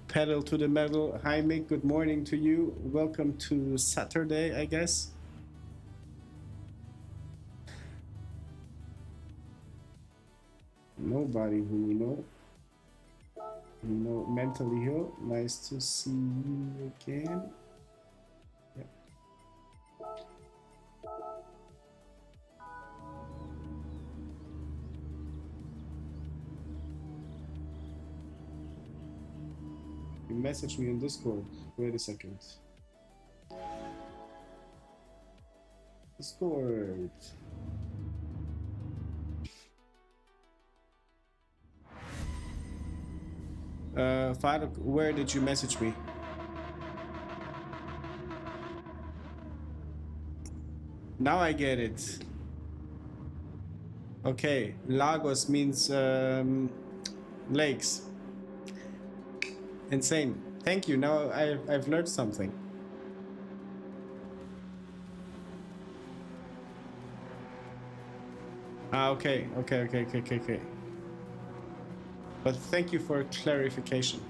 Pedal to the metal. Hi Mick, good morning to you. Welcome to Saturday, I guess. Nobody who we know. No, mentally ill. Nice to see you again. Yep. message me on Discord. Wait a second. Discord. Faruk, where did you message me? Now I get it. Okay, Lagos means lakes. Insane. Thank you. Now I've learned something. Ah, okay. But thank you for clarification.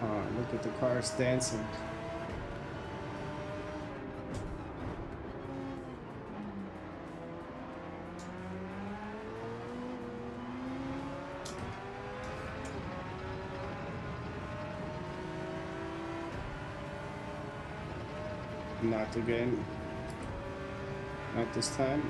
Oh, look at the cars dancing. Not again. Not this time.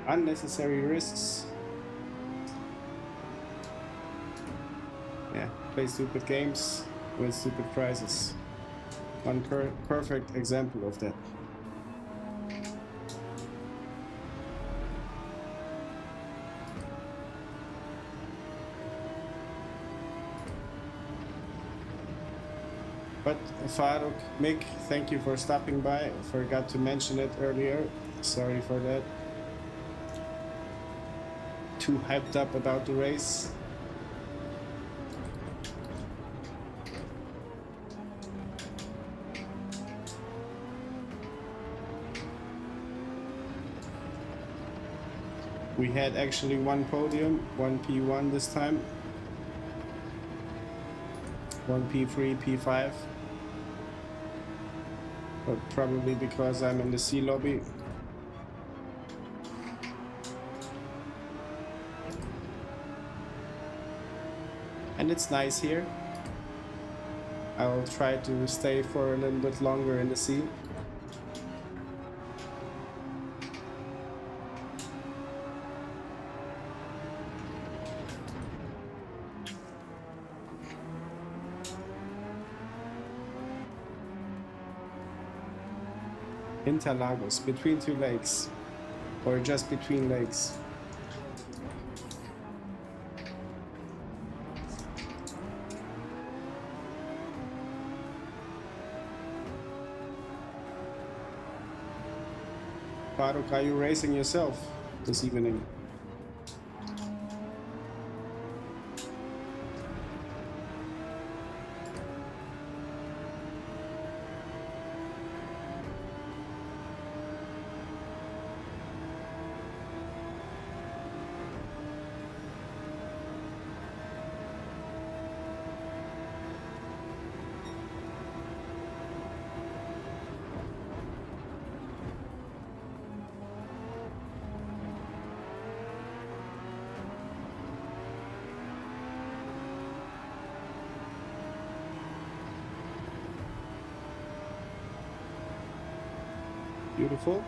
Unnecessary risks. Yeah, play stupid games, win stupid prizes. One perfect example of that. But Faruk, Mick, thank you for stopping by. Forgot to mention it earlier. Sorry for that. Too hyped up about the race. We had actually one podium, one P1 this time. One P3, P5. But probably because I'm in the C lobby. And it's nice here. I will try to stay for a little bit longer in the sea. Interlagos, between two lakes, or just between lakes. Faruk, are you racing yourself this evening? Beautiful.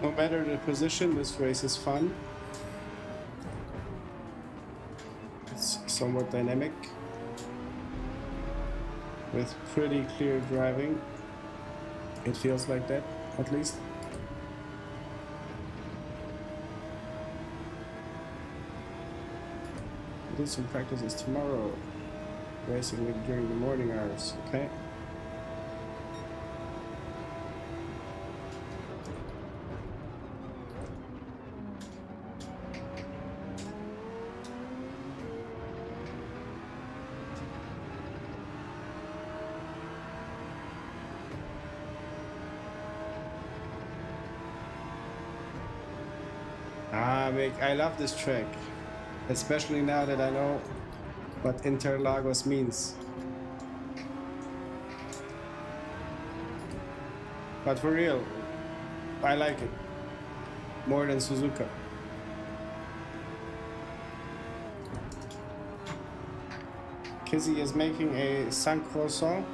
No matter the position, this race is fun. It's somewhat dynamic, with pretty clear driving. It feels like that, at least. Do some practices tomorrow. Racing it during the morning hours, okay? Ah, Mick, I love this track. Especially now that I know what Interlagos means. But for real, I like it more than Suzuka. Kizzy is making a 500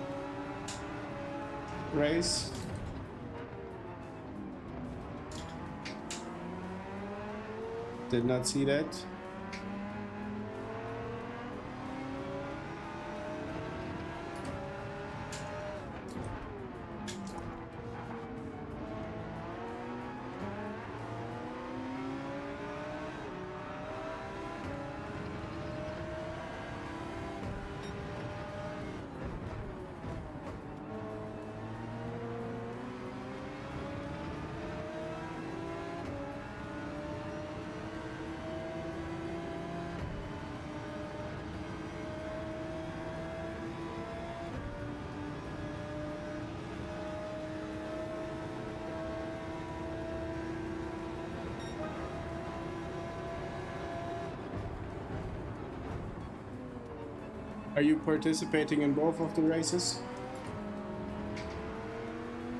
race. Did not see that. Are you participating in both of the races?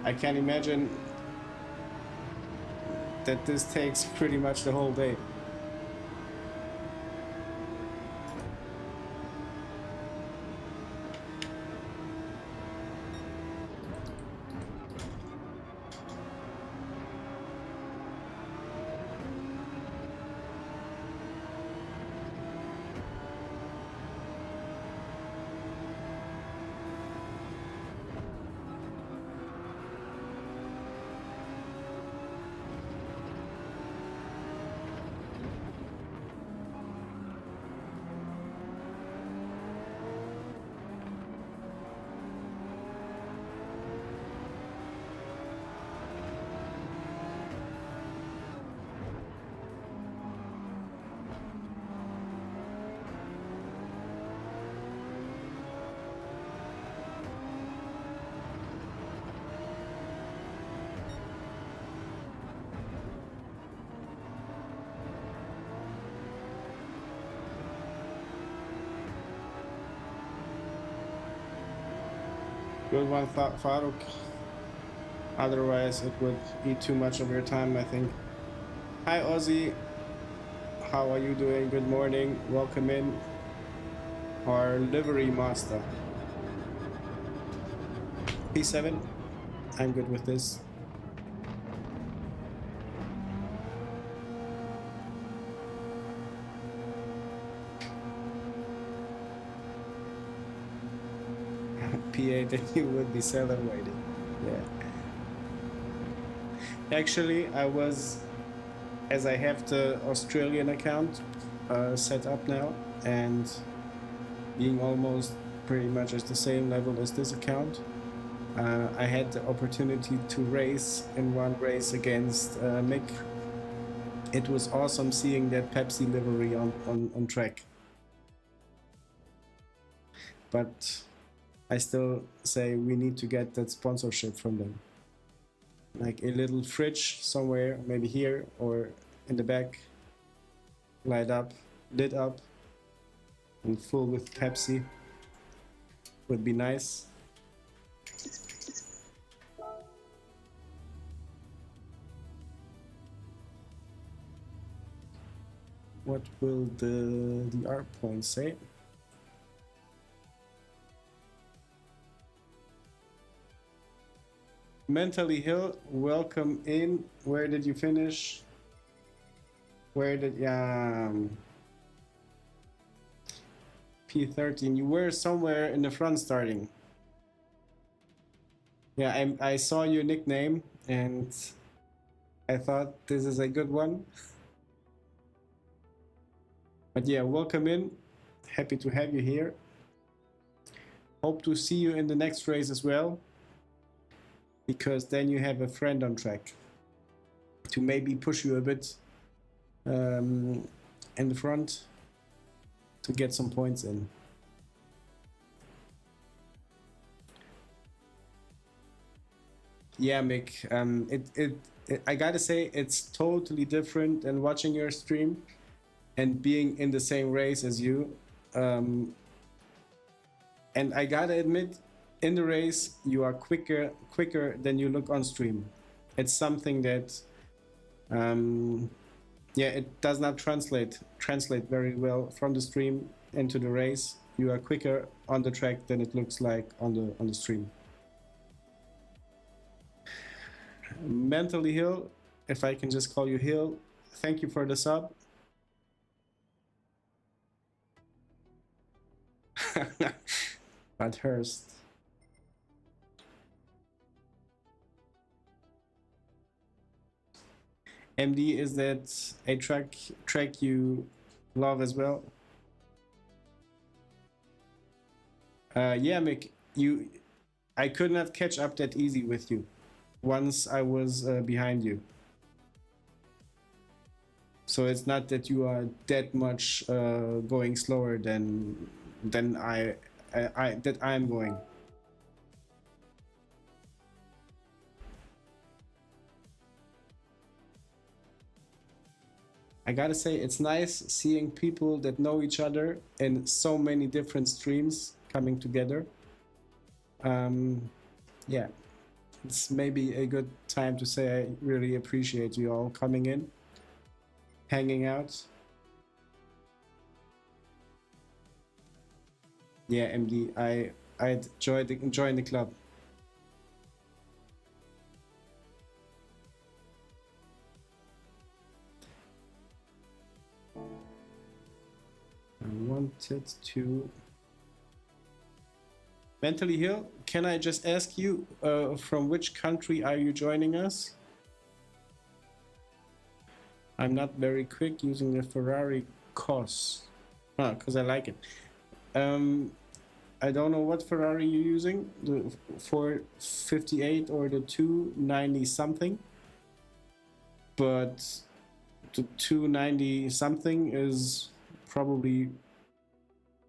I can imagine that this takes pretty much the whole day. Good one, Farooq. Otherwise, it would eat too much of your time, I think. Hi, Ozzy. How are you doing? Good morning. Welcome in. Our livery master. P7. I'm good with this. P8, then you would be celebrating. Yeah. Actually, I was, as I have the Australian account set up now, and being almost pretty much at the same level as this account, I had the opportunity to race in one race against Mick. It was awesome seeing that Pepsi livery on track. But I still say we need to get that sponsorship from them. Like a little fridge somewhere, maybe here or in the back, lit up, and full with Pepsi would be nice. What will the art point say? Mentally Hill, welcome in. Where did you finish? Where did P13? You were somewhere in the front starting. Yeah, I saw your nickname and I thought this is a good one. But yeah, welcome in. Happy to have you here. Hope to see you in the next race as well, because then you have a friend on track to maybe push you a bit in the front to get some points in. Yeah, Mick, I gotta say it's totally different than watching your stream and being in the same race as you. And I gotta admit, in the race you are quicker than you look on stream. It's something that yeah, it does not translate very well from the stream into the race. You are quicker on the track than it looks like on the stream. Mentally Hill, if I can just call you Hill, thank you for the sub. But Hurst. MD, is that a track you love as well? Yeah, Mick, I could not catch up that easy with you once I was behind you. So it's not that you are that much going slower than I'm going. I gotta say, it's nice seeing people that know each other in so many different streams coming together. Yeah, it's maybe a good time to say I really appreciate you all coming in, hanging out. Yeah, MD, I'd join the club. I wanted to... Mentally Hill, can I just ask you, from which country are you joining us? I'm not very quick using the Ferrari COS. Because I like it. I don't know what Ferrari you're using, the 458 or the 290 something. But the 290 something is probably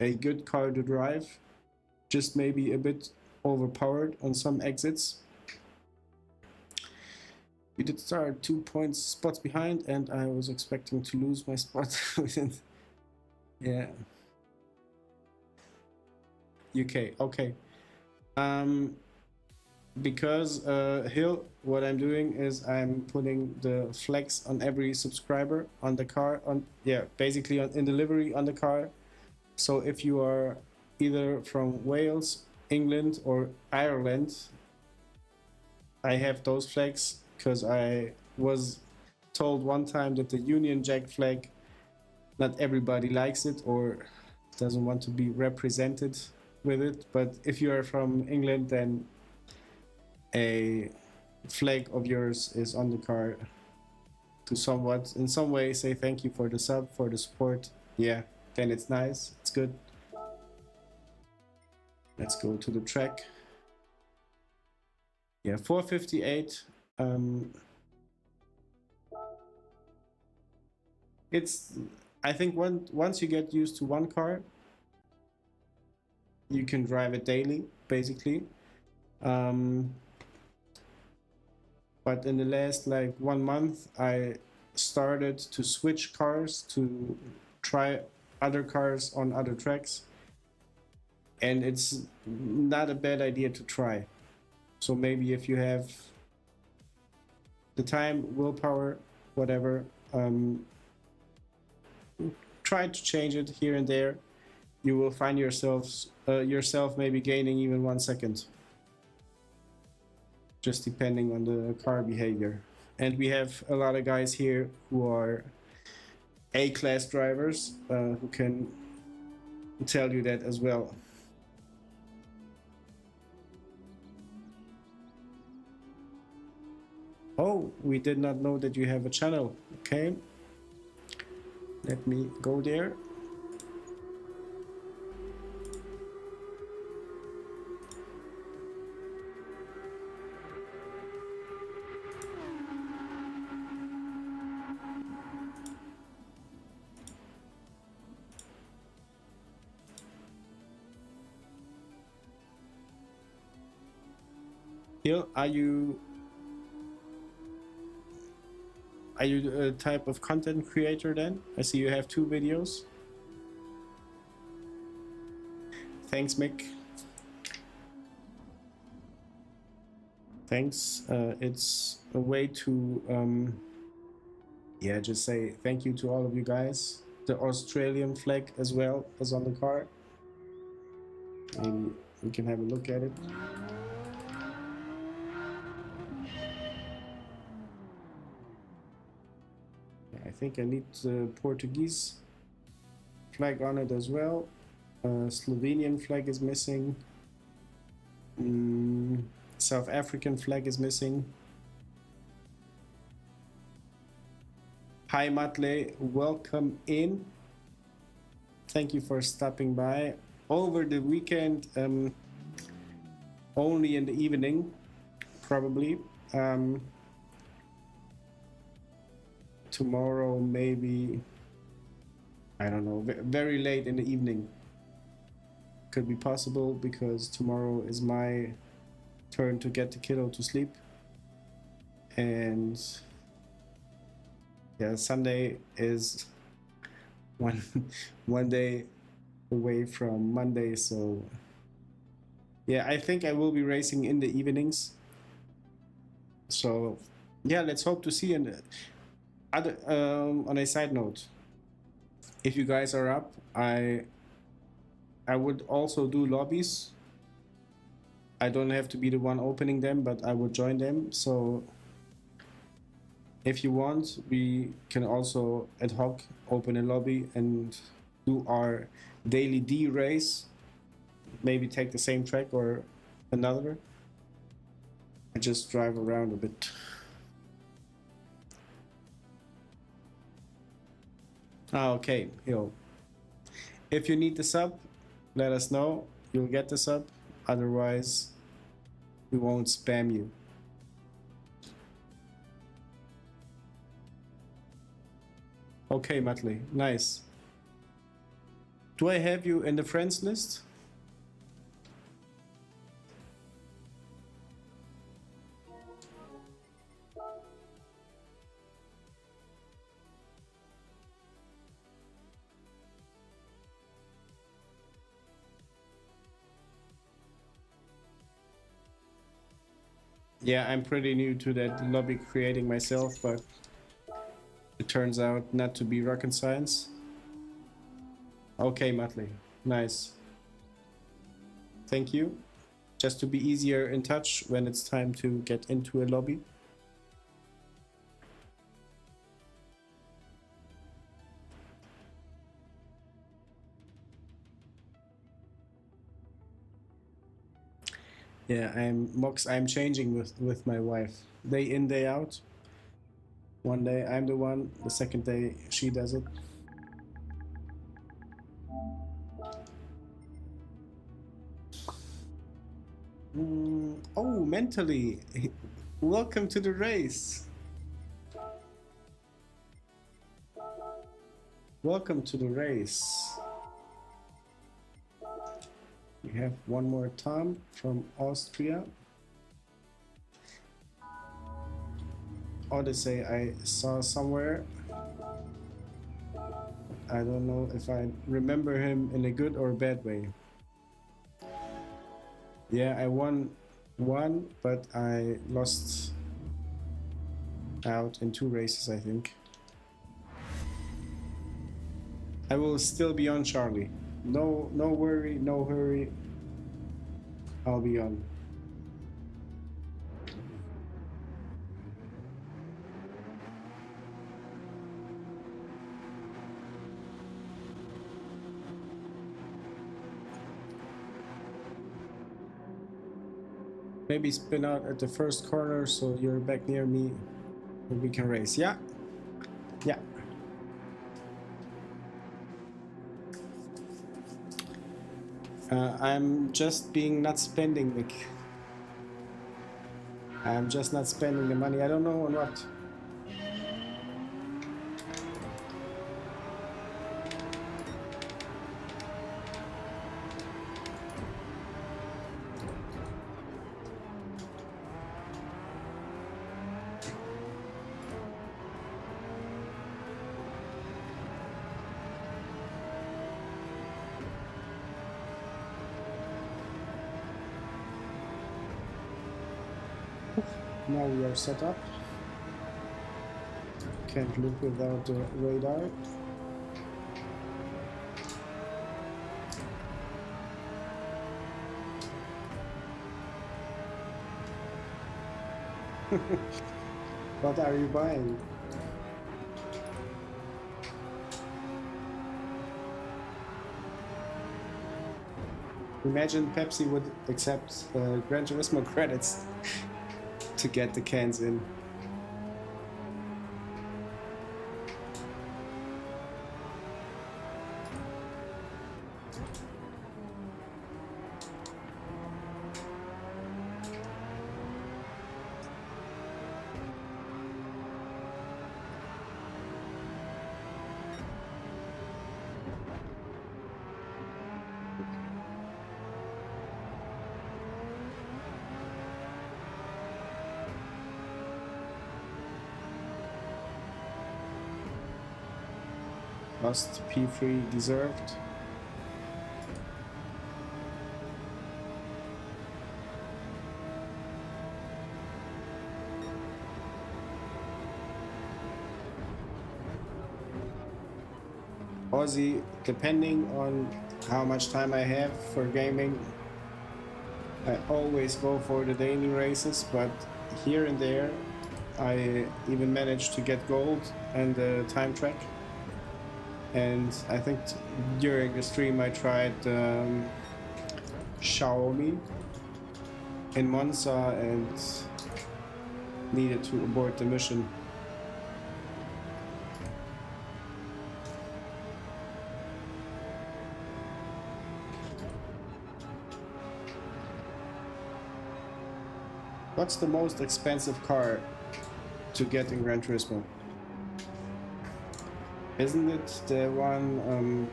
a good car to drive, just maybe a bit overpowered on some exits. We did start 2 spots behind, and I was expecting to lose my spot within. Yeah. UK, okay. Because Hill, what I'm doing is I'm putting the flex on every subscriber on the car, basically in the livery on the car. So if you are either from Wales, England or Ireland, I have those flags because I was told one time that the Union Jack flag, not everybody likes it or doesn't want to be represented with it. But if you are from England, then a flag of yours is on the car to somewhat in some way say thank you for the sub, for the support. Yeah, then it's nice, it's good. Let's go to the track. Yeah, 458. It's, I think once you get used to one car, you can drive it daily, basically. But in the last like 1 month, I started to switch cars to try other cars on other tracks. And it's not a bad idea to try. So maybe if you have the time, willpower, whatever, try to change it here and there. You will find yourself maybe gaining even 1 second. just depending on the car behavior. And we have a lot of guys here who are A-class drivers who can tell you that as well. Oh, we did not know that you have a channel. Okay, let me go there. Hill, are you a type of content creator then? I see you have 2 videos. Thanks, Mick. Thanks. It's a way to yeah, just say thank you to all of you guys. The Australian flag as well is on the car. Maybe we can have a look at it. I think I need the Portuguese flag on it as well. Slovenian flag is missing. South African flag is missing. Hi Matle, welcome in. Thank you for stopping by. Over the weekend, only in the evening, probably. Tomorrow maybe, I don't know, very late in the evening. Could be possible because tomorrow is my turn to get the kiddo to sleep. And yeah, Sunday is one day away from Monday, so yeah, I think I will be racing in the evenings. So yeah, let's hope to see. And on a side note, if you guys are up, I would also do lobbies. I don't have to be the one opening them, but I would join them. So if you want, we can also ad hoc open a lobby and do our daily D race. Maybe take the same track or another and just drive around a bit. Okay, yo. If you need the sub, let us know. You'll get the sub. Otherwise, we won't spam you. Okay, Matley, nice. Do I have you in the friends list? Yeah, I'm pretty new to that lobby creating myself, but it turns out not to be rocket science. Okay, Matley, nice. Thank you. Just to be easier in touch when it's time to get into a lobby. Yeah, I'm changing with my wife. Day in, day out. One day I'm the one, the second day she does it. Oh, mentally. Welcome to the race. Welcome to the race. We have one more Tom from Austria. Odyssey I saw somewhere. I don't know if I remember him in a good or bad way. Yeah, I won one, but I lost out in 2 races, I think. I will still be on, Charlie. No worry, no hurry. I'll be on. Maybe spin out at the first corner so you're back near me and we can race. Yeah. Yeah. I'm just being not spending, Nick. I'm just not spending the money. I don't know on what. Now we are set up. Can't look without the radar. What are you buying? Imagine Pepsi would accept Gran Turismo credits to get the cans in. Lost P3 deserved. Aussie, depending on how much time I have for gaming, I always go for the daily races, but here and there I even managed to get gold and the time track. And I think during the stream I tried Xiaomi in Monza and needed to abort the mission. What's the most expensive car to get in Gran Turismo? Isn't it the one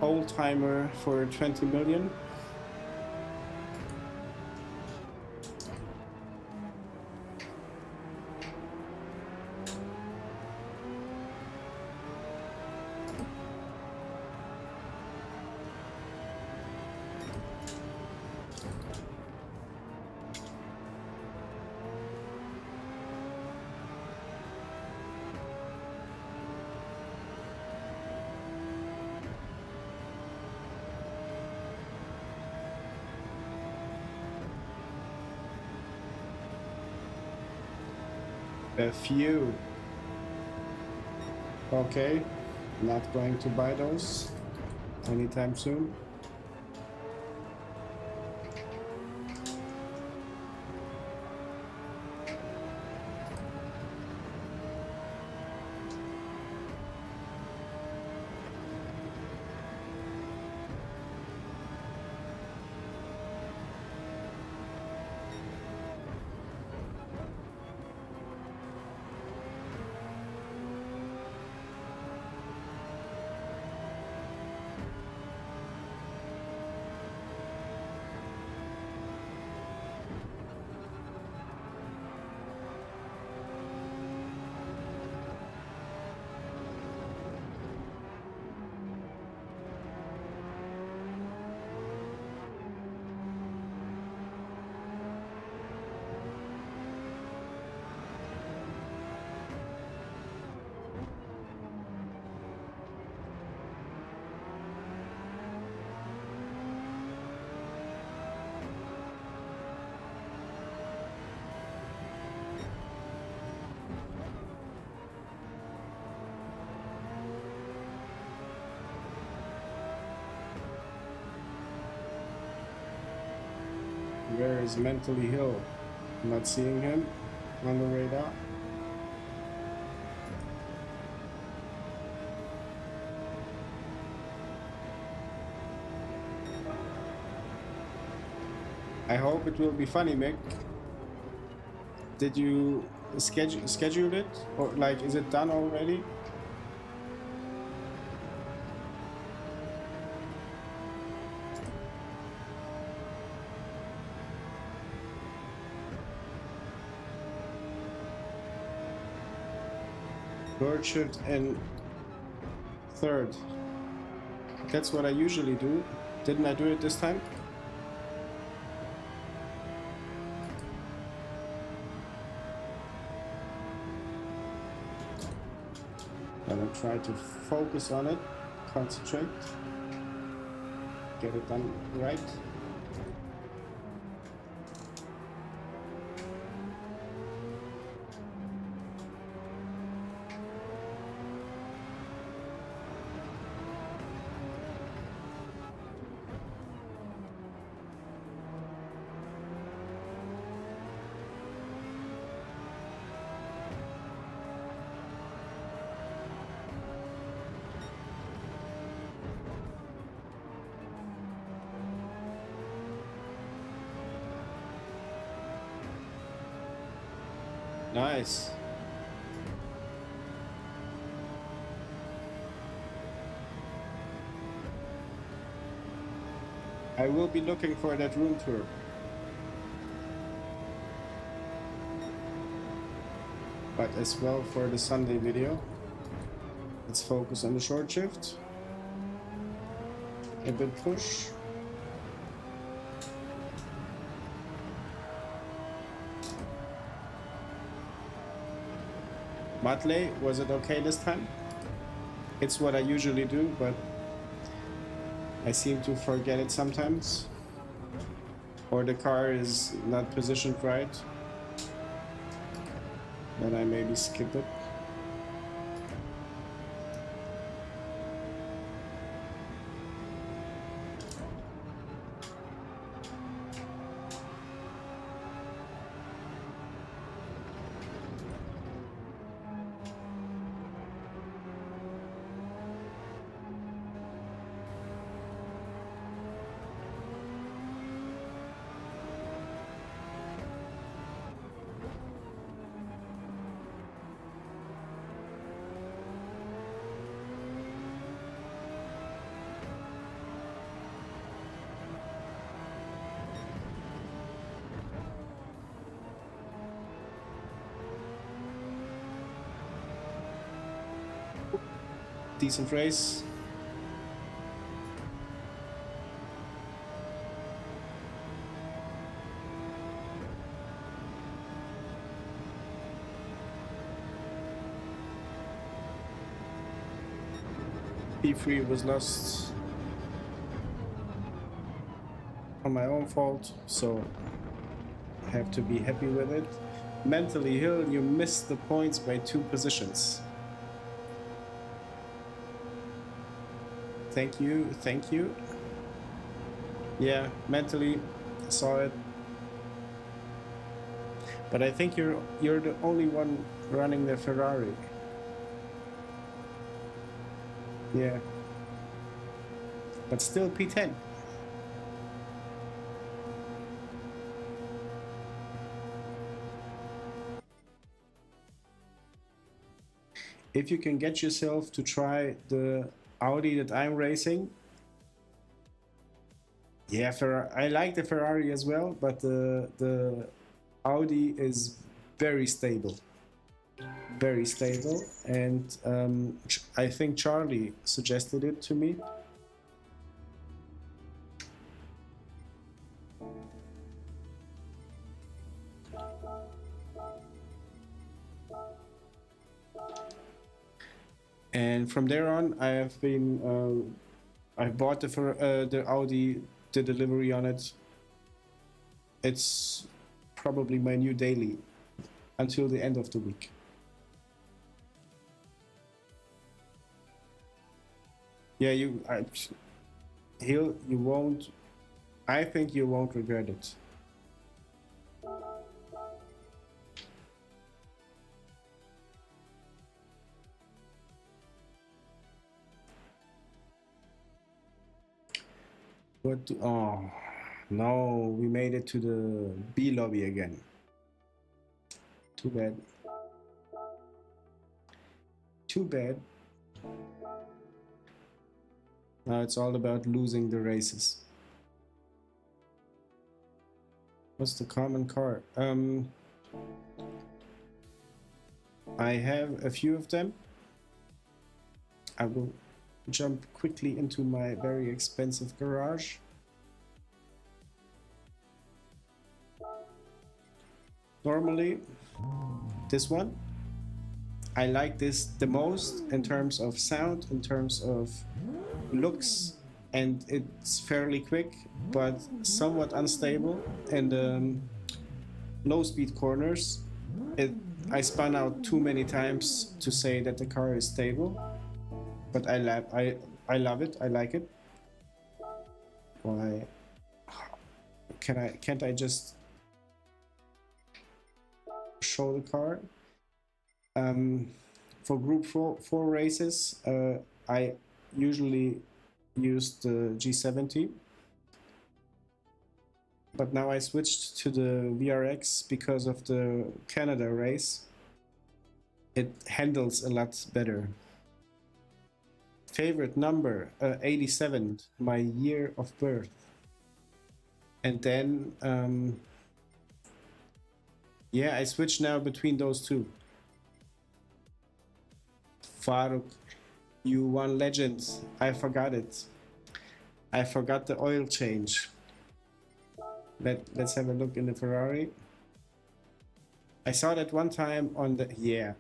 old timer for 20 million? A few. Okay, not going to buy those anytime soon. Where is Mentally Hill? I'm not seeing him on the radar. I hope it will be funny, Mick. Did you schedule it, or like is it done already? Burchard and third. That's what I usually do. Didn't I do it this time? Gonna try to focus on it, concentrate, get it done right. Nice. I will be looking for that room tour. But as well for the Sunday video. Let's focus on the short shift. A bit push. Matley, was it okay this time? It's what I usually do, but I seem to forget it sometimes. Or the car is not positioned right. Then I maybe skip it. Decent race. P3 was lost on my own fault, so I have to be happy with it. Mentally Hill, you missed the points by 2 positions. Thank you, thank you. Yeah, mentally saw it. But I think you're the only one running the Ferrari. Yeah. But still P10. If you can get yourself to try the Audi that I'm racing, yeah, I like the Ferrari as well, but the Audi is very stable, and I think Charlie suggested it to me. And from there on, I have been, I bought the Audi, the delivery on it. It's probably my new daily until the end of the week. Yeah, you won't, I think you won't regret it. What do, oh no, we made it to the B lobby again. Too bad. Too bad. Now it's all about losing the races. What's the common car? I have a few of them. I will jump quickly into my very expensive garage. Normally, this one. I like this the most in terms of sound, in terms of looks, and it's fairly quick, but somewhat unstable in the low speed corners. I spun out too many times to say that the car is stable, but I love it. I like it. Why can't I just show the car? For group 4 races, I usually use the G70, but now I switched to the VRX because of the Canada race. It handles a lot better. Favorite number, 87, my year of birth. And then, yeah, I switch now between those two. Faruk, you one legend. I forgot it. I forgot the oil change. Let's have a look in the Ferrari. I saw that one time on the, yeah.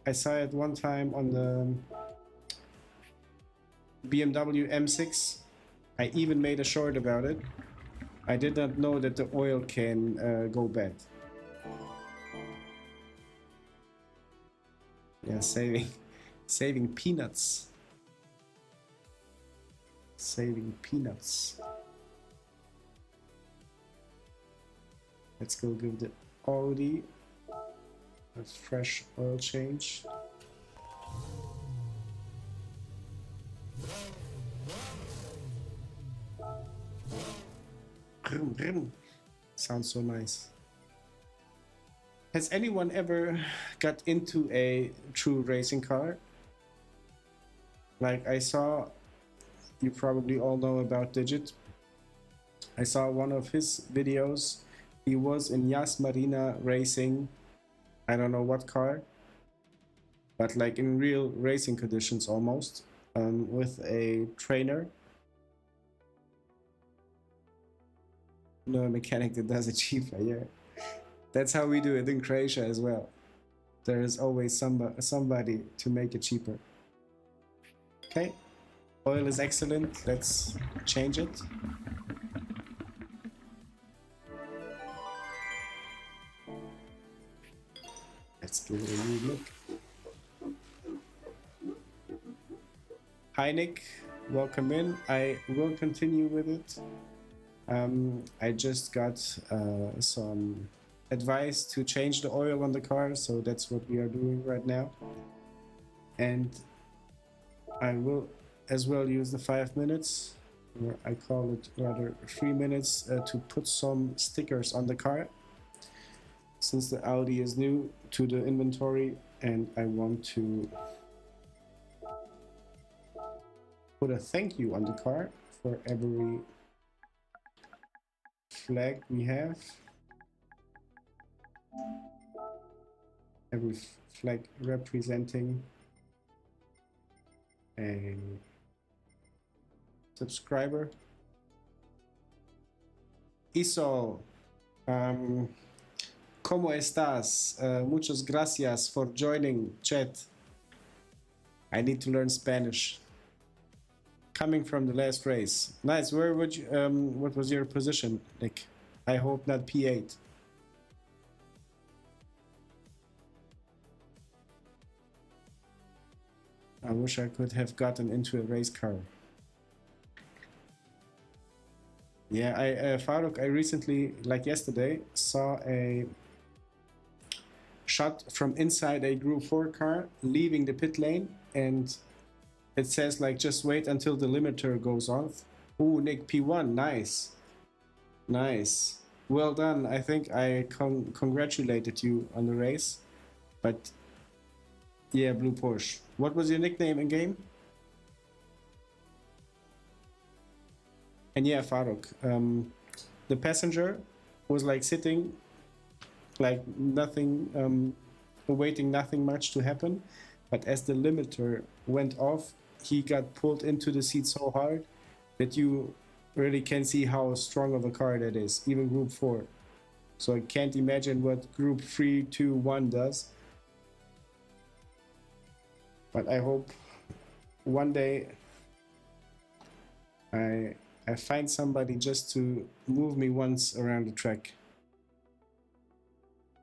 I saw it one time on the BMW M6. I even made a short about it. I did not know that the oil can go bad. Yeah, saving peanuts. Saving peanuts. Let's go give the Audi a fresh oil change. Brum, brum. Sounds so nice. Has anyone ever got into a true racing car? Like I saw, you probably all know about Digit. I saw one of his videos. He was in Yas Marina racing, I don't know what car, but like in real racing conditions almost, with a trainer. No mechanic that does it cheaper, yeah. That's how we do it in Croatia as well. There is always somebody to make it cheaper. Okay, oil is excellent. Let's change it. Let's give it a new look. Hi Nick, welcome in. I will continue with it. I just got some advice to change the oil on the car, so that's what we are doing right now. And I will as well use the 5 minutes, or I call it rather 3 minutes, to put some stickers on the car, since the Audi is new to the inventory and I want to put a thank you on the car for every flag we have. Every flag representing a subscriber. Iso, ¿cómo estás? Muchas gracias for joining chat. I need to learn Spanish. Coming from the last race. Nice. Where would you? What was your position, Nick? I hope not P8. I wish I could have gotten into a race car. Yeah, Faruk, I recently, like yesterday, saw a shot from inside a Group 4 car leaving the pit lane, and it says like just wait until the limiter goes off, Ooh, Nick P1, nice. Nice. Well done. I think I congratulated you on the race. But yeah, Blue Porsche. What was your nickname in game? And yeah, Farooq. The passenger was like sitting, like nothing, awaiting nothing much to happen. But as the limiter went off, he got pulled into the seat so hard that you really can see how strong of a car that is, even Group 4. So I can't imagine what Group 3, 2, 1 does. But I hope one day I find somebody just to move me once around the track.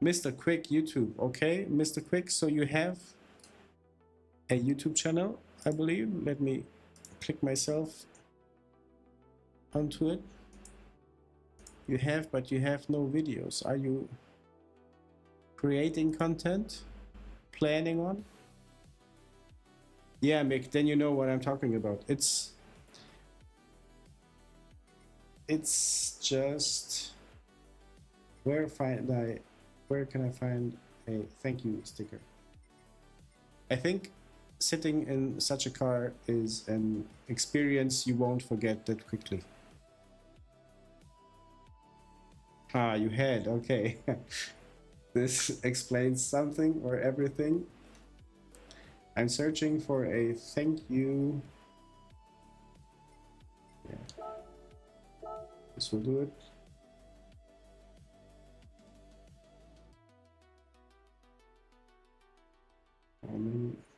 Mr. Quick YouTube, okay, Mr. Quick, so you have a YouTube channel, I believe. Let me click myself onto it. You have, but you have no videos. Are you creating content? Planning on? Yeah, Mick, then you know what I'm talking about. It's just where can I find a thank you sticker? I think sitting in such a car is an experience you won't forget that quickly. Ah, you had, okay. This explains something or everything. I'm searching for a thank you. Yeah. This will do it.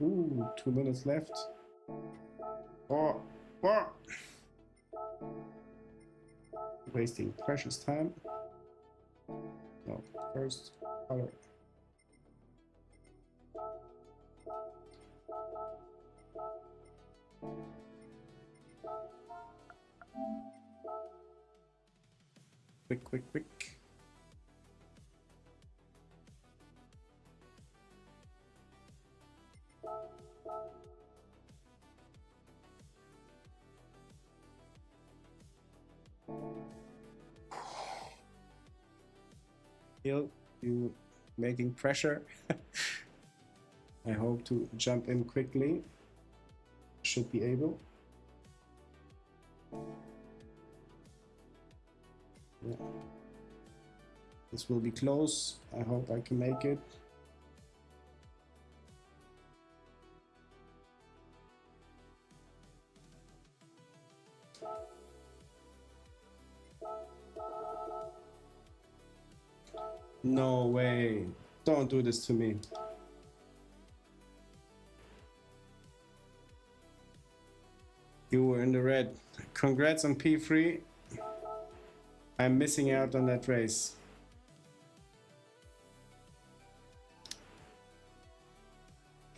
Ooh, 2 minutes left. Oh, oh. Wasting precious time. No, first color. Quick, quick, quick. Feel you making pressure. I hope to jump in quickly. Should be able. Yeah. This will be close. I hope I can make it. No way. Don't do this to me. You were in the red. Congrats on P3. I'm missing out on that race.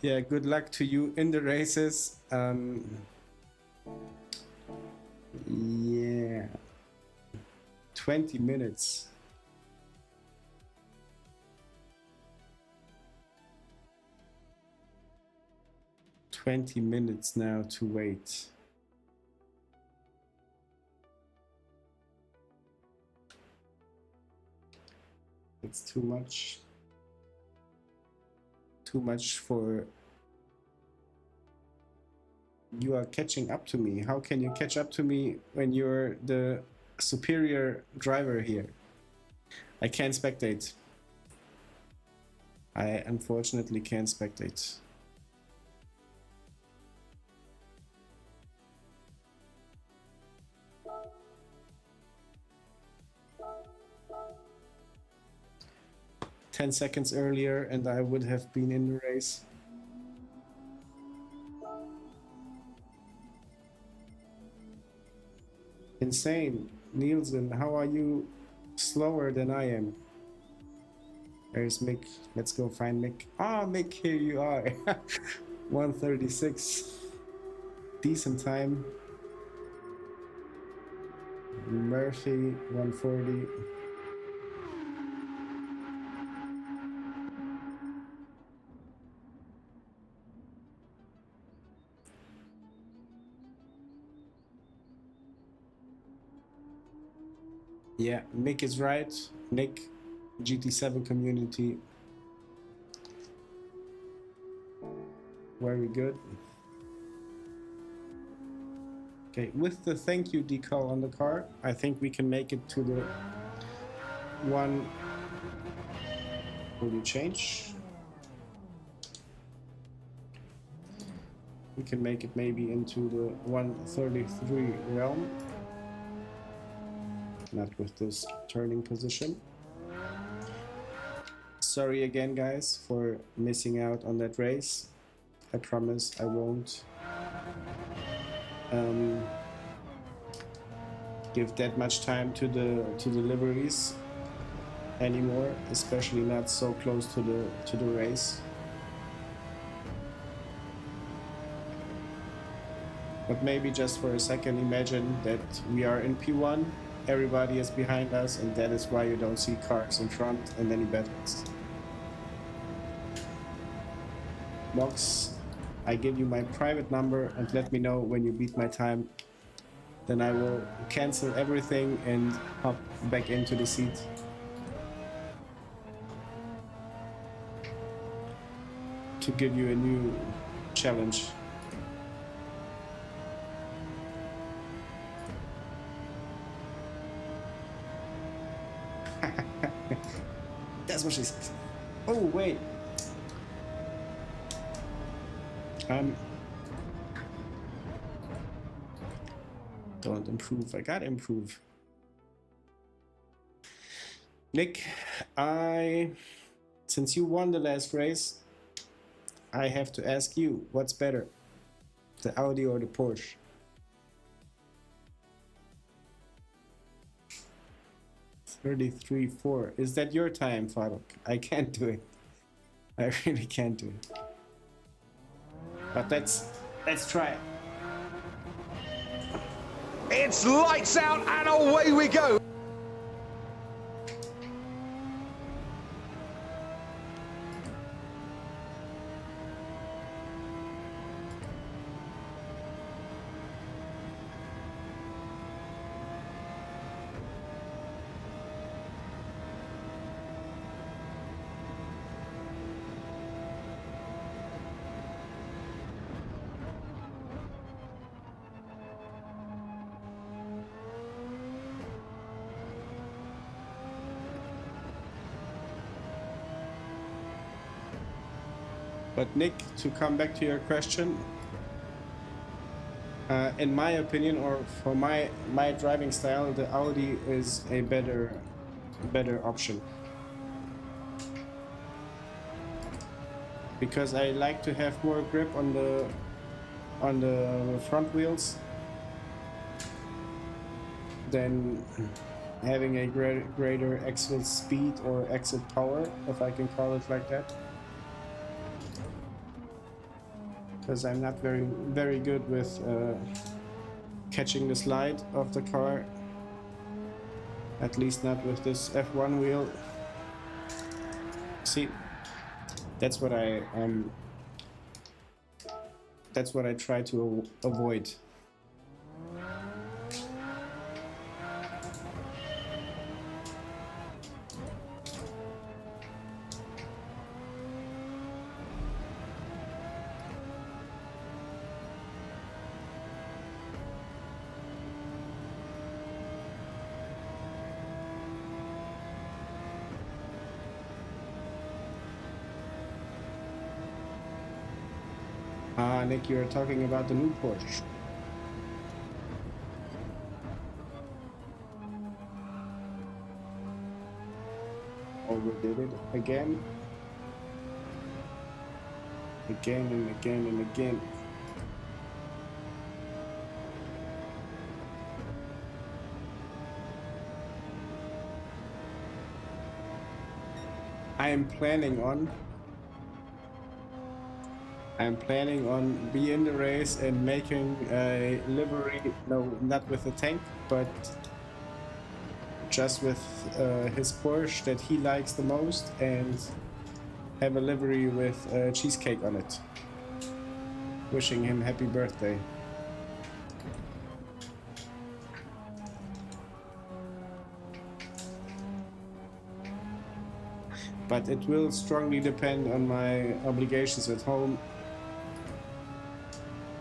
Yeah, good luck to you in the races. Yeah. 20 minutes. $20 minutes now to wait. It's too much. Too much for... You are catching up to me. How can you catch up to me when you're the superior driver here? I can't spectate. I unfortunately can't spectate. $10 earlier and I would have been in the race. Insane. Nielsen, how are you slower than I am? There's Mick. Let's go find Mick. Ah, Mick, here you are. 1:36. Decent time. Murphy, 1:40. Yeah, Nick is right. Nick, GT7 community. Very good. Okay, with the thank you decal on the car, I think we can make it to the one. Will you change? We can make it maybe into the 133 realm. Not with this turning position. Sorry again, guys, for missing out on that race. I promise I won't give that much time to the liveries anymore, especially not so close to the race. But maybe just for a second, imagine that we are in P1, everybody is behind us, and that is why you don't see cars in front and any battles. Mox, I give you my private number and let me know when you beat my time. Then I will cancel everything and hop back into the seat. To give you a new challenge. That's what she said. Oh, wait. Don't improve. I gotta improve. Nick, since you won the last race, I have to ask you, what's better, the Audi or the Porsche? .33.4. Is that your time, Faruk? I can't do it. I really can't do it. But let's try. It's lights out and away we go. But Nick, to come back to your question, in my opinion, or for my driving style, the Audi is a better option. Because I like to have more grip on the front wheels than having a greater exit speed or exit power, if I can call it like that. Because I'm not very good with catching the slide of the car, at least not with this F1 wheel. See, that's what I try to avoid. Nick, you're talking about the new Porsche. Overdid it again. Again and again and again. I'm planning on being in the race and making a livery, no, not with a tank, but just with his Porsche that he likes the most, and have a livery with cheesecake on it. Wishing him happy birthday. but it will strongly depend on my obligations at home.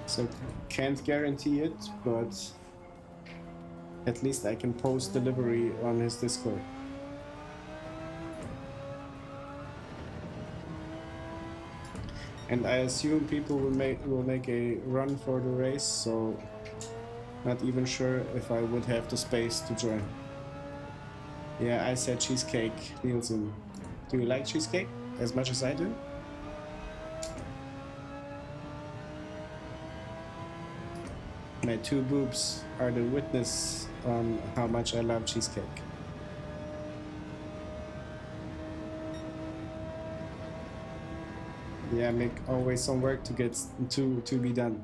So can't guarantee it, but at least I can post delivery on his Discord. And I assume people will make a run for the race, so not even sure if I would have the space to join. Yeah, I said cheesecake, Nielsen. Do you like cheesecake as much as I do? My two boobs are the witness on how much I love cheesecake. Yeah, make always some work to get to be done.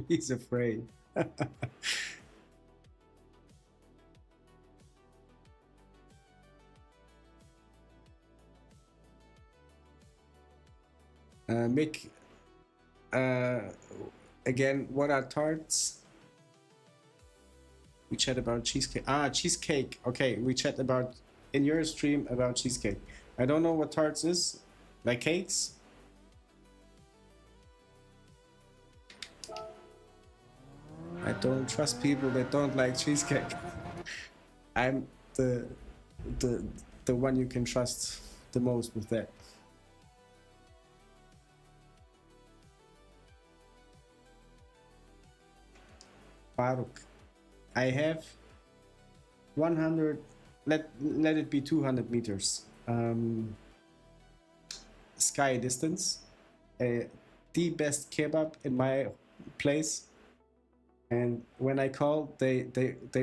He's afraid. Mick, again, what are tarts? We chat about cheesecake. Ah, cheesecake. Okay, we chat about in your stream about cheesecake. I don't know what tarts is. Like cakes? I don't trust people that don't like cheesecake. I'm the one you can trust the most with that. Faruk, I have 100. Let it be 200 meters. Sky distance. The best kebab in my place. And when I call, they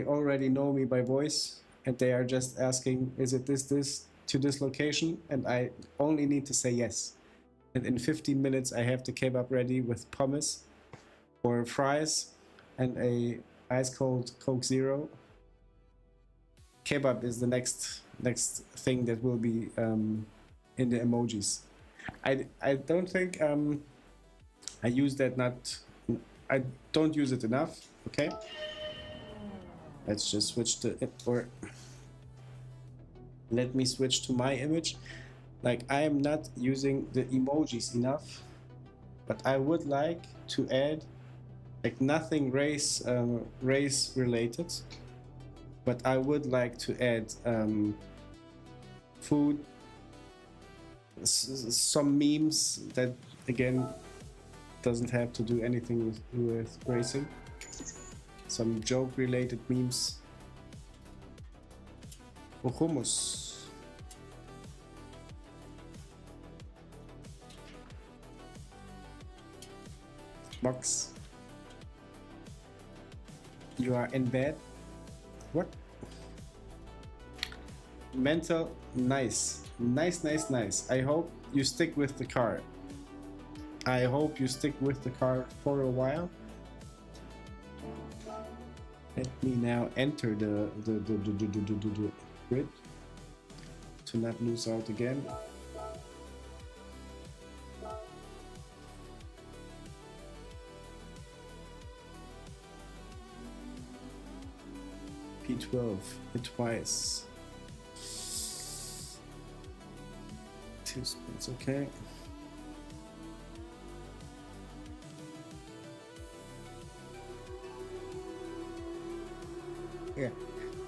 already know me by voice, and they are just asking, is it this to this location? And I only need to say yes. And in 15 minutes, I have the kebab ready with pommes or fries and a ice cold Coke Zero. Kebab is the next thing that will be in the emojis. I don't think I use that I don't use it enough. Okay, let's just switch to it, or let me switch to my image. Like, I am not using the emojis enough, but I would like to add like nothing race related, but I would like to add food, some memes that again doesn't have to do anything with racing. Some joke related memes. Hummus. Box. You are in bed. What? Mental. Nice. Nice. I hope you stick with the car. I hope you stick with the car for a while. Let me now enter the grid to not lose out again. P12, hit twice. 2 spins, okay. Yeah,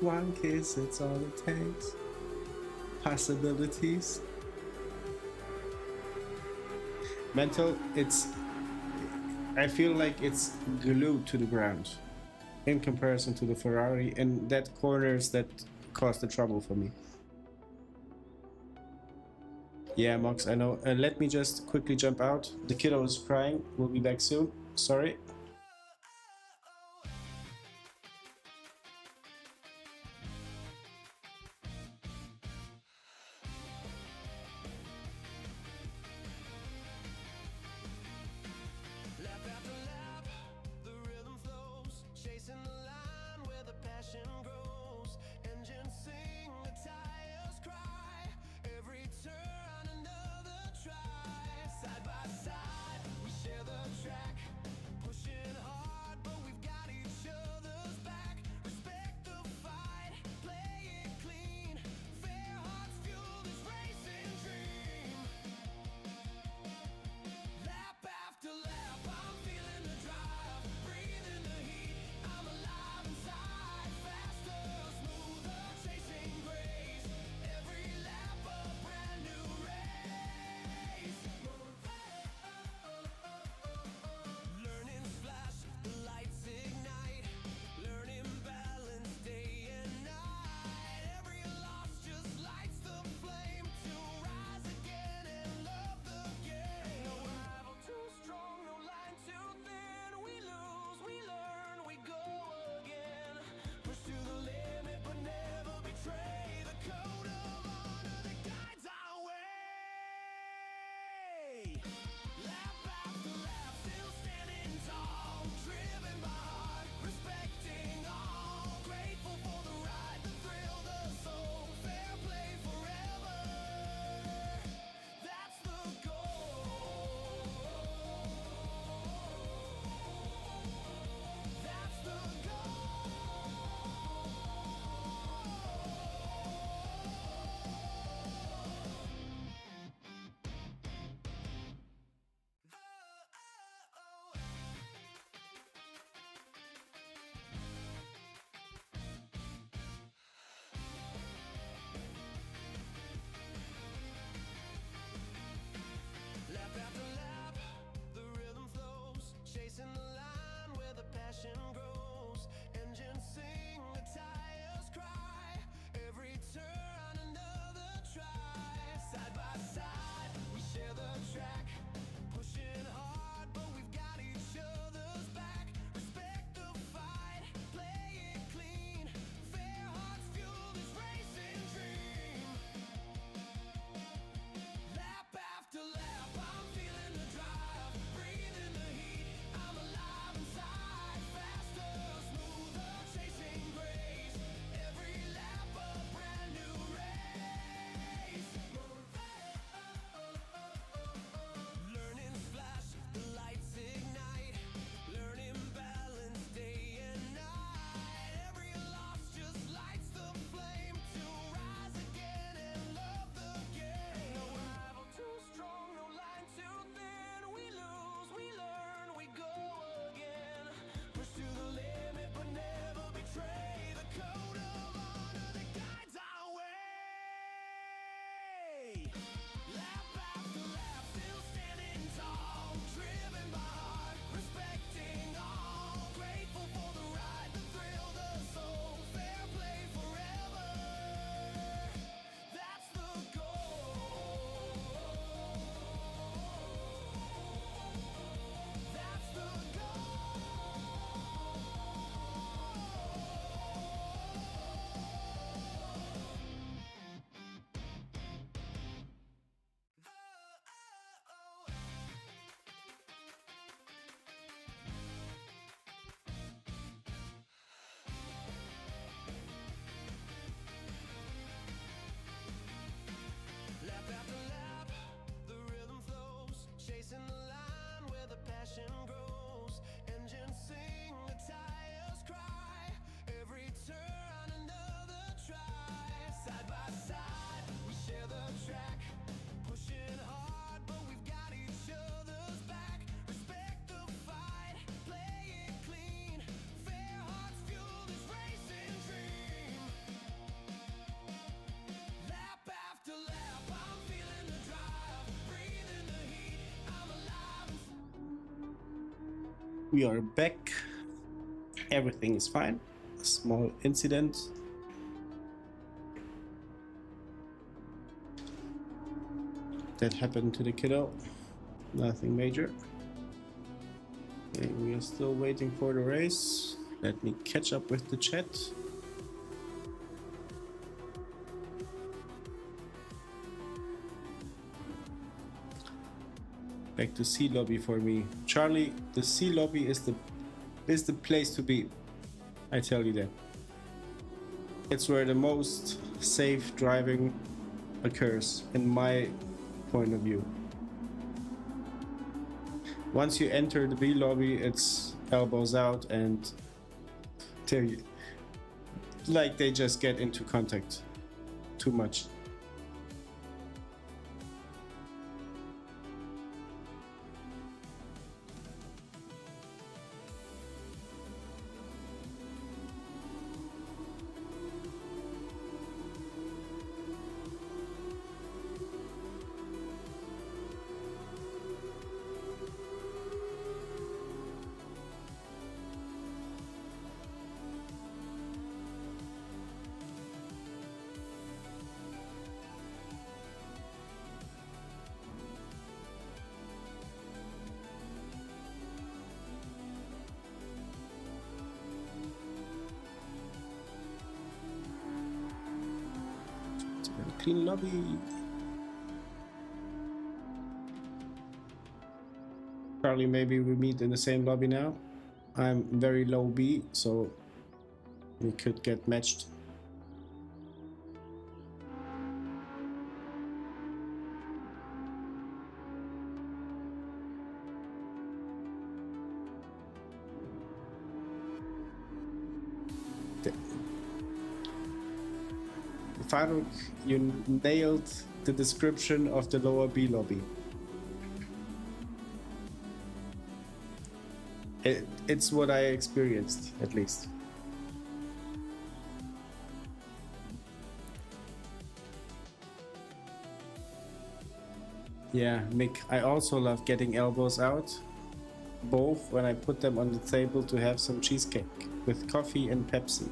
one kiss, it's all it takes. Possibilities. Mental, I feel like it's glued to the ground in comparison to the Ferrari, and that corners that caused the trouble for me. Yeah, Mox, I know. Let me just quickly jump out. The kiddo is crying. We'll be back soon. Sorry. We are back. Everything is fine. A small incident. That happened to the kiddo. Nothing major. Okay, we are still waiting for the race. Let me catch up with the chat. Back to C lobby for me. Charlie, the C lobby is the place to be. I tell you that. It's where the most safe driving occurs, in my point of view. Once you enter the B lobby, it's elbows out and they just get into contact too much. Clean lobby. Charlie, maybe we meet in the same lobby now. I'm very low B, so we could get matched. Faruk, you nailed the description of the lower B lobby. It's what I experienced, at least. Yeah, Mick, I also love getting elbows out, both when I put them on the table to have some cheesecake with coffee and Pepsi.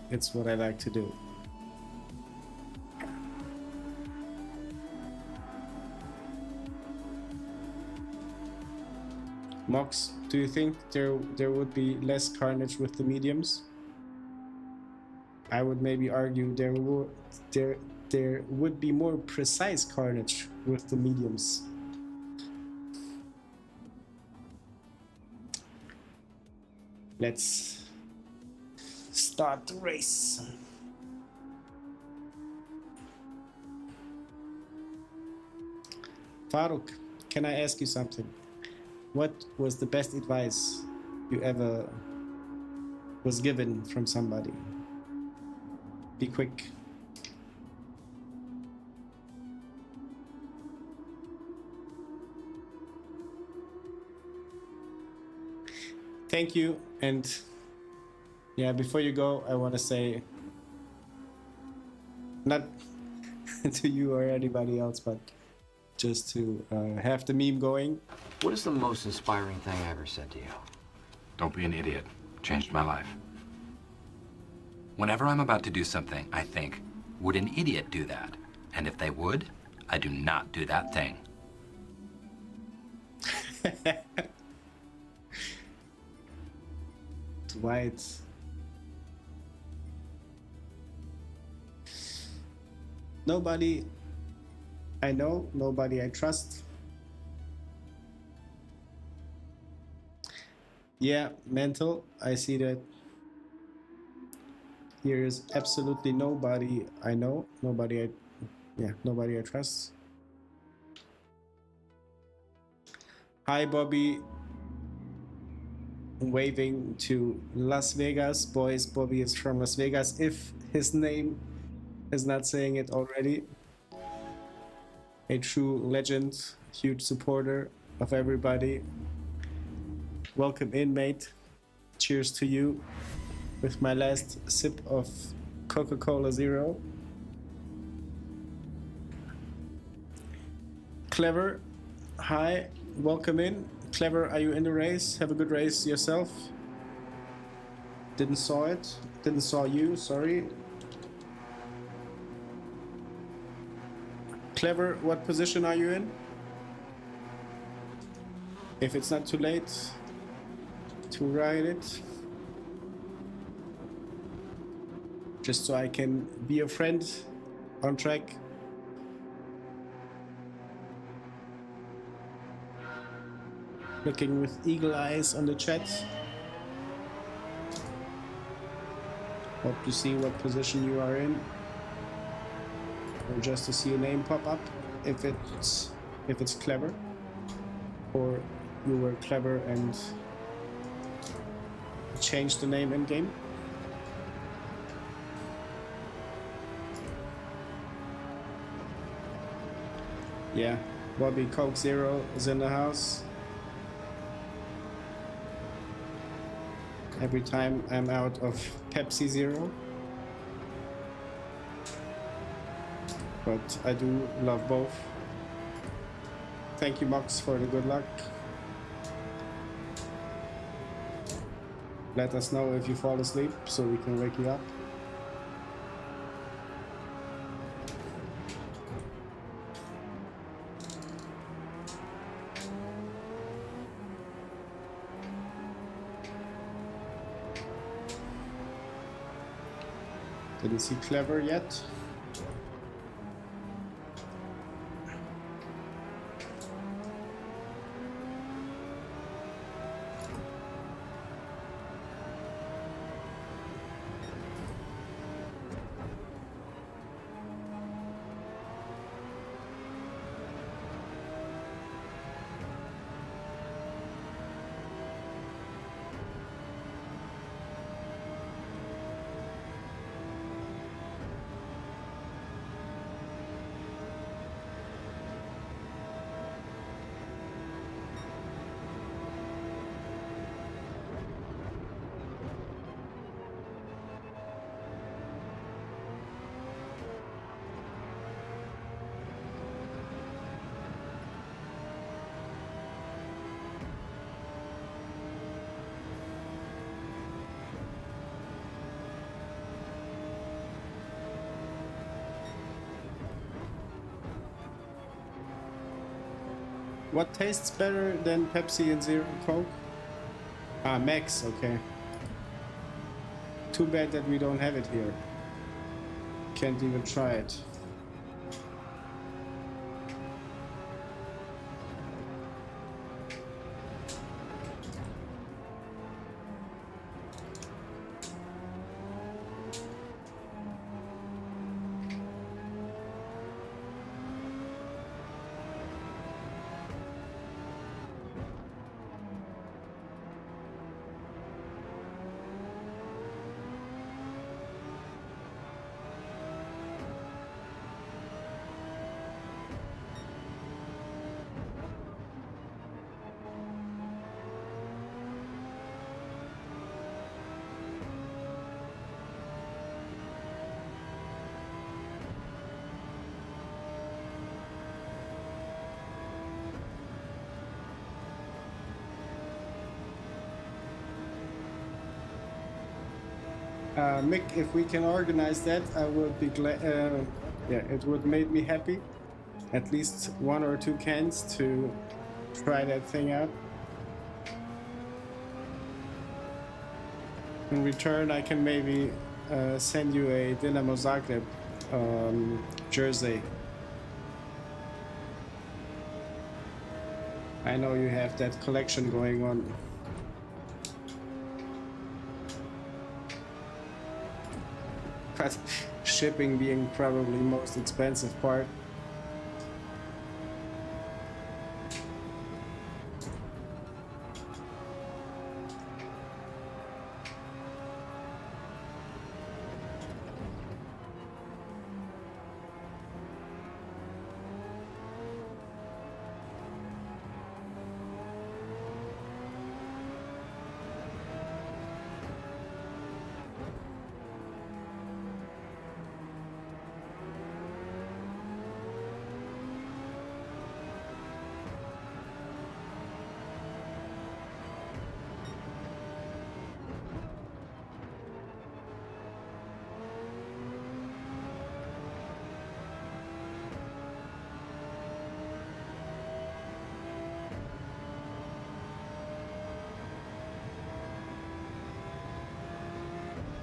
It's what I like to do. Mox, do you think there would be less carnage with the mediums? I would maybe argue there would be more precise carnage with the mediums. Let's start the race. Faruk, can I ask you something? What was the best advice you ever was given from somebody? Be quick. Thank you, and yeah, before you go, I want to say, not to you or anybody else, but just to have the meme going. What is the most inspiring thing I ever said to you? Don't be an idiot. Changed my life. Whenever I'm about to do something, I think, would an idiot do that? And if they would, I do not do that thing. Dwight. Nobody I know, nobody I trust. Yeah, mental, I see that. Here is absolutely nobody I know, nobody I trust. Hi Bobby, waving to Las Vegas. Boys, Bobby is from Las Vegas, if his name is not saying it already. A true legend, huge supporter of everybody. Welcome in, mate. Cheers to you with my last sip of Coca-Cola Zero. Clever, hi, welcome in. Clever, are you in the race? Have a good race yourself. Didn't saw it. Didn't saw you, sorry. Clever, what position are you in? If it's not too late to ride it. Just so I can be a friend on track. Looking with eagle eyes on the chat. Hope to see what position you are in. Or just to see a name pop up if it's clever. Or you were clever and changed the name in game. Yeah, Bobby Coke Zero is in the house. Every time I'm out of Pepsi Zero. But I do love both. Thank you, Mox, for the good luck. Let us know if you fall asleep so we can wake you up. Didn't see Clever yet. What tastes better than Pepsi and Zero Coke? Ah, Max, okay. Too bad that we don't have it here. Can't even try it. Mick, if we can organize that, I would be glad. Yeah, it would make me happy. At least 1 or 2 cans to try that thing out. In return, I can maybe send you a Dinamo Zagreb jersey. I know you have that collection going on. But shipping being probably most expensive part.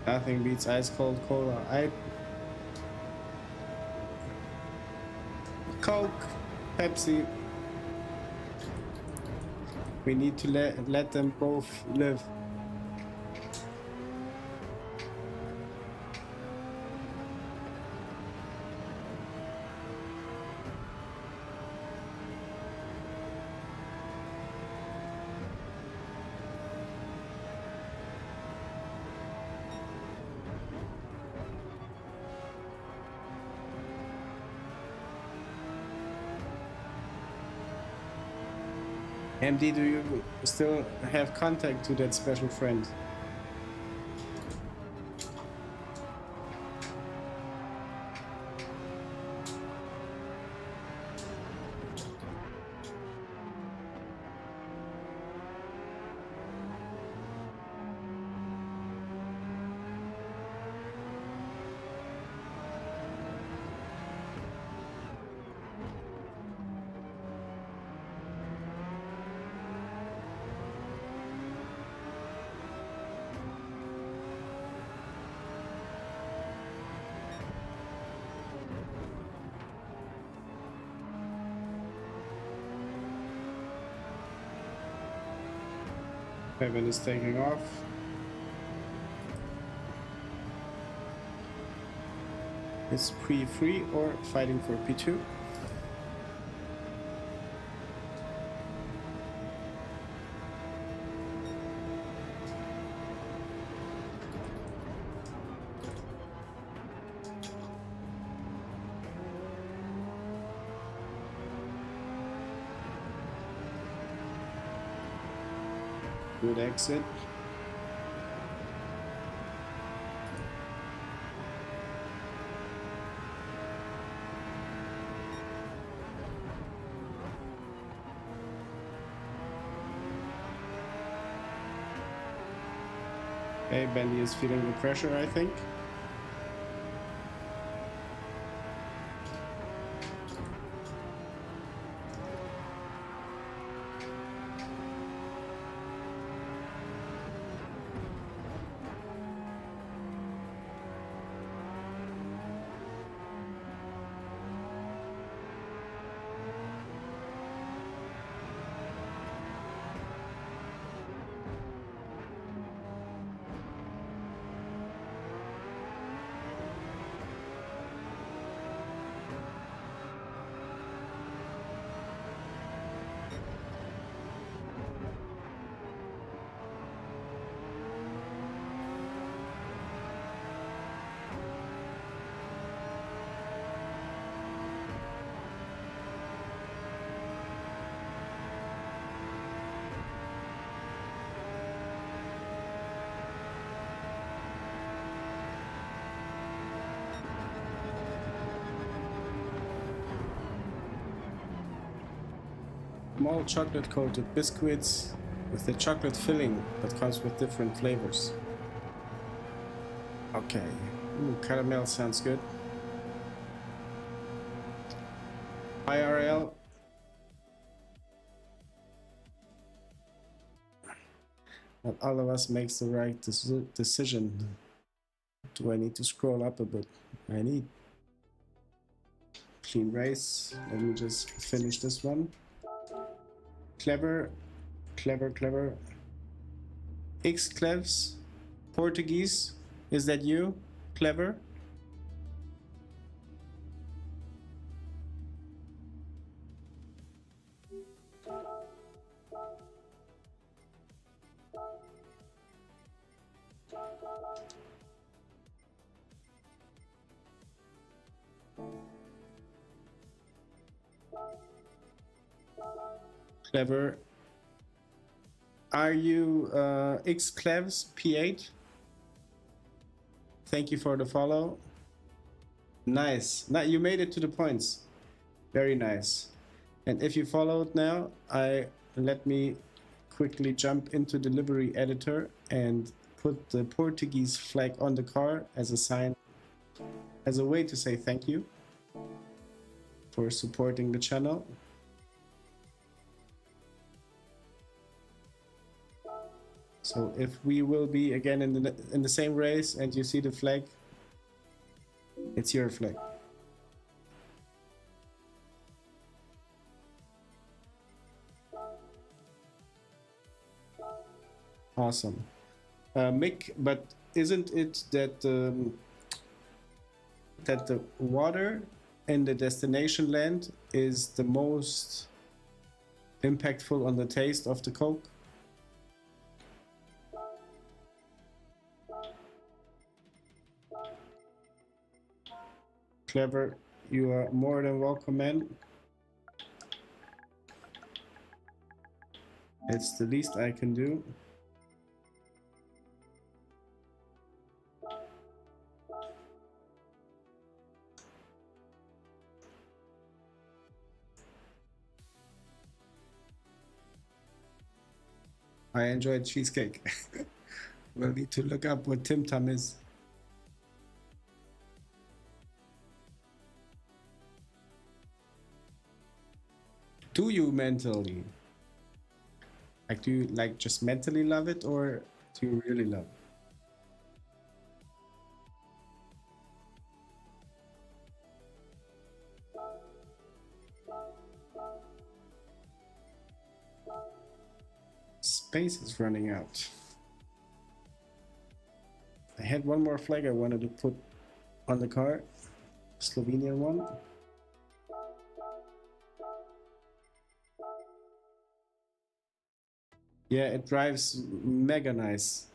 Nothing beats ice cold cola. Coke, Pepsi. We need to let them both live. MD, do you still have contact to that special friend? Kevin is taking off. Is pre-free or fighting for P2? Good exit. Okay, Bendy is feeling the pressure, I think. Small chocolate coated biscuits with the chocolate filling that comes with different flavors. Okay, caramel sounds good. IRL. Not all of us makes the right decision. Do I need to scroll up a bit? I need. Clean race. Let me just finish this one. Clever, clever, clever. X Clevs, Portuguese. Is that you? Clever? Clever. Are you X Clevs P8? Thank you for the follow. Nice. Now you made it to the points. Very nice. And if you followed now, let me quickly jump into the livery editor and put the Portuguese flag on the car as a sign, as a way to say thank you for supporting the channel. So if we will be again in the same race and you see the flag, it's your flag. Awesome. Mick, but isn't it that that the water in the destination land is the most impactful on the taste of the Coke? Clever, you are more than welcome, man. It's the least I can do. I enjoyed cheesecake. We'll need to look up what Tim Tam is. Do you mentally? Like, do you like just mentally love it, or do you really love it? Space is running out. I had one more flag I wanted to put on the car. Slovenian one. Yeah, it drives mega nice.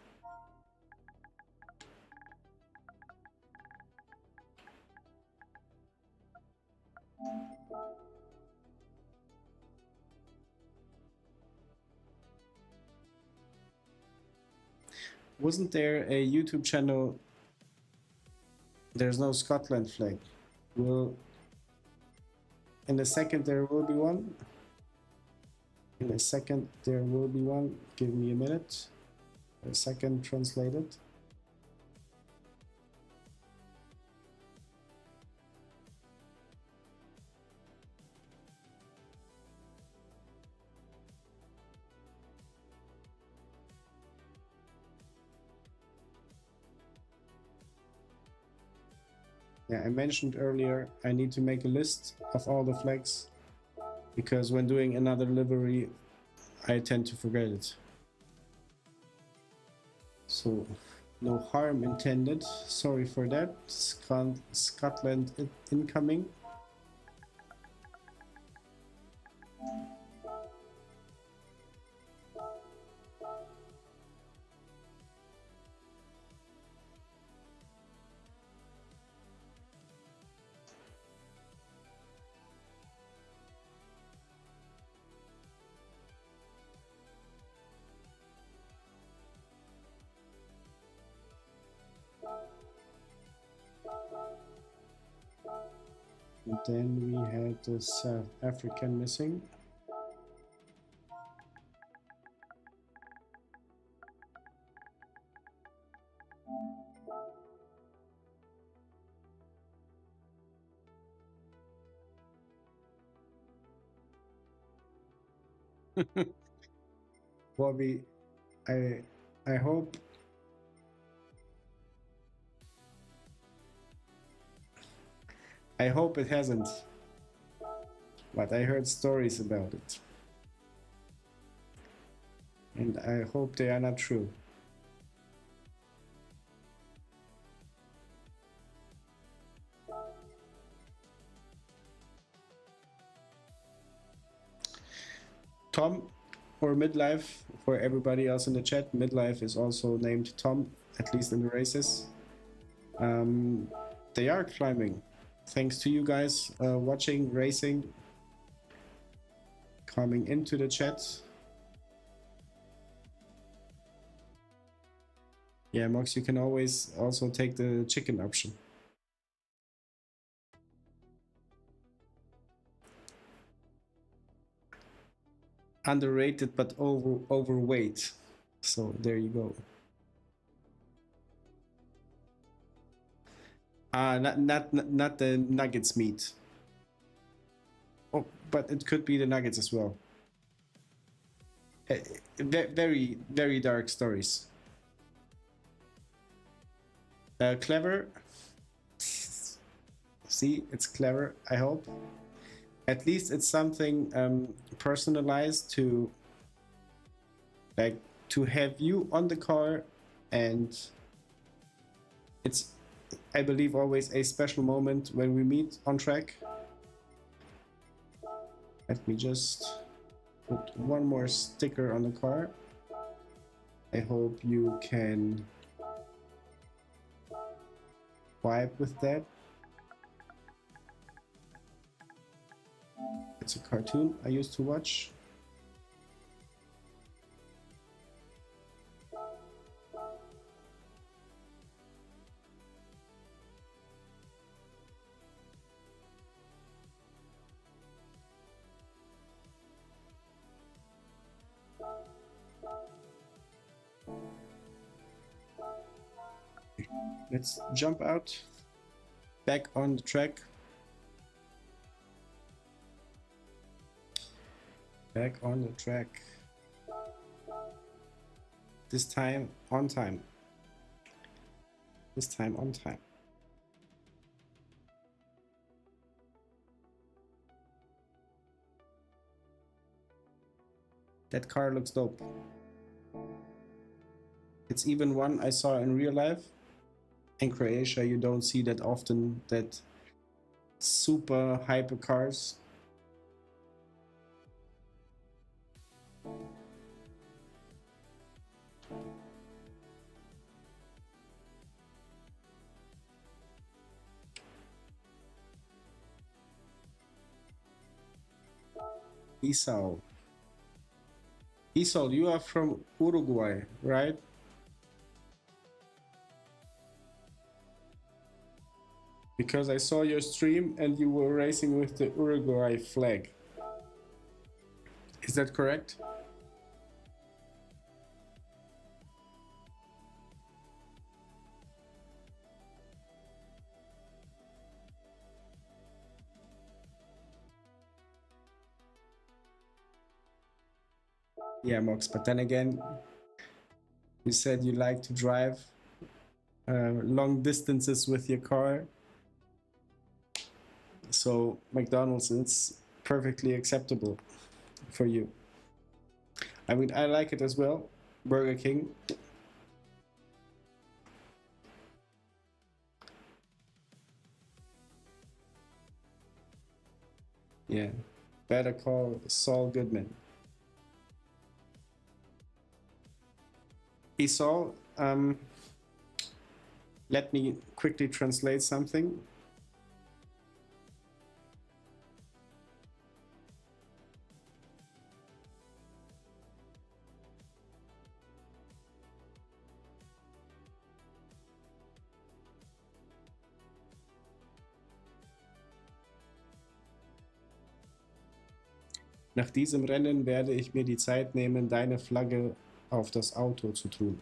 Wasn't there a YouTube channel? There's no Scotland flag. Will in a second there will be one. In a second there will be one. Give me a minute. A second, translated. Yeah, I mentioned earlier I need to make a list of all the flags, because when doing another livery I tend to forget it. So no harm intended, sorry for that. Scotland incoming. And then we had the South African missing. Bobby, I hope it hasn't, but I heard stories about it, and I hope they are not true. Tom, or Midlife, for everybody else in the chat, Midlife is also named Tom, at least in the races. They are climbing. Thanks to you guys watching, racing, coming into the chat. Yeah, Mox, you can always also take the chicken option. Underrated but overweight. So there you go. Not the nuggets meat. Oh, but it could be the nuggets as well. Very, very dark stories. Clever. See, it's clever, I hope. At least it's something personalized to, like, to have you on the car, and it's, I believe, always a special moment when we meet on track. Let me just put one more sticker on the car. I hope you can vibe with that. It's a cartoon I used to watch. Let's jump out, back on the track. Back on the track. This time on time. This time on time. That car looks dope. It's even one I saw in real life. In Croatia, you don't see that often, that super hyper cars. Isao. Isol, you are from Uruguay, right? Because I saw your stream and you were racing with the Uruguay flag. Is that correct? Yeah, Mox, but then again, you said you like to drive long distances with your car. So McDonald's is perfectly acceptable for you. I mean, I like it as well. Burger King. Yeah, better call Saul Goodman. Saul, let me quickly translate something. Nach diesem Rennen werde ich mir die Zeit nehmen, deine Flagge auf das Auto zu tun.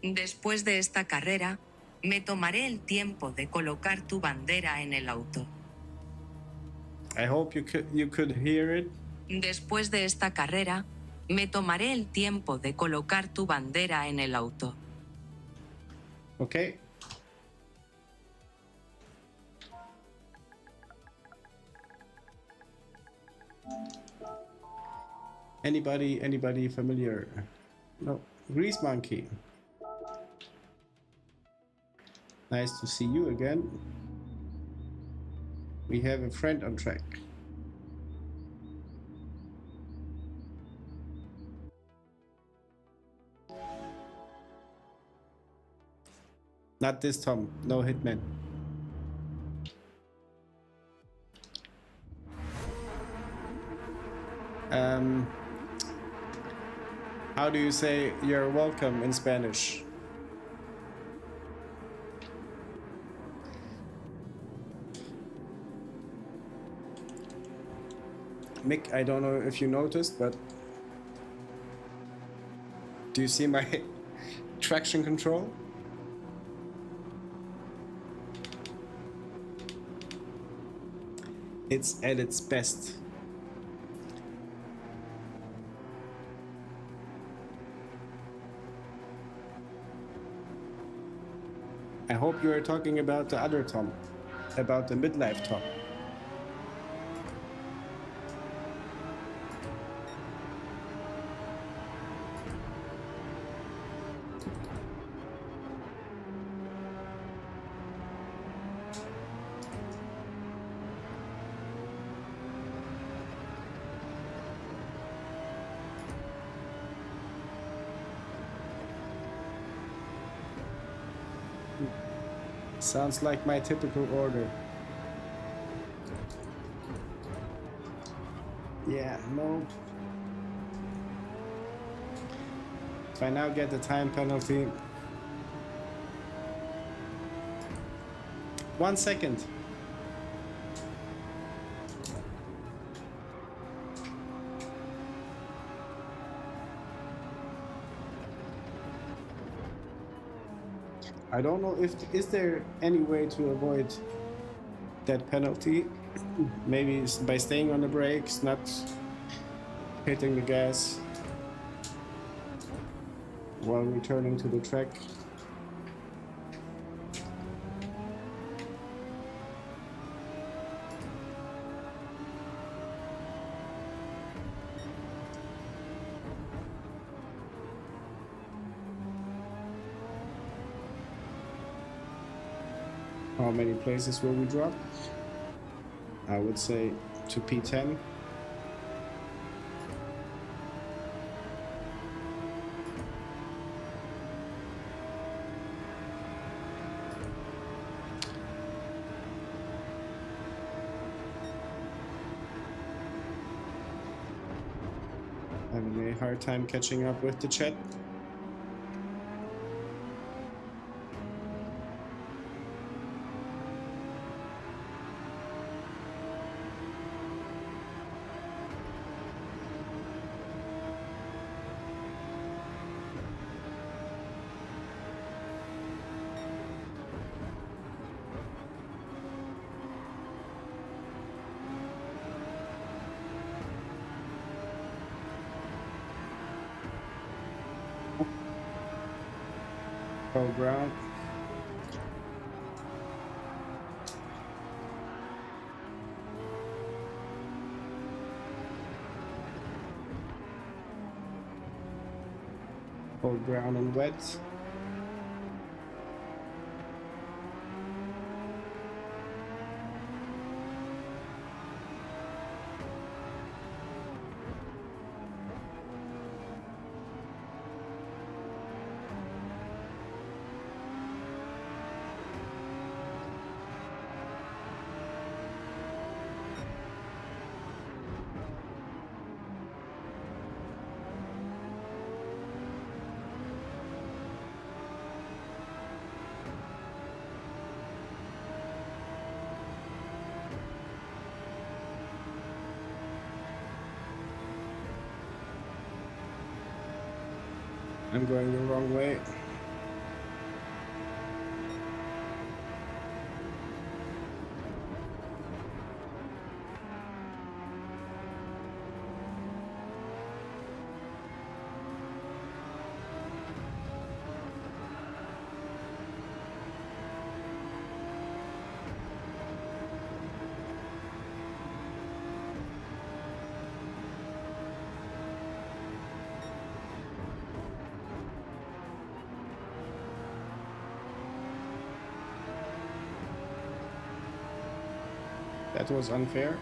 Después de esta carrera, me tomaré el tiempo de colocar tu bandera en el auto. I hope you could hear it. Después de esta carrera, me tomaré el tiempo de colocar tu bandera en el auto. Okay. Anybody familiar? No. Grease Monkey. Nice to see you again. We have a friend on track. Not this Tom, no hitman. How do you say you're welcome in Spanish? Mick, I don't know if you noticed, but do you see my traction control. It's at its best. I hope you are talking about the other Tom, about the midlife Tom. Sounds like my typical order. Yeah, no. If I now get the time penalty. 1 second. I don't know if is there any way to avoid that penalty. Maybe it's by staying on the brakes, not hitting the gas while returning to the track. How many places will we drop? I would say to P10. Having a hard time catching up with the chat. Gran. Hold ground and wet. I'm going the wrong way. That was unfair.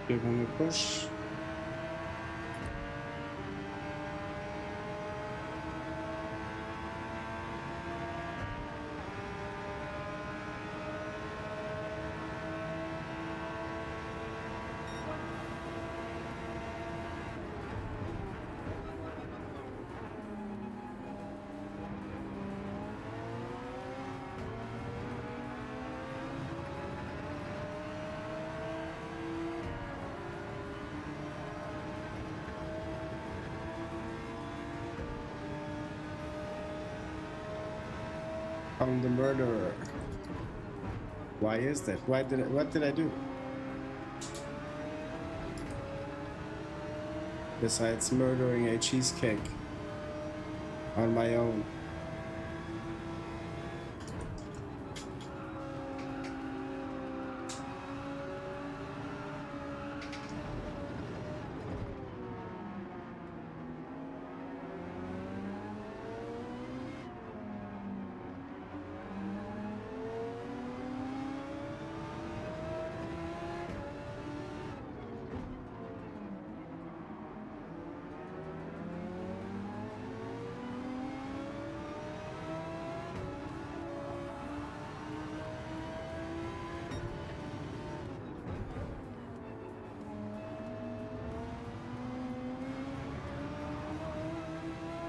Give him a push. I'm the murderer. Why is that? What did I do? Besides murdering a cheesecake on my own.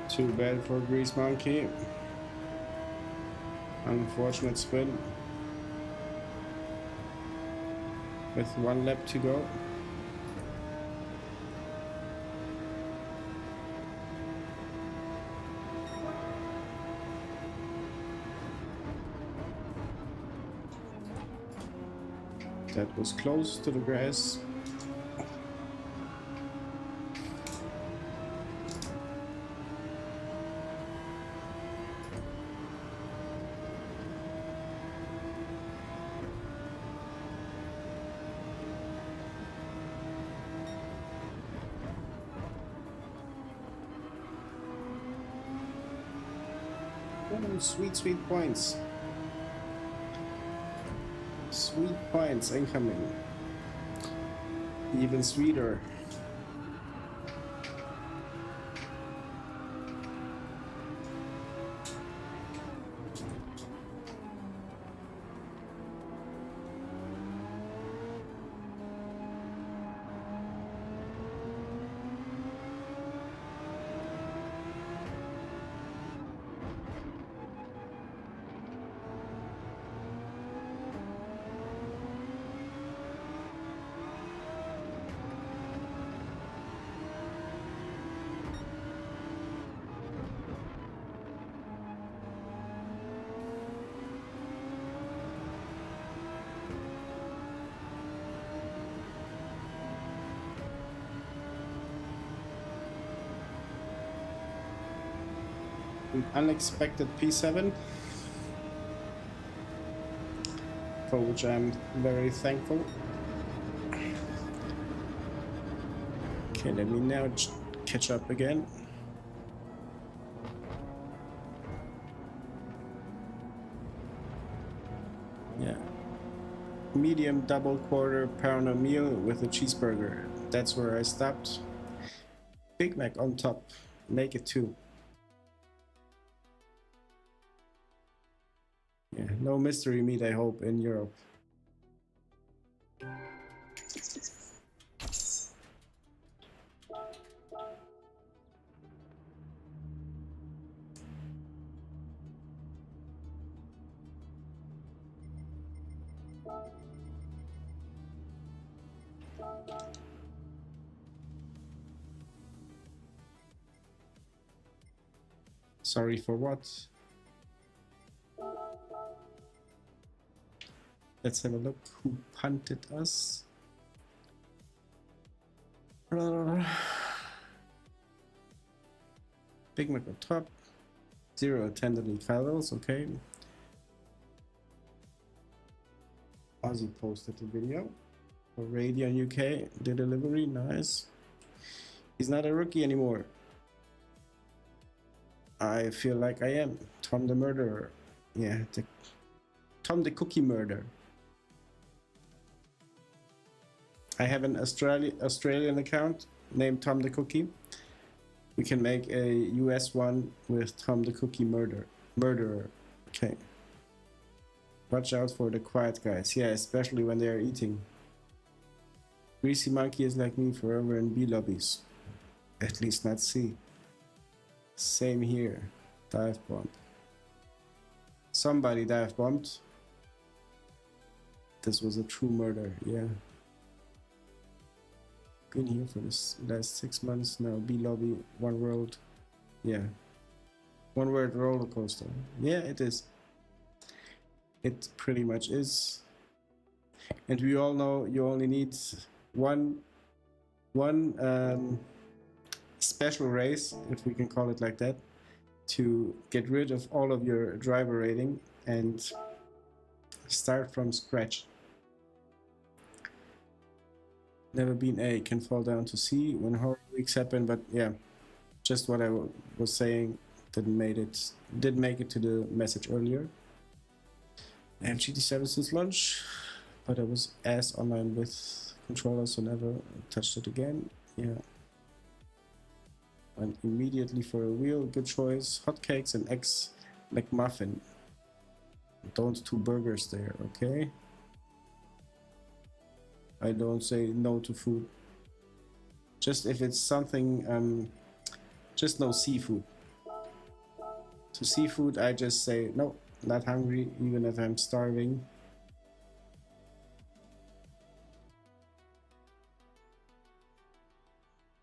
Too bad for Grease Monkey. Unfortunate spin. With 1 lap to go. That was close to the grass. Oh, sweet, sweet points. Sweet points incoming. Even sweeter. An unexpected P7, for which I'm very thankful. Okay, let me now catch up again. Yeah. Medium double quarter pounder meal with a cheeseburger. That's where I stopped. Big Mac on top. Make it 2. Yeah, no mystery meat, I hope, in Europe. Sorry for what? Let's have a look who punted us. Big Mac on top. 0 attended in Pedals, okay. Ozzy posted the video. For Radio UK, the delivery, nice. He's not a rookie anymore. I feel like I am. Tom the murderer. Yeah, Tom the cookie murderer. I have an Australian account named Tom the Cookie. We can make a US one with Tom the Cookie Murderer. Okay. Watch out for the quiet guys. Yeah, especially when they are eating. Greasy Monkey is like me, forever in B lobbies. At least not C. Same here. Dive bomb. Somebody dive bombed. This was a true murder, yeah. Been here for this last 6 months now. B lobby, one world. Yeah. One word roller coaster. Yeah, it is. It pretty much is. And we all know you only need one special race, if we can call it like that, to get rid of all of your driver rating and start from scratch. Never been A, can fall down to C when horror weeks happen, but yeah, just what I was saying didn't make it to the message earlier. I have GT7 since launch, but I was ass online with controllers, so never touched it again. Yeah. And immediately for a wheel, good choice. Hotcakes and eggs McMuffin. Don't two burgers there, okay? I don't say no to food. Just if it's something, just no seafood. To seafood, I just say no, not hungry, even if I'm starving.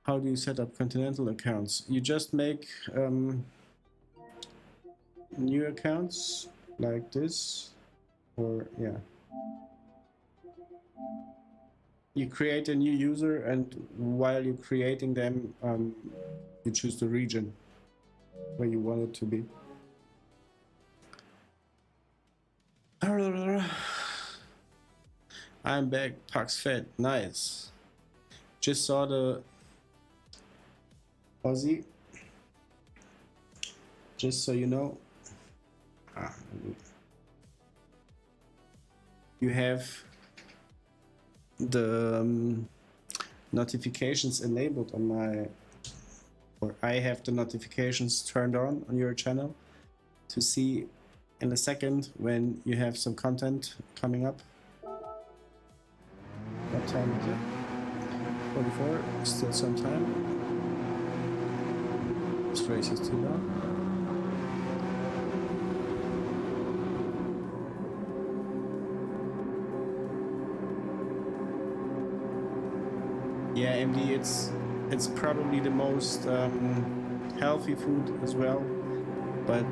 How do you set up Continental accounts? You just make new accounts like this, or yeah. You create a new user, and while you're creating them, you choose the region where you want it to be. I'm back, Pax Fed, nice. Just saw the Aussie. Just so you know, you have the notifications enabled on my, or I have the notifications turned on your channel to see in a second when you have some content coming up. What time is it? 44, still some time. This race is too long. Yeah, MD, it's probably the most healthy food as well, but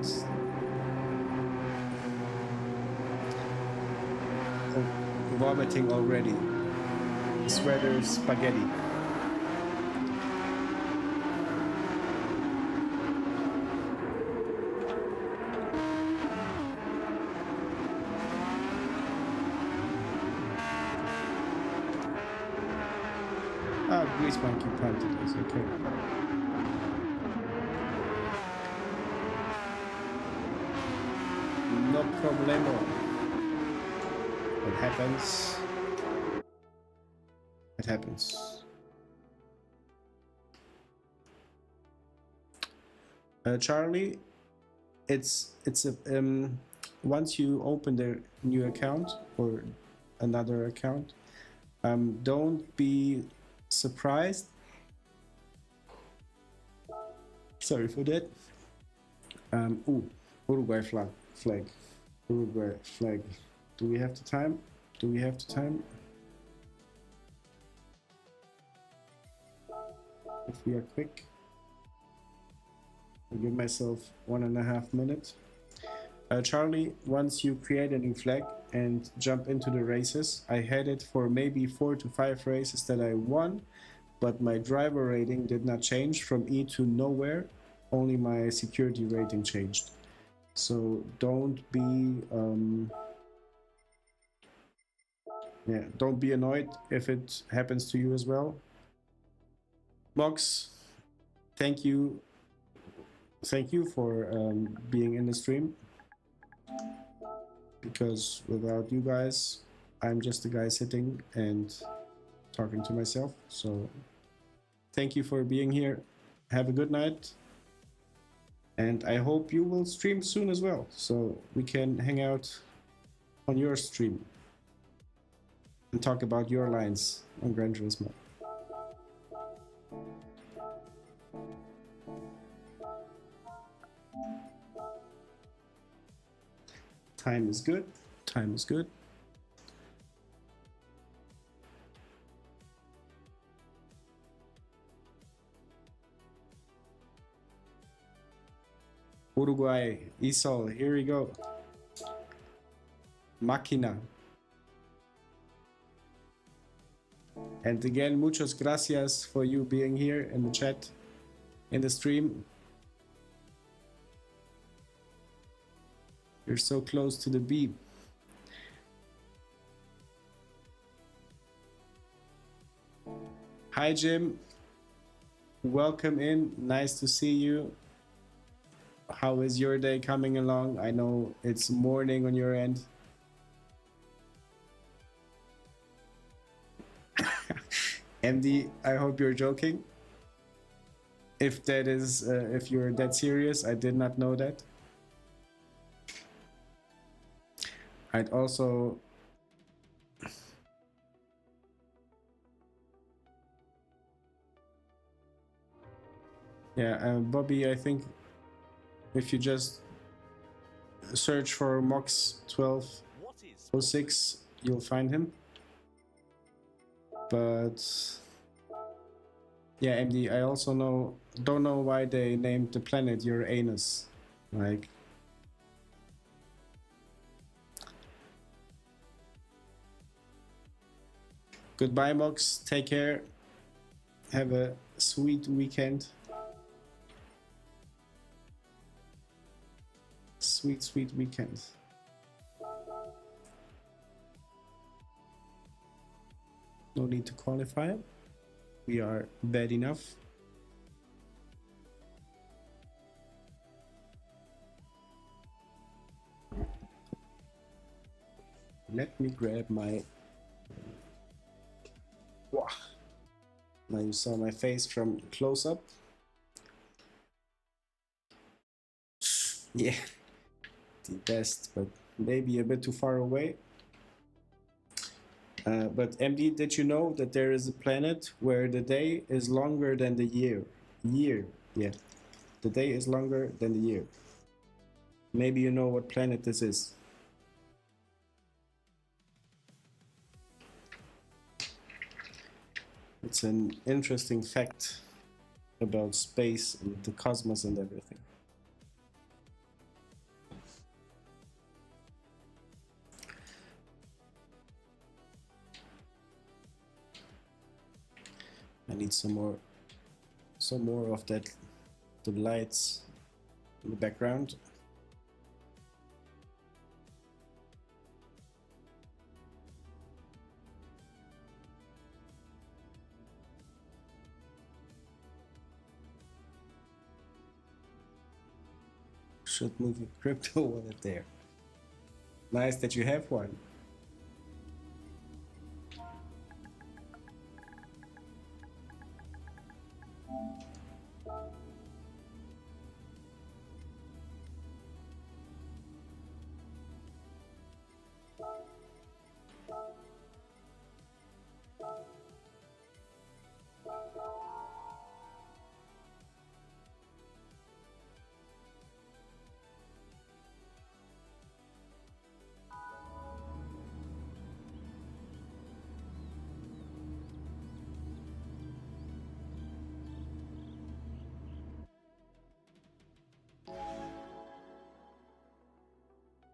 vomiting already. Sweater spaghetti. Ah, Grease Monkey planted this, okay. No problemo. It happens. It happens. Charlie, it's a once you open the new account or another account, don't be surprised. Sorry for that. Uruguay flag. Uruguay flag. Do we have the time? Do we have the time? If we are quick, I'll give myself 1.5 minutes. Charlie, once you create a new flag and jump into the races, I had it for maybe 4 to 5 races that I won, but my driver rating did not change from E to nowhere, only my security rating changed. So don't be don't be annoyed if it happens to you as well. Mox, thank you for being in the stream, because without you guys, I'm just a guy sitting and talking to myself. So thank you for being here. Have a good night. And I hope you will stream soon as well, so we can hang out on your stream and talk about your lines on Gran Turismo. Time is good. Time is good. Uruguay, Isol, here we go. Máquina. And again, muchas gracias for you being here in the chat, in the stream. You're so close to the beat. Hi, Jim. Welcome in. Nice to see you. How is your day coming along? I know it's morning on your end. MD, I hope you're joking. If that is, if you're that serious, I did not know that. I'd also Bobby, I think if you just search for Mox 1206, you'll find him. But yeah, MD, I also don't know why they named the planet Uranus. Like, goodbye, Mox. Take care. Have a sweet weekend. Sweet weekend. No need to qualify. We are bad enough. Let me grab my... Wow. Now you saw my face from close up. Yeah, the best, but maybe a bit too far away. But MD, did you know that there is a planet where the day is longer than the year? Yeah. The day is longer than the year. Maybe you know what planet this is. It's an interesting fact about space and the cosmos and everything. I need some more of that, the lights in the background. Should move a crypto wallet there. Nice that you have one.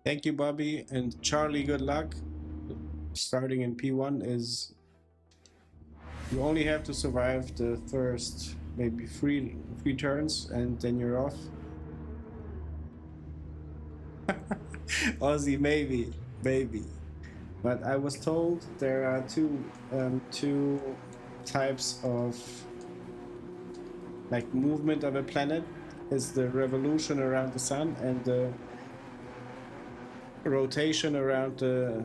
Thank you, Bobby, and Charlie, good luck. Starting in P1 is... You only have to survive the first maybe three turns and then you're off. Aussie, maybe. But I was told there are two types of like movement of a planet. Is the revolution around the sun and the rotation around the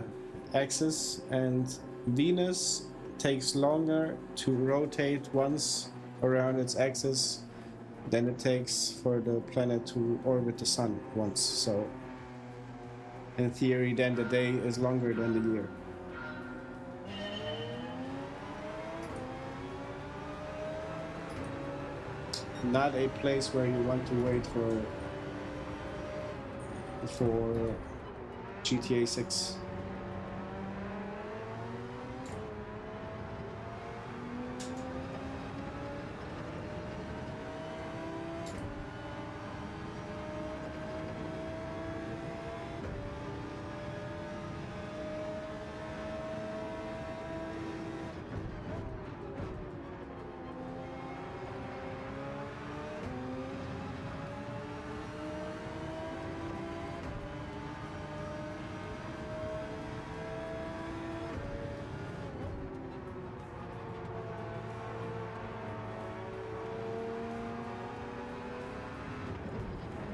axis, and Venus takes longer to rotate once around its axis than it takes for the planet to orbit the sun once. So in theory, then the day is longer than the year. Not a place where you want to wait for GTA 6.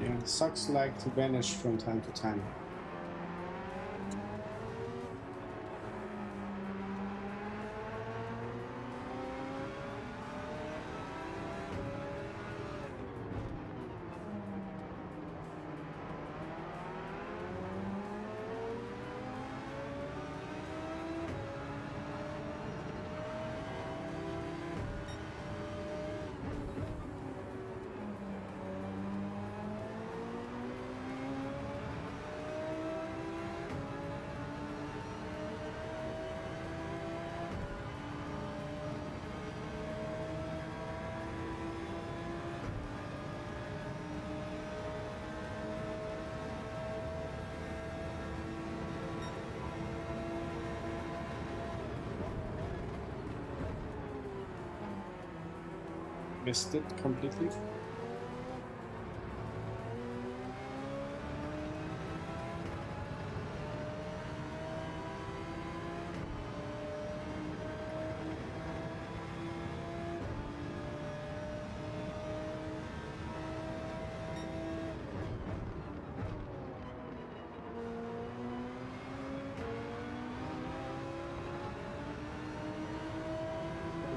Yeah, sucks like to vanish from time to time. Missed it completely.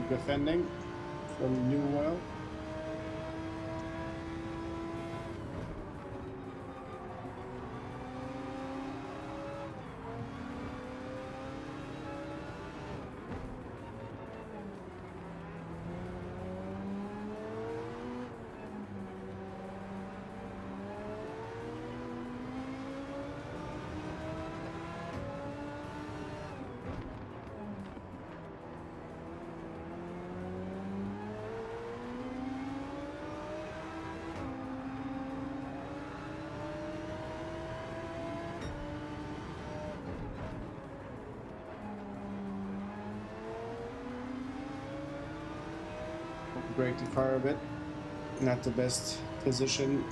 Defending from New World. Break the car a bit. Not the best position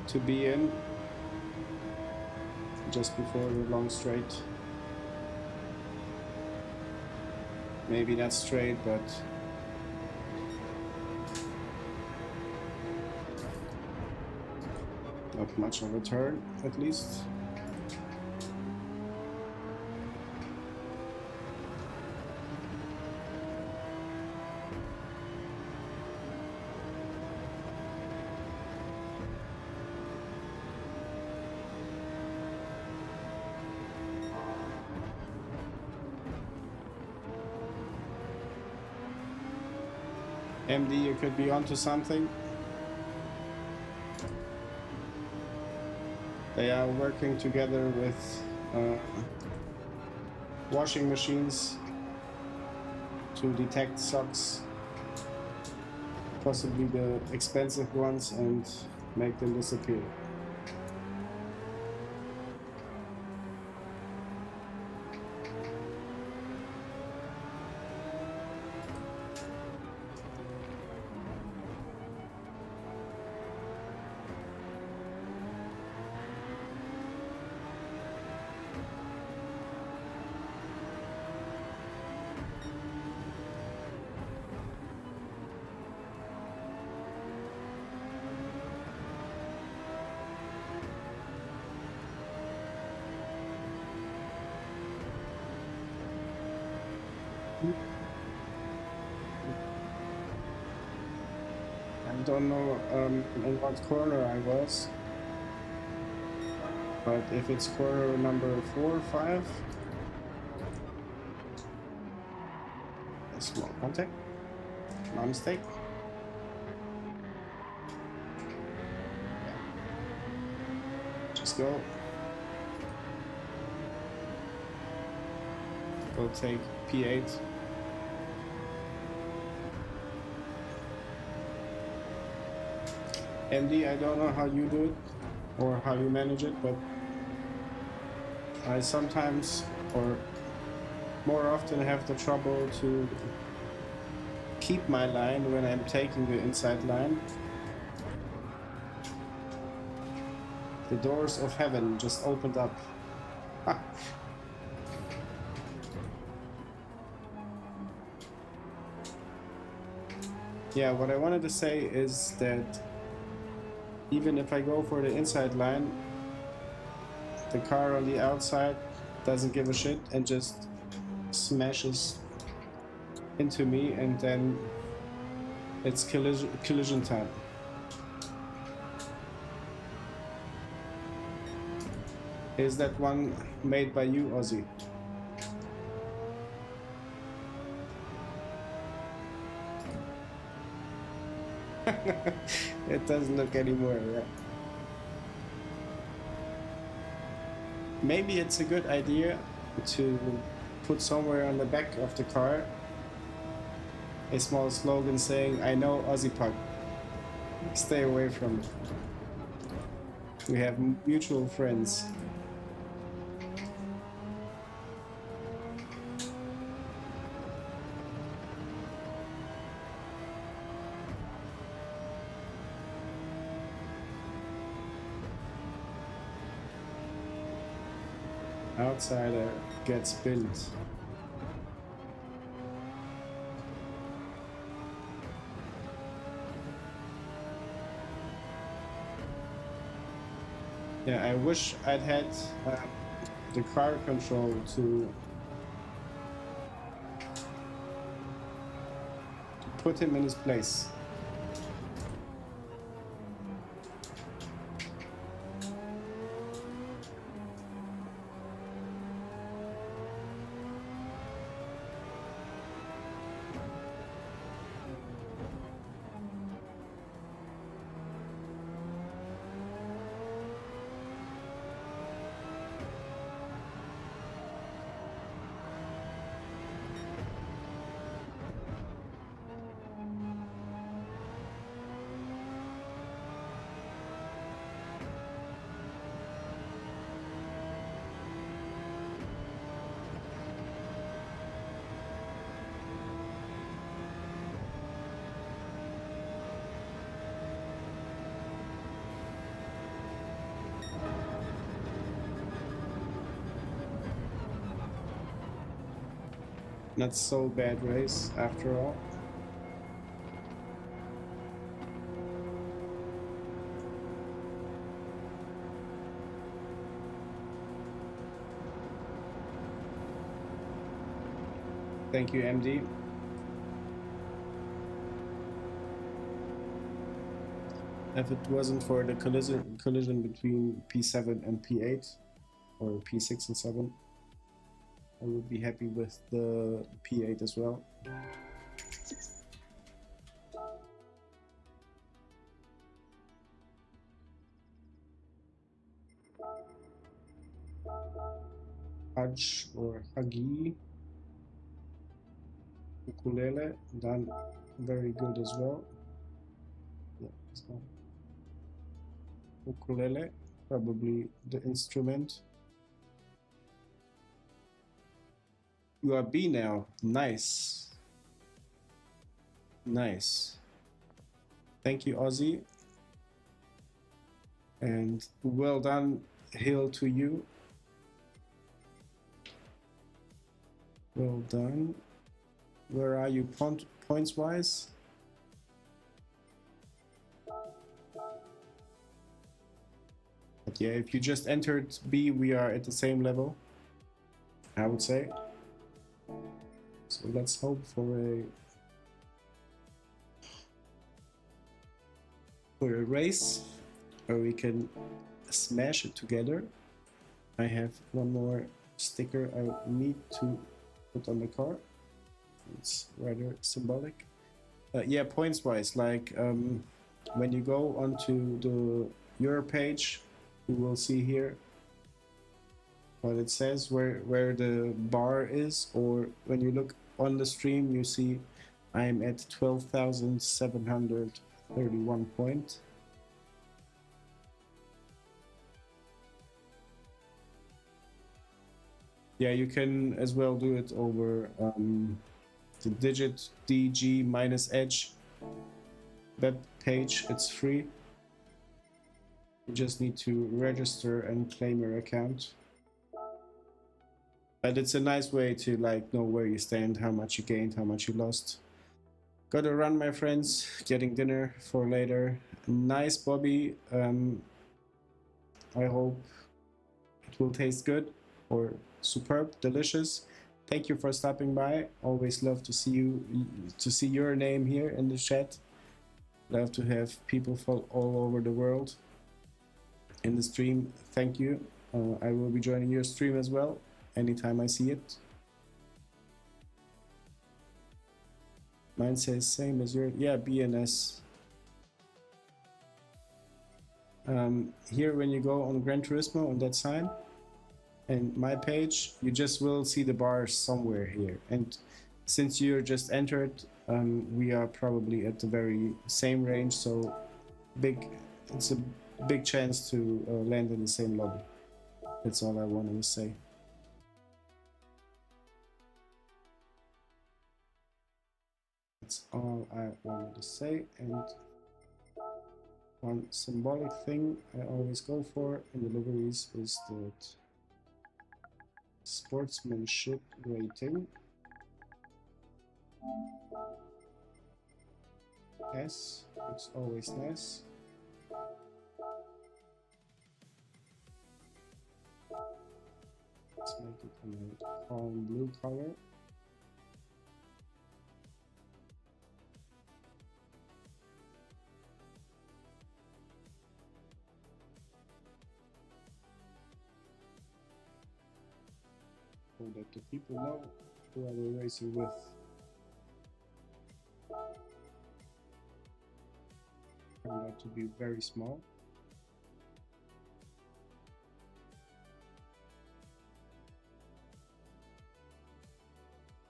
to be in just before the long straight. Maybe not straight, but not much of a turn, at least. MD, you could be onto something. They are working together with washing machines to detect socks, possibly the expensive ones, and make them disappear. don't know in what corner I was, but if it's corner number 4 or 5, a small contact, my mistake. Just go. Go take P8. MD, I don't know how you do it or how you manage it, but I sometimes or more often have the trouble to keep my line when I'm taking the inside line. The doors of heaven just opened up. Ah. Yeah, what I wanted to say is that even if I go for the inside line, the car on the outside doesn't give a shit and just smashes into me, and then it's collision time. Is that one made by you, Ozzy? It doesn't look anymore, yeah. Maybe it's a good idea to put somewhere on the back of the car a small slogan saying, "I know Ozzy Puck. Stay away from it. We have mutual friends." Outsider gets built. Yeah, I wish I'd had the car control to put him in his place. Not so bad race after all. Thank you, MD. If it wasn't for the collision between P7 and P8, or P6 and 7, I would be happy with the P8 as well. Hudge or Huggy. Ukulele, done very good as well. Yeah, this one. Ukulele, probably the instrument. You are B now. Nice. Nice. Thank you, Ozzy. And well done, Hill, to you. Well done. Where are you points wise? But yeah, if you just entered B, we are at the same level, I would say. So let's hope for for a race where we can smash it together. I have one more sticker I need to put on the car. It's rather symbolic. Yeah, points wise, like when you go onto your page, you will see here what it says, where the bar is, or when you look on the stream, you see I'm at 12,731 points. Yeah, you can as well do it over the digit DG minus edge web page. It's free. You just need to register and claim your account. But it's a nice way to like know where you stand, how much you gained, how much you lost. Gotta run, my friends. Getting dinner for later. Nice Bobby. I hope it will taste good or superb, delicious. Thank you for stopping by. Always love to see you, to see your name here in the chat. Love to have people from all over the world in the stream. Thank you. I will be joining your stream as well anytime I see it. Mine says same as your, yeah, BNS. Here when you go on Gran Turismo on that sign and my page, you just will see the bars somewhere here. And since you're just entered, we are probably at the very same range, so it's a big chance to land in the same lobby. That's all I wanted to say. That's all I wanted to say. And one symbolic thing I always go for in the liveries is that sportsmanship rating. S looks always nice. Let's make it in a calm blue color. So that the people know who are they racing with. Turned out to be very small.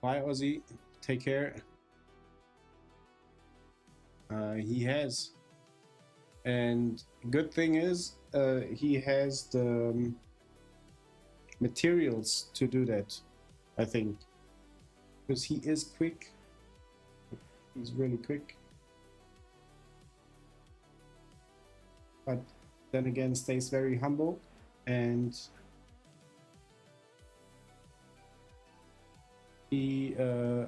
Bye, Ozzy. Take care. He has. And good thing is, he has the materials to do that, I think. Because he is quick. He's really quick. But then again, stays very humble and he,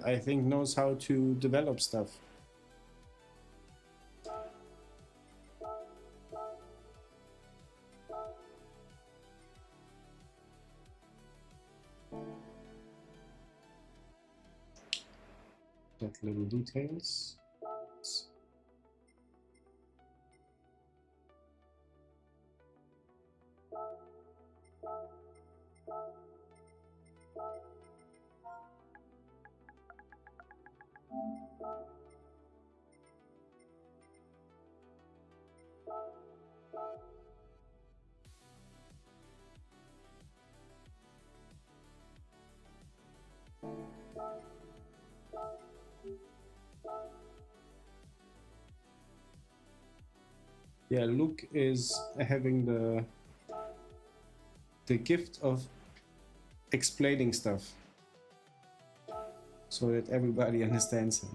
I think, knows how to develop stuff. That little details. Yeah, Luke is having the gift of explaining stuff so that everybody understands him.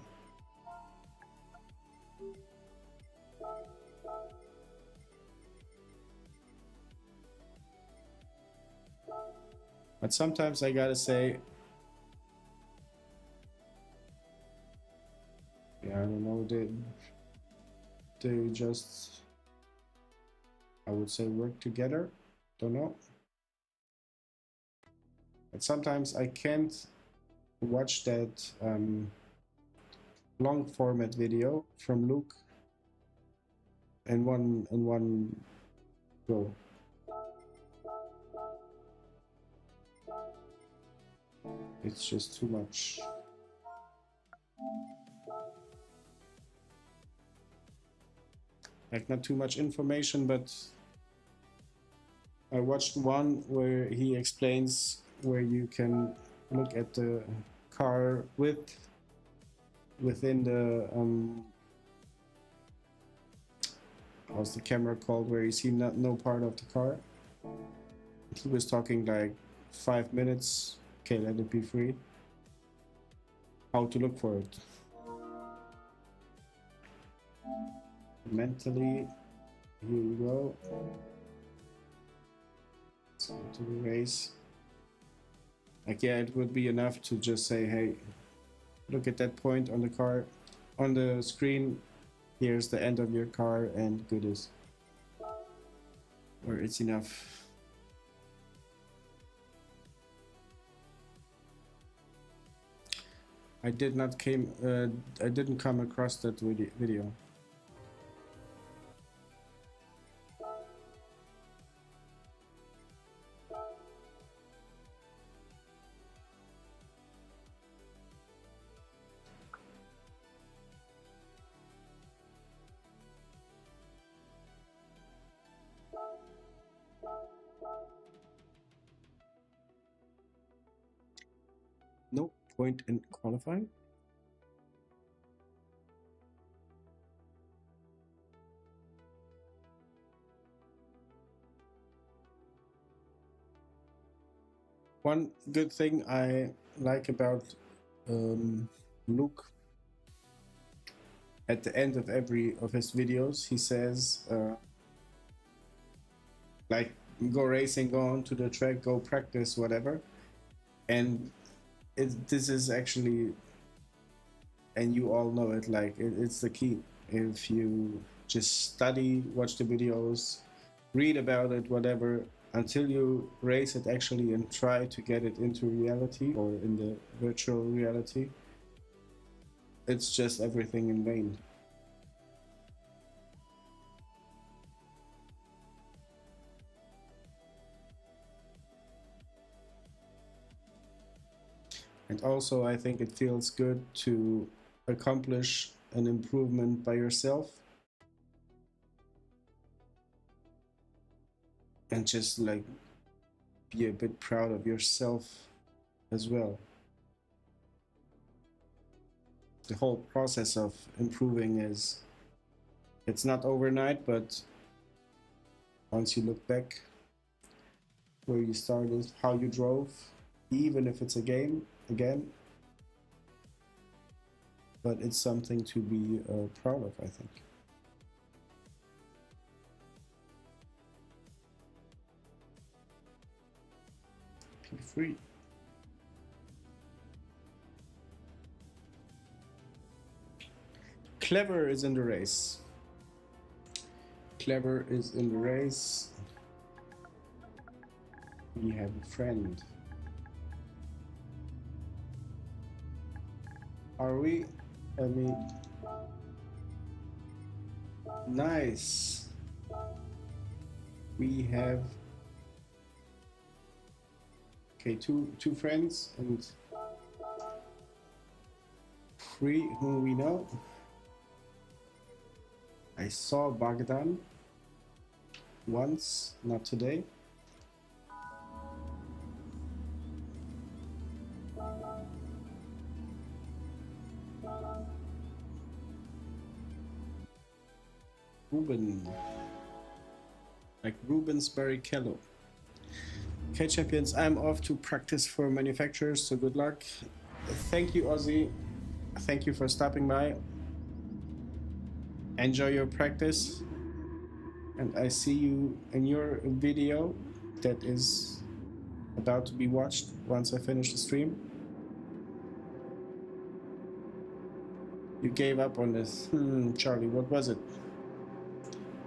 But sometimes I gotta say, yeah, I don't know, they just, I would say, work together. Don't know. But sometimes I can't watch that long format video from Luke in one go. It's just too much. Like, not too much information, but I watched one where he explains where you can look at the car width within the how's the camera called, where you see no part of the car. He was talking like 5 minutes. Okay, let it be free. How to look for it. Mentally, here we go. Let's go to the race. Like, yeah, it would be enough to just say, hey, look at that point on the car, on the screen. Here's the end of your car and goodies. Or it's enough. I didn't come across that video. No point in qualifying. One good thing I like about Luke, at the end of every of his videos, he says, like, go racing, go onto the track, go practice, whatever. And this is actually, and you all know it, like, it's the key. If you just study, watch the videos, read about it, whatever, until you race it actually and try to get it into reality or in the virtual reality, it's just everything in vain. And also, I think it feels good to accomplish an improvement by yourself and just like be a bit proud of yourself as well. The whole process of improving it's not overnight, but once you look back where you started, how you drove, even if it's a game, again, but it's something to be proud of, I think. P3. Clever is in the race. Clever is in the race. We have a friend. Are we? I mean, nice. We have, okay, two friends and 3 whom we know. I saw Bogdan once, not today. Ruben, like Rubens Barrichello. Okay, champions, I'm off to practice for manufacturers, so good luck. Thank you, Ozzy. Thank you for stopping by. Enjoy your practice, and I see you in your video that is about to be watched once I finish the stream. You gave up on this. Charlie, what was it?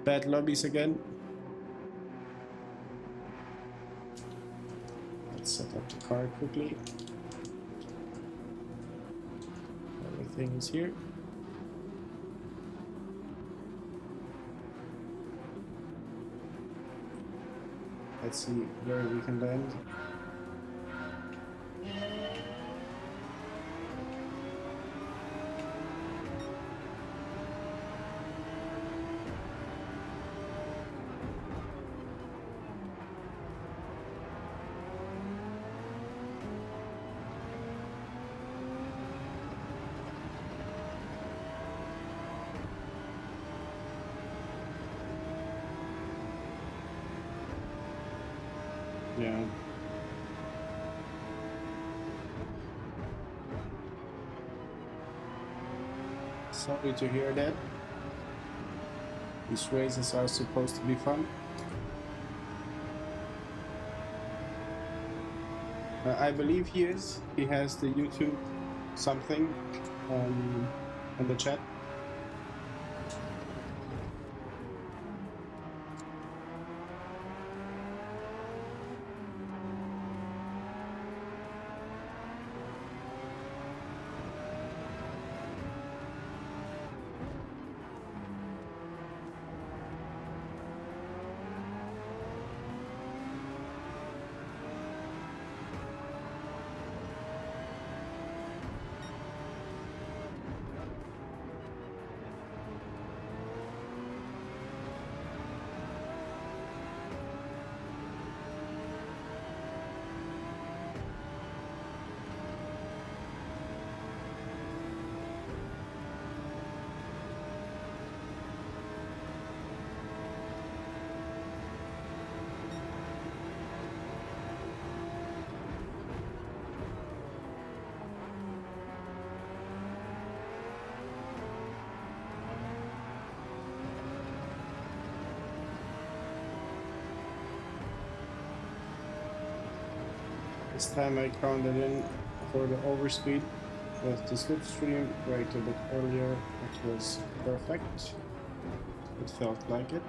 Bad lobbies again? Let's set up the car quickly. Everything is here. Let's see where we can land. Yeah. Sorry to hear that. These races are supposed to be fun. I believe he is. He has the YouTube something in the chat. This time I counted in for the overspeed with the slipstream right a bit earlier. It was perfect. It felt like it.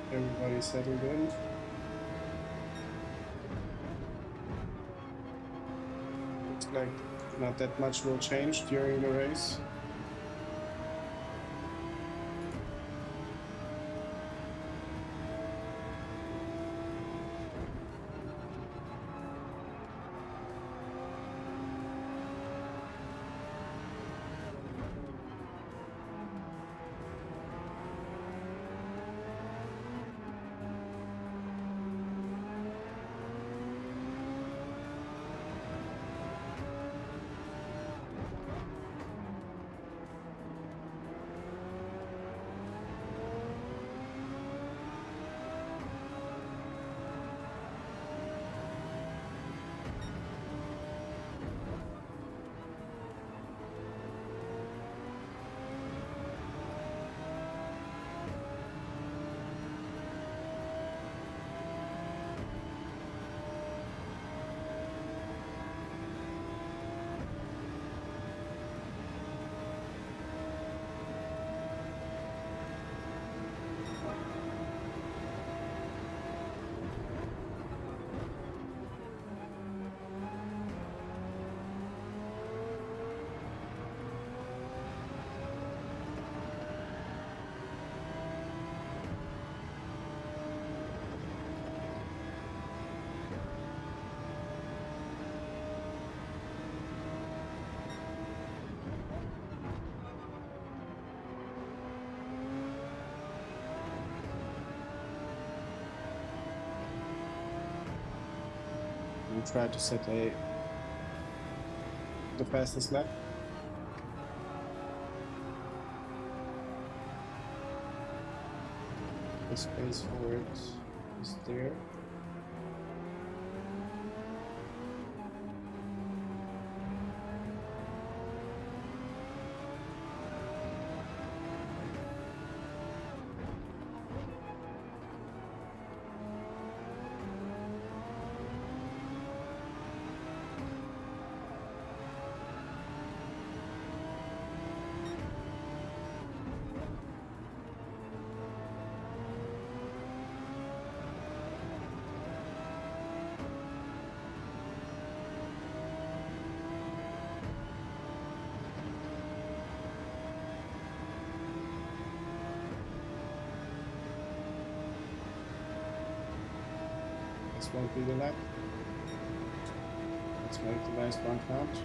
Everybody settled in. Looks like not that much will change during the race. We'll try to set the fastest lap. The space for it is there. This won't be the lap. Let's make the last one count.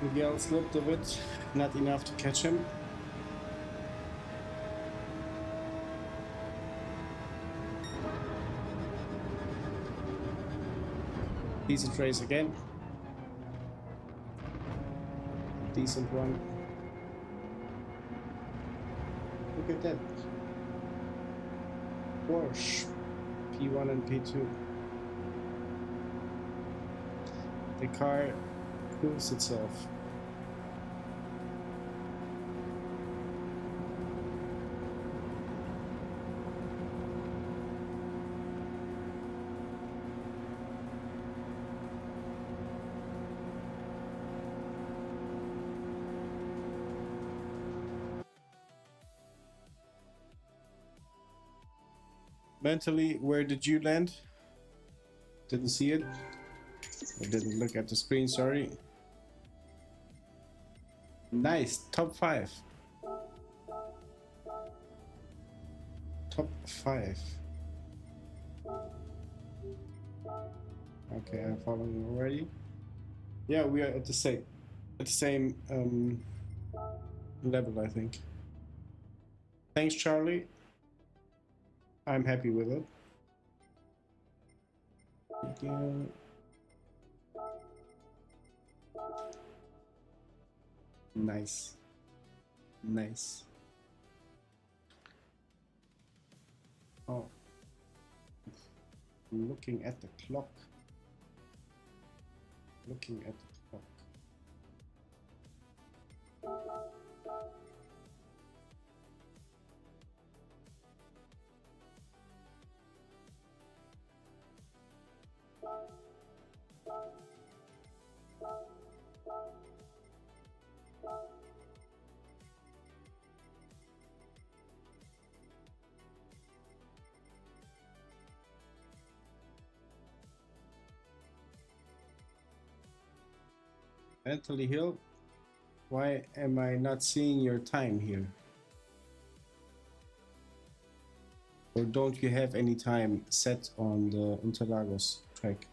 Miguel slipped a bit, not enough to catch him. Decent race again. Decent one. Look at that. Porsche P1 and P2. The car proves itself. Mentally, where did you land? Didn't see it. I didn't look at the screen, sorry. Nice, top 5. Top 5. Okay, I'm following already. Yeah, we are at the same level, I think. Thanks, Charlie. I'm happy with it. Again. Nice. Nice. Oh. Looking at the clock. Looking at the clock. Anthony Hill, why am I not seeing your time here? Or don't you have any time set on the Interlagos track?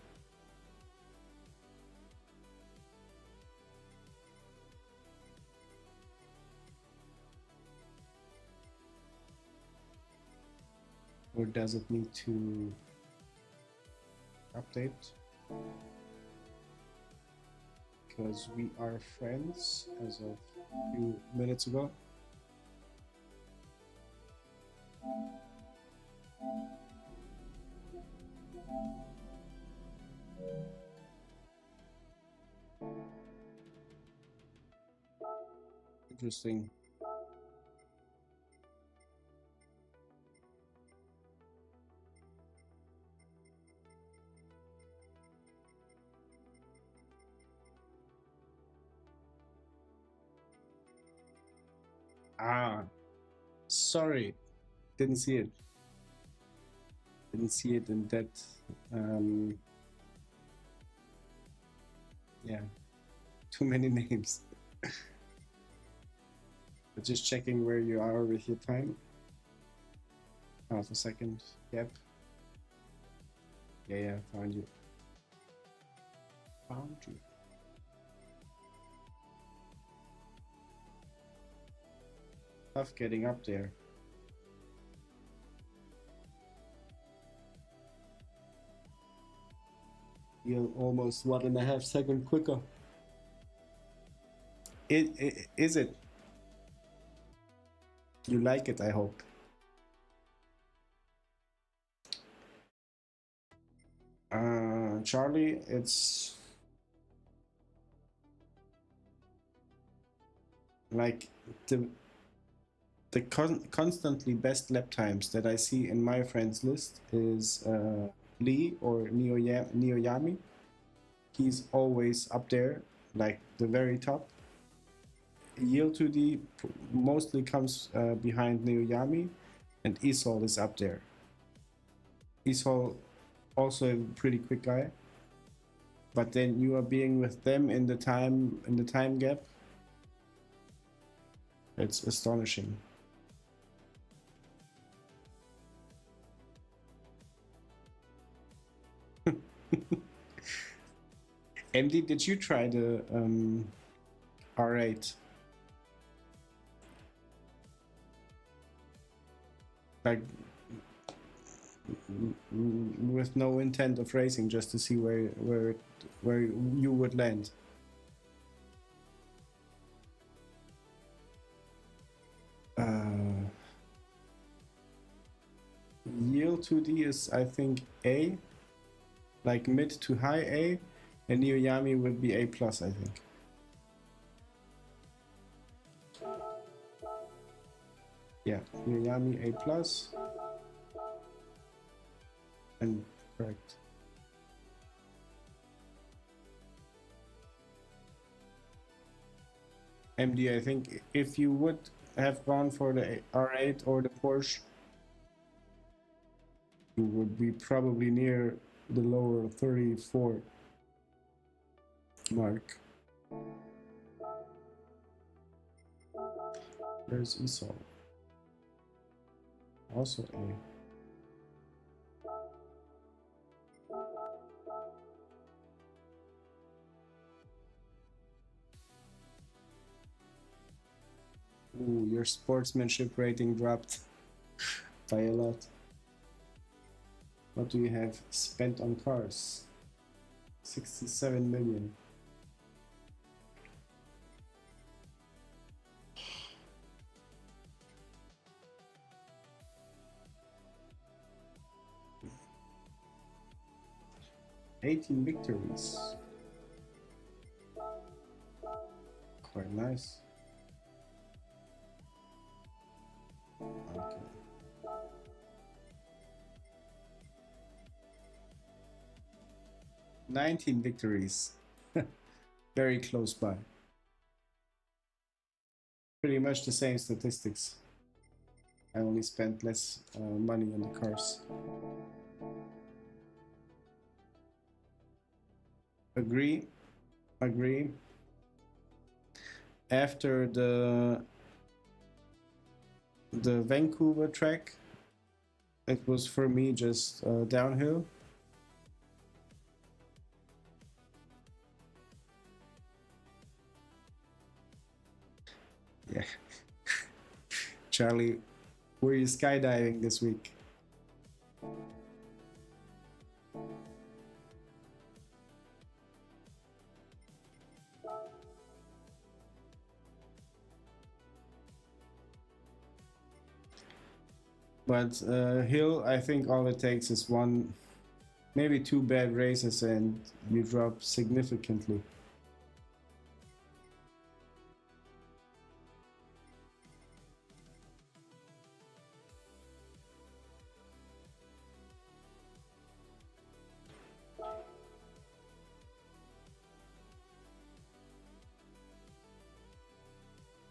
Or does it need to update? Because we are friends as of a few minutes ago. Interesting. Ah, sorry, didn't see it. Didn't see it in that. Yeah, too many names. But just checking where you are with your time. Half a second. Yep. Yeah, found you. Found you. Tough getting up there. You're almost 1.5 seconds quicker. Is it? You like it, I hope. Charlie, it's like the constantly best lap times that I see in my friends list is Lee or Neoyami. He's always up there, like the very top. Yield 2D mostly comes behind Neoyami, and Isol is up there. Isol also a pretty quick guy, but then you are being with them in the time gap. It's astonishing. MD, did you try the R8? Like with no intent of racing, just to see where you would land. Yield 2D is, I think, A, like mid to high A, and Neoyami would be A+, I think. Yeah, Neoyami A+. And correct. MD, I think if you would have gone for the R8 or the Porsche, you would be probably near the lower 34 mark. There's Isol. Also A. Ooh, your sportsmanship rating dropped by a lot. What do you have spent on cars? 67 million. $18 victories. Quite nice. Okay. $19 victories. Very close by. Pretty much the same statistics. I only spent less money on the cars. Agree. After the Vancouver track, it was for me just downhill. Yeah. Charlie, were you skydiving this week? But Hill, I think all it takes is one, maybe two bad races and you drop significantly.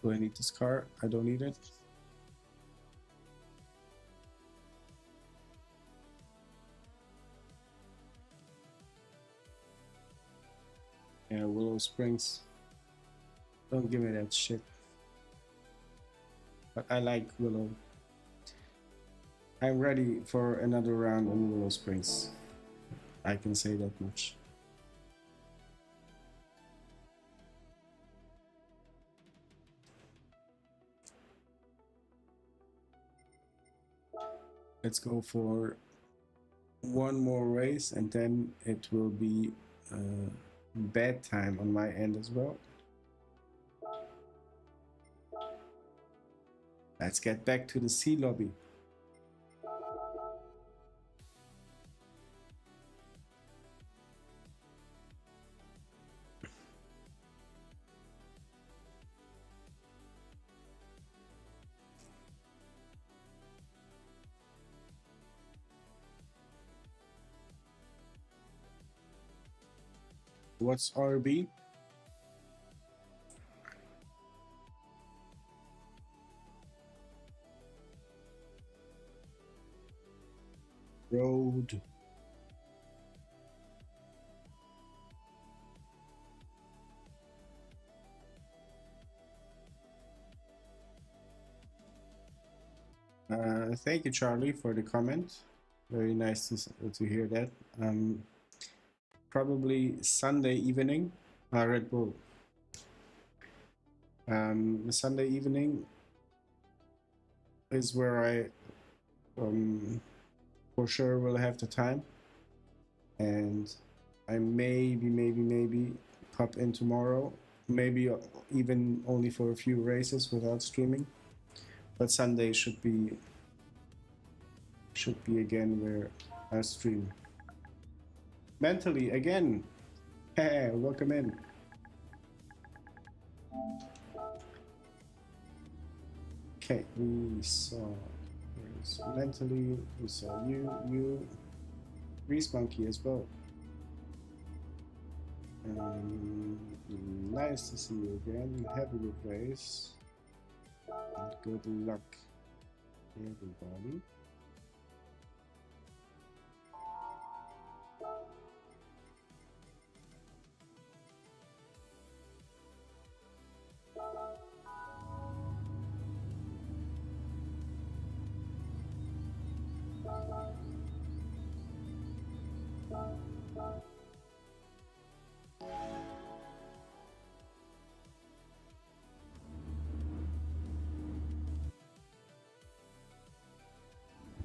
Do I need this car? I don't need it. Yeah, Willow Springs. Don't give me that shit. But I like Willow. I'm ready for another round on Willow Springs. I can say that much. Let's go for one more race and then it will be bad time on my end as well. Let's get back to the sea lobby. What's RB? Road. Thank you, Charlie, for the comment. Very nice to hear that. Probably Sunday evening, Red Bull. Sunday evening is where I for sure will have the time, and I maybe pop in tomorrow, maybe even only for a few races without streaming, but Sunday should be again where I stream. Mentally again. Hey, welcome in. Okay, we saw mentally, we saw you, Grease Monkey as well. Nice to see you again. Have a good race. And good luck, everybody.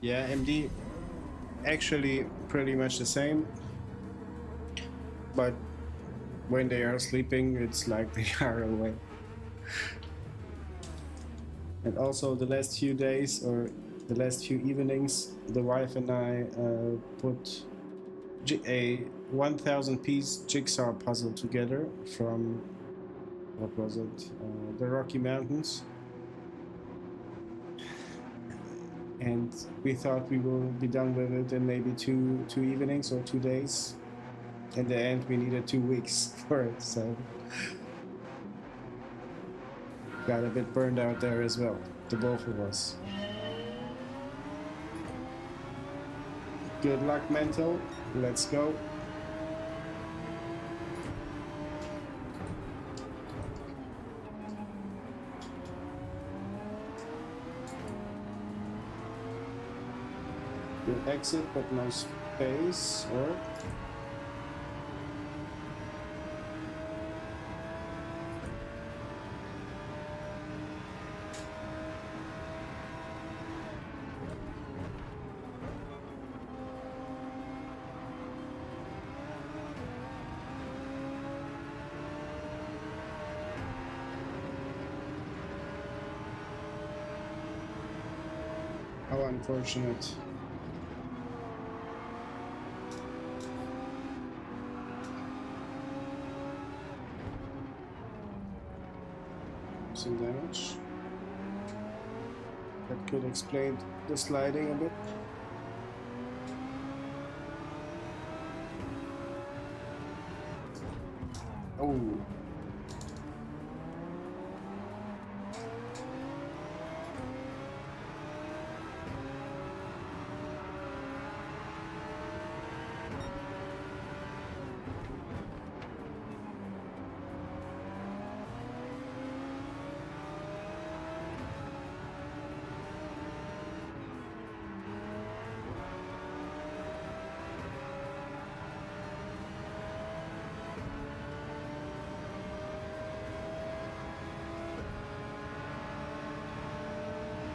Yeah, MD, actually pretty much the same, but when they are sleeping, it's like they are awake. And also the last few days, or the last few evenings, the wife and I put a 1,000-piece jigsaw puzzle together from, what was it, the Rocky Mountains. And we thought we will be done with it in maybe two evenings or 2 days. In the end, we needed 2 weeks for it, so got a bit burned out there as well, the both of us. Good luck, Mental. Let's go. Good exit, but no space, or... How unfortunate. Some damage. That could explain the sliding a bit. Oh.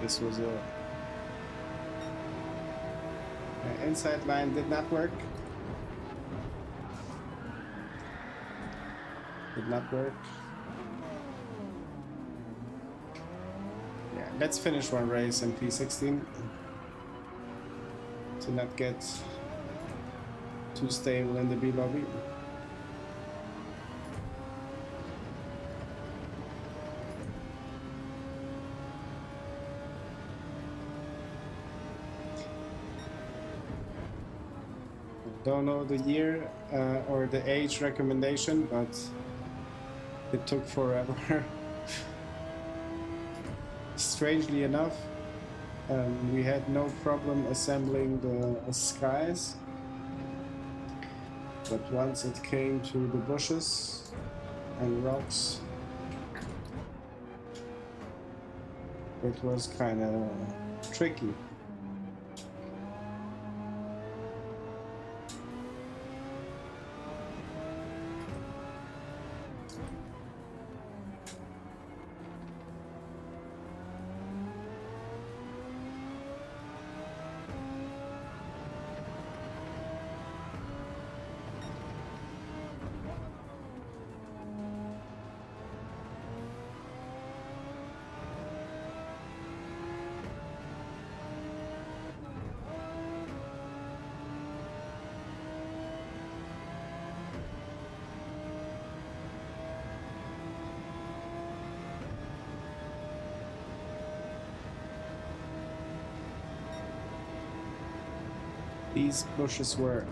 This was a inside line did not work. Did not work. Yeah, let's finish one race in P16 to not get too stable in the B lobby. Don't know the year or the age recommendation, but it took forever. Strangely enough, we had no problem assembling the skies, but once it came to the bushes and rocks, it was kind of tricky. These bushes were.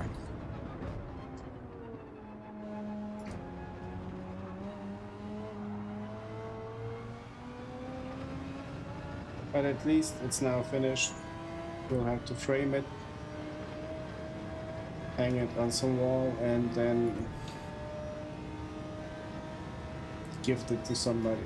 But at least it's now finished. We'll have to frame it, hang it on some wall, and then gift it to somebody.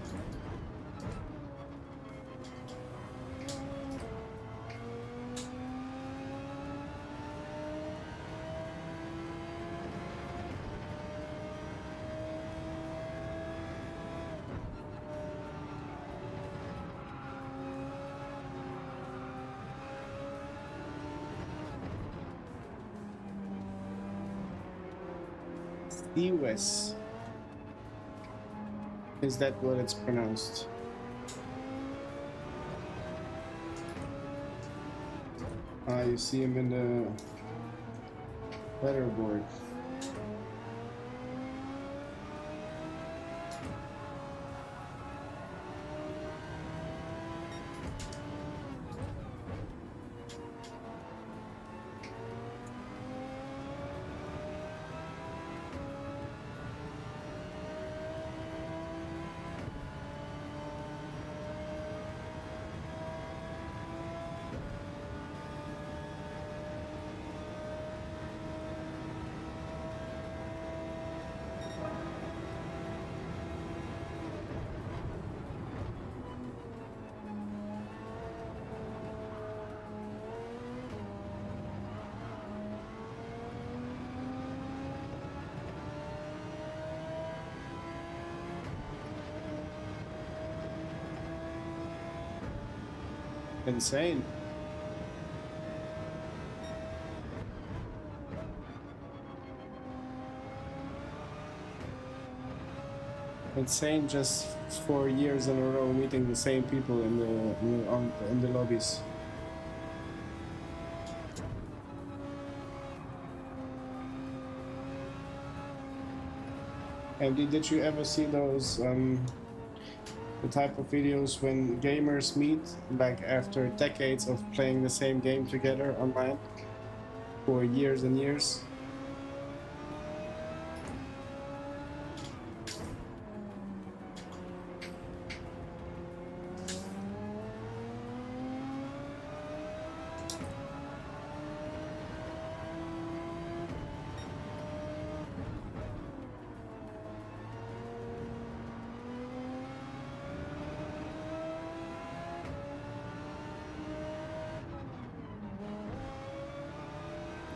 US. Is that what it's pronounced? Ah, you see him in the letterboard. Insane. Insane, just 4 years in a row meeting the same people in the lobbies. And did you ever see those the type of videos when gamers meet, like after decades of playing the same game together online for years and years?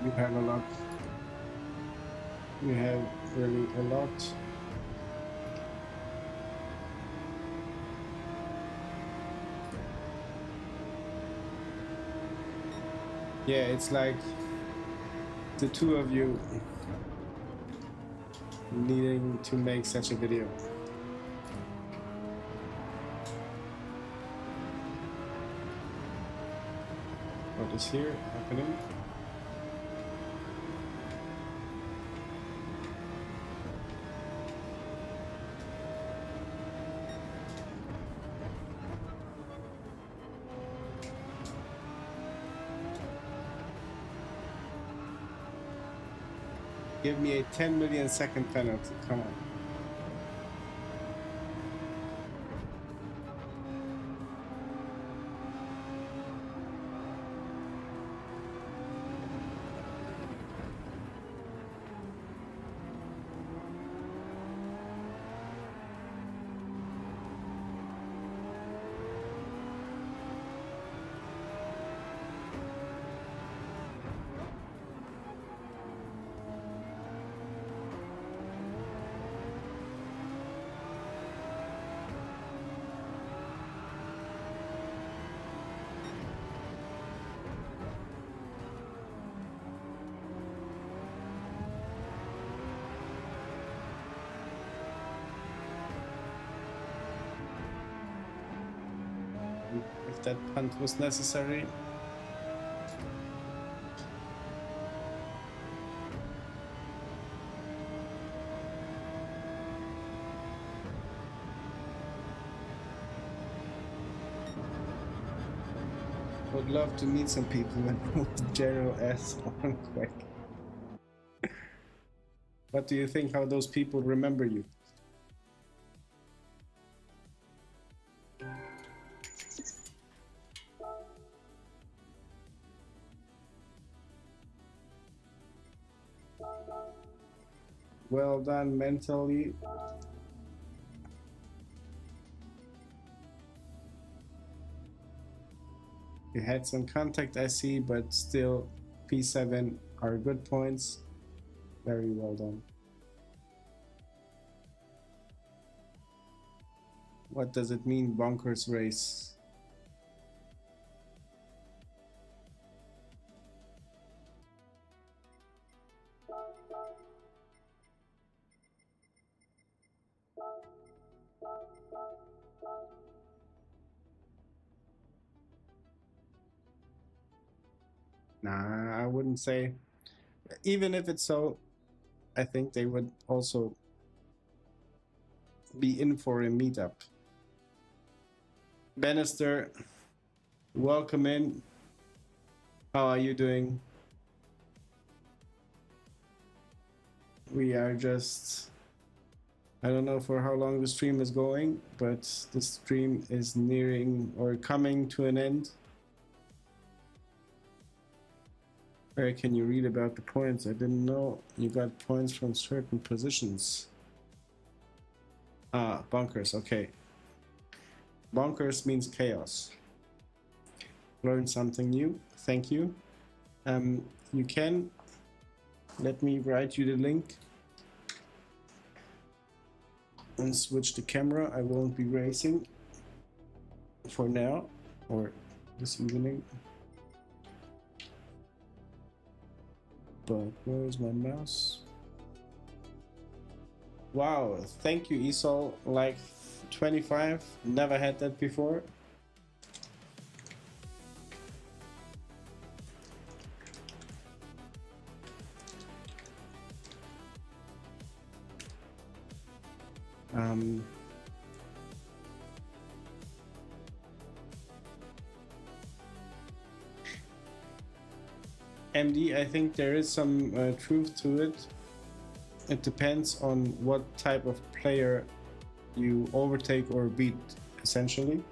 You have a lot. You have really a lot. Yeah, it's like the two of you needing to make such a video. What is here happening? Give me a 10 million second penalty, come on. If that punt was necessary. Would love to meet some people and move the general ass on quick. What do you think how those people remember you? Well done mentally. You had some contact, I see, but still P7 are good points. Very well done. What does it mean, bonkers race? Nah, I wouldn't say. Even if it's so, I think they would also be in for a meetup. Bannister, welcome in. How are you doing? We are just, I don't know for how long the stream is going, but the stream is nearing or coming to an end. Where can you read about the points? I didn't know you got points from certain positions. Ah, bonkers, okay. Bonkers means chaos. Learn something new, thank you. You can, let me write you the link and switch the camera. I won't be racing for now or this evening. But where is my mouse? Wow, thank you Esol, like 25, never had that before. Um, MD, I think there is some truth to it. It depends on what type of player you overtake or beat, essentially.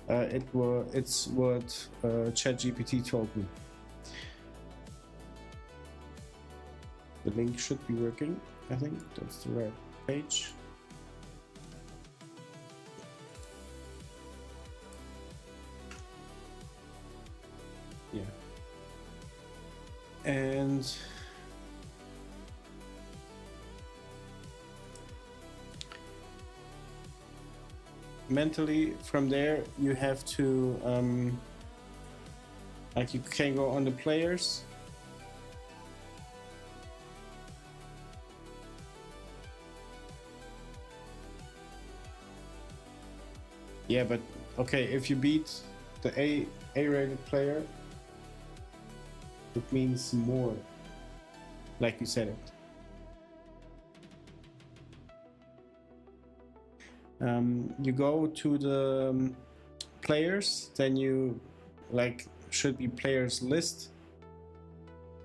It's what ChatGPT told me. The link should be working. I think that's the right page. Yeah. And mentally from there you have to like you can go on the players. Yeah, but okay, if you beat the A-rated player, it means more, like you said it. You go to the players, then you should be players list.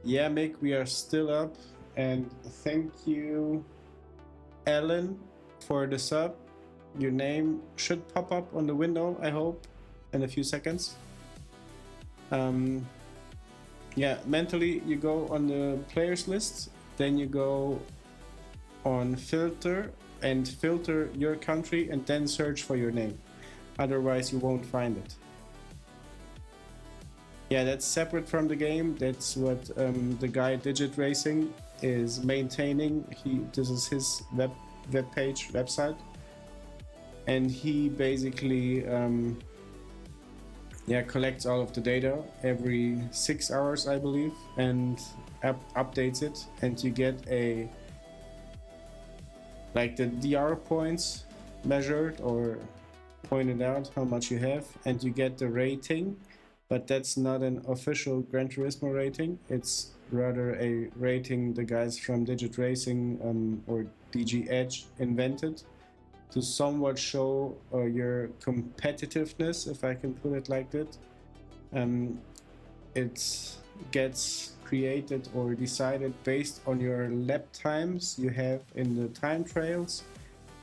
Yeah, Mick, we are still up, and thank you, Ellen, for the sub. Your name should pop up on the window, I hope, in a few seconds. Yeah, mentally you go on the players list, then you go on filter and filter your country and then search for your name. Otherwise you won't find it. Yeah, that's separate from the game. That's what the guy Digit Racing is maintaining. This is his website. And he basically collects all of the data every 6 hours, I believe, and updates it, and you get the DR points measured or pointed out how much you have, and you get the rating, but that's not an official Gran Turismo rating. It's rather a rating the guys from Digit Racing or DG Edge invented to somewhat show your competitiveness, if I can put it like that. It gets created or decided based on your lap times you have in the time trials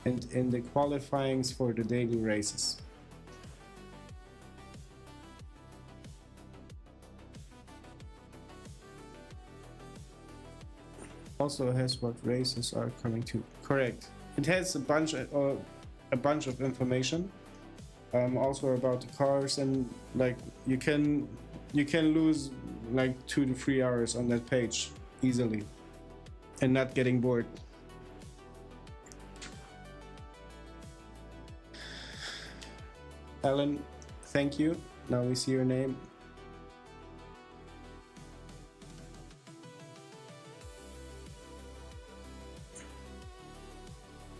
and in the qualifyings for the daily races. Also has what races are coming to. Correct. It has a bunch of information, also about the cars, and you can lose 2 to 3 hours on that page easily, and not getting bored. Alan, thank you. Now we see your name.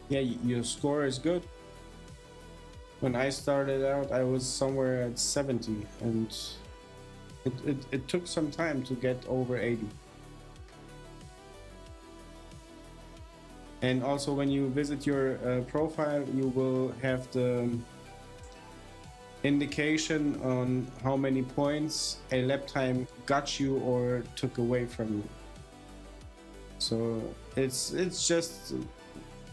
Yeah, your score is good. When I started out, I was somewhere at 70, and it took some time to get over 80. And also when you visit your profile, you will have the indication on how many points a lap time got you or took away from you. So it's just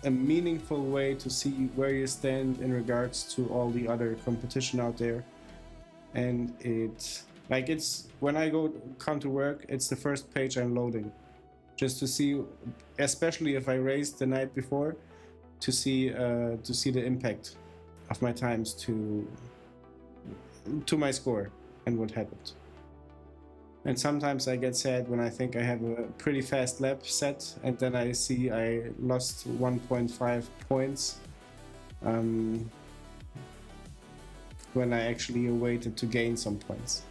a meaningful way to see where you stand in regards to all the other competition out there. And it's when I come to work, it's the first page I'm loading, just to see, especially if I raced the night before, to see the impact of my times to my score and what happened. And sometimes I get sad when I think I have a pretty fast lap set, and then I see I lost 1.5 points when I actually waited to gain some points.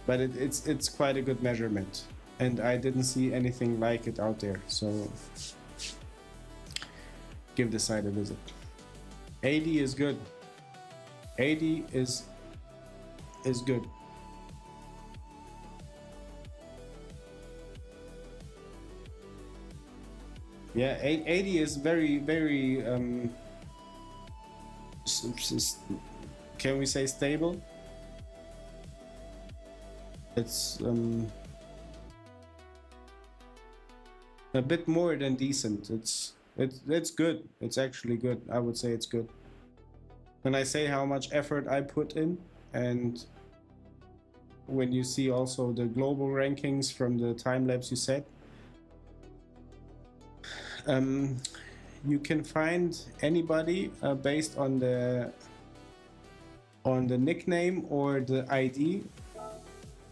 But it's quite a good measurement, and I didn't see anything like it out there, so give the site a visit. 80 is good. 80 is good. Yeah, 80 is very, very, can we say stable? It's a bit more than decent. It's good. It's actually good. I would say it's good. When I say how much effort I put in, and when you see also the global rankings from the time lapse you set, you can find anybody based on the nickname or the ID.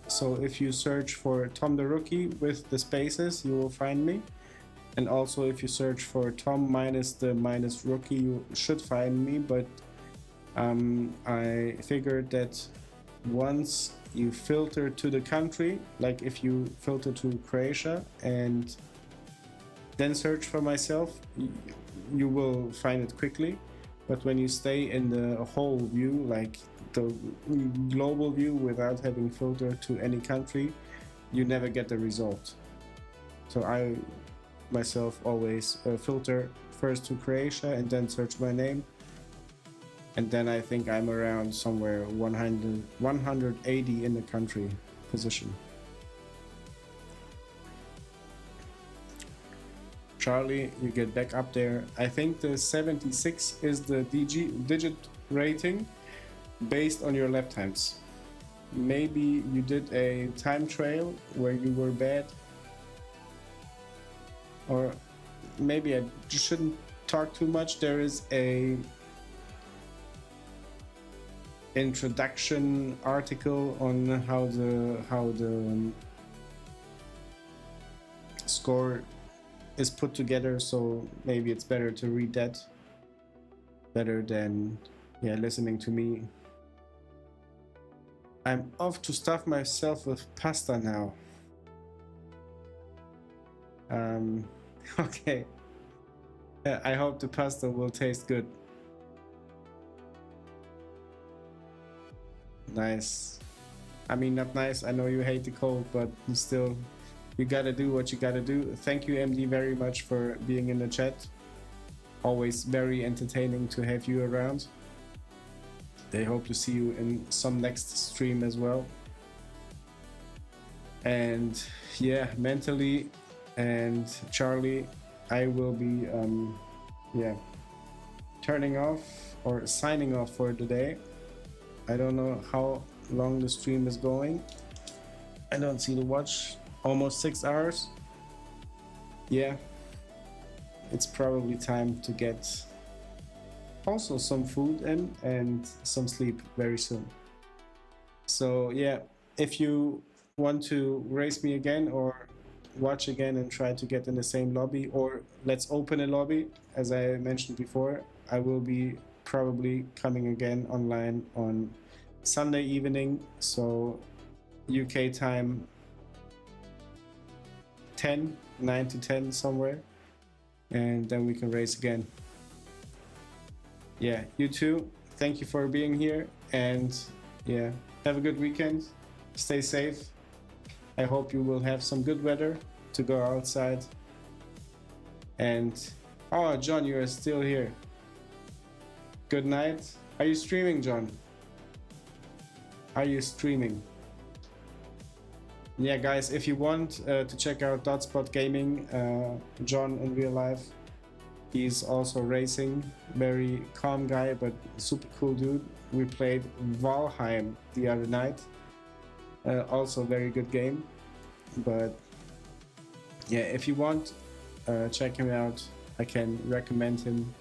So if you search for Tom the Rookie with the spaces, you will find me. And also if you search for Tom minus the minus rookie, you should find me. But I figured that once you filter to the country, like if you filter to Croatia and then search for myself, you will find it quickly. But when you stay in the whole view, like the global view without having filter to any country, you never get the result. So I myself always filter first to Croatia and then search my name. And then I think I'm around somewhere 180 in the country position. Charlie, you get back up there. I think the 76 is the digit rating based on your lap times. Maybe you did a time trial where you were bad, or maybe I just shouldn't talk too much. There is a introduction article on how the score is put together, so maybe it's better to read that better than listening to me. I'm off to stuff myself with pasta now. Okay. I hope the pasta will taste good. Nice. I mean, not nice. I know you hate the cold, but still, you gotta do what you gotta do. Thank you, MD, very much for being in the chat. Always very entertaining to have you around. I hope to see you in some next stream as well. And yeah, mentally and Charlie, I will be turning off or signing off for today. I don't know how long the stream is going. I don't see the watch. Almost 6 hours. Yeah, it's probably time to get also some food in and some sleep very soon. So yeah, if you want to race me again or watch again and try to get in the same lobby, or let's open a lobby, as I mentioned before, I will be probably coming again online on Sunday evening, so UK time 9 to 10 somewhere, and then we can race again. Yeah, you too. Thank you for being here, and yeah, have a good weekend. Stay safe. I hope you will have some good weather to go outside. And oh, John, you are still here. Good night. Are you streaming, John? Are you streaming? Yeah, guys, if you want to check out Dotspot Gaming, John in real life, he's also racing. Very calm guy, but super cool dude. We played Valheim the other night. Also very good game. But yeah, if you want, check him out. I can recommend him.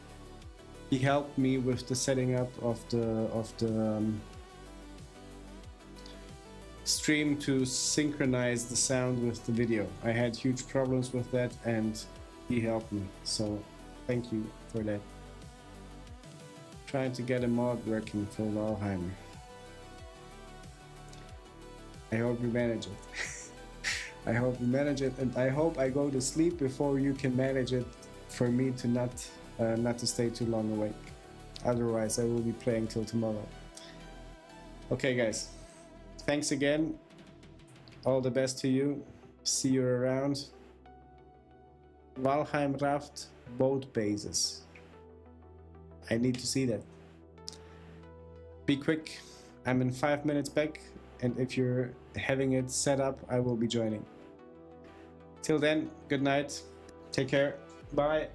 He helped me with the setting up of the stream to synchronize the sound with the video. I had huge problems with that and he helped me, so thank you for that. Trying to get a mod working for Valheim. I hope you manage it. I hope you manage it, and I hope I go to sleep before you can manage it for me to not to stay too long awake. Otherwise I will be playing till tomorrow. Okay guys, thanks again. All the best to you. See you around. Valheim Raft boat bases. I need to see that. Be quick. I'm in 5 minutes back, and if you're having it set up, I will be joining. Till then, good night. Take care. Bye.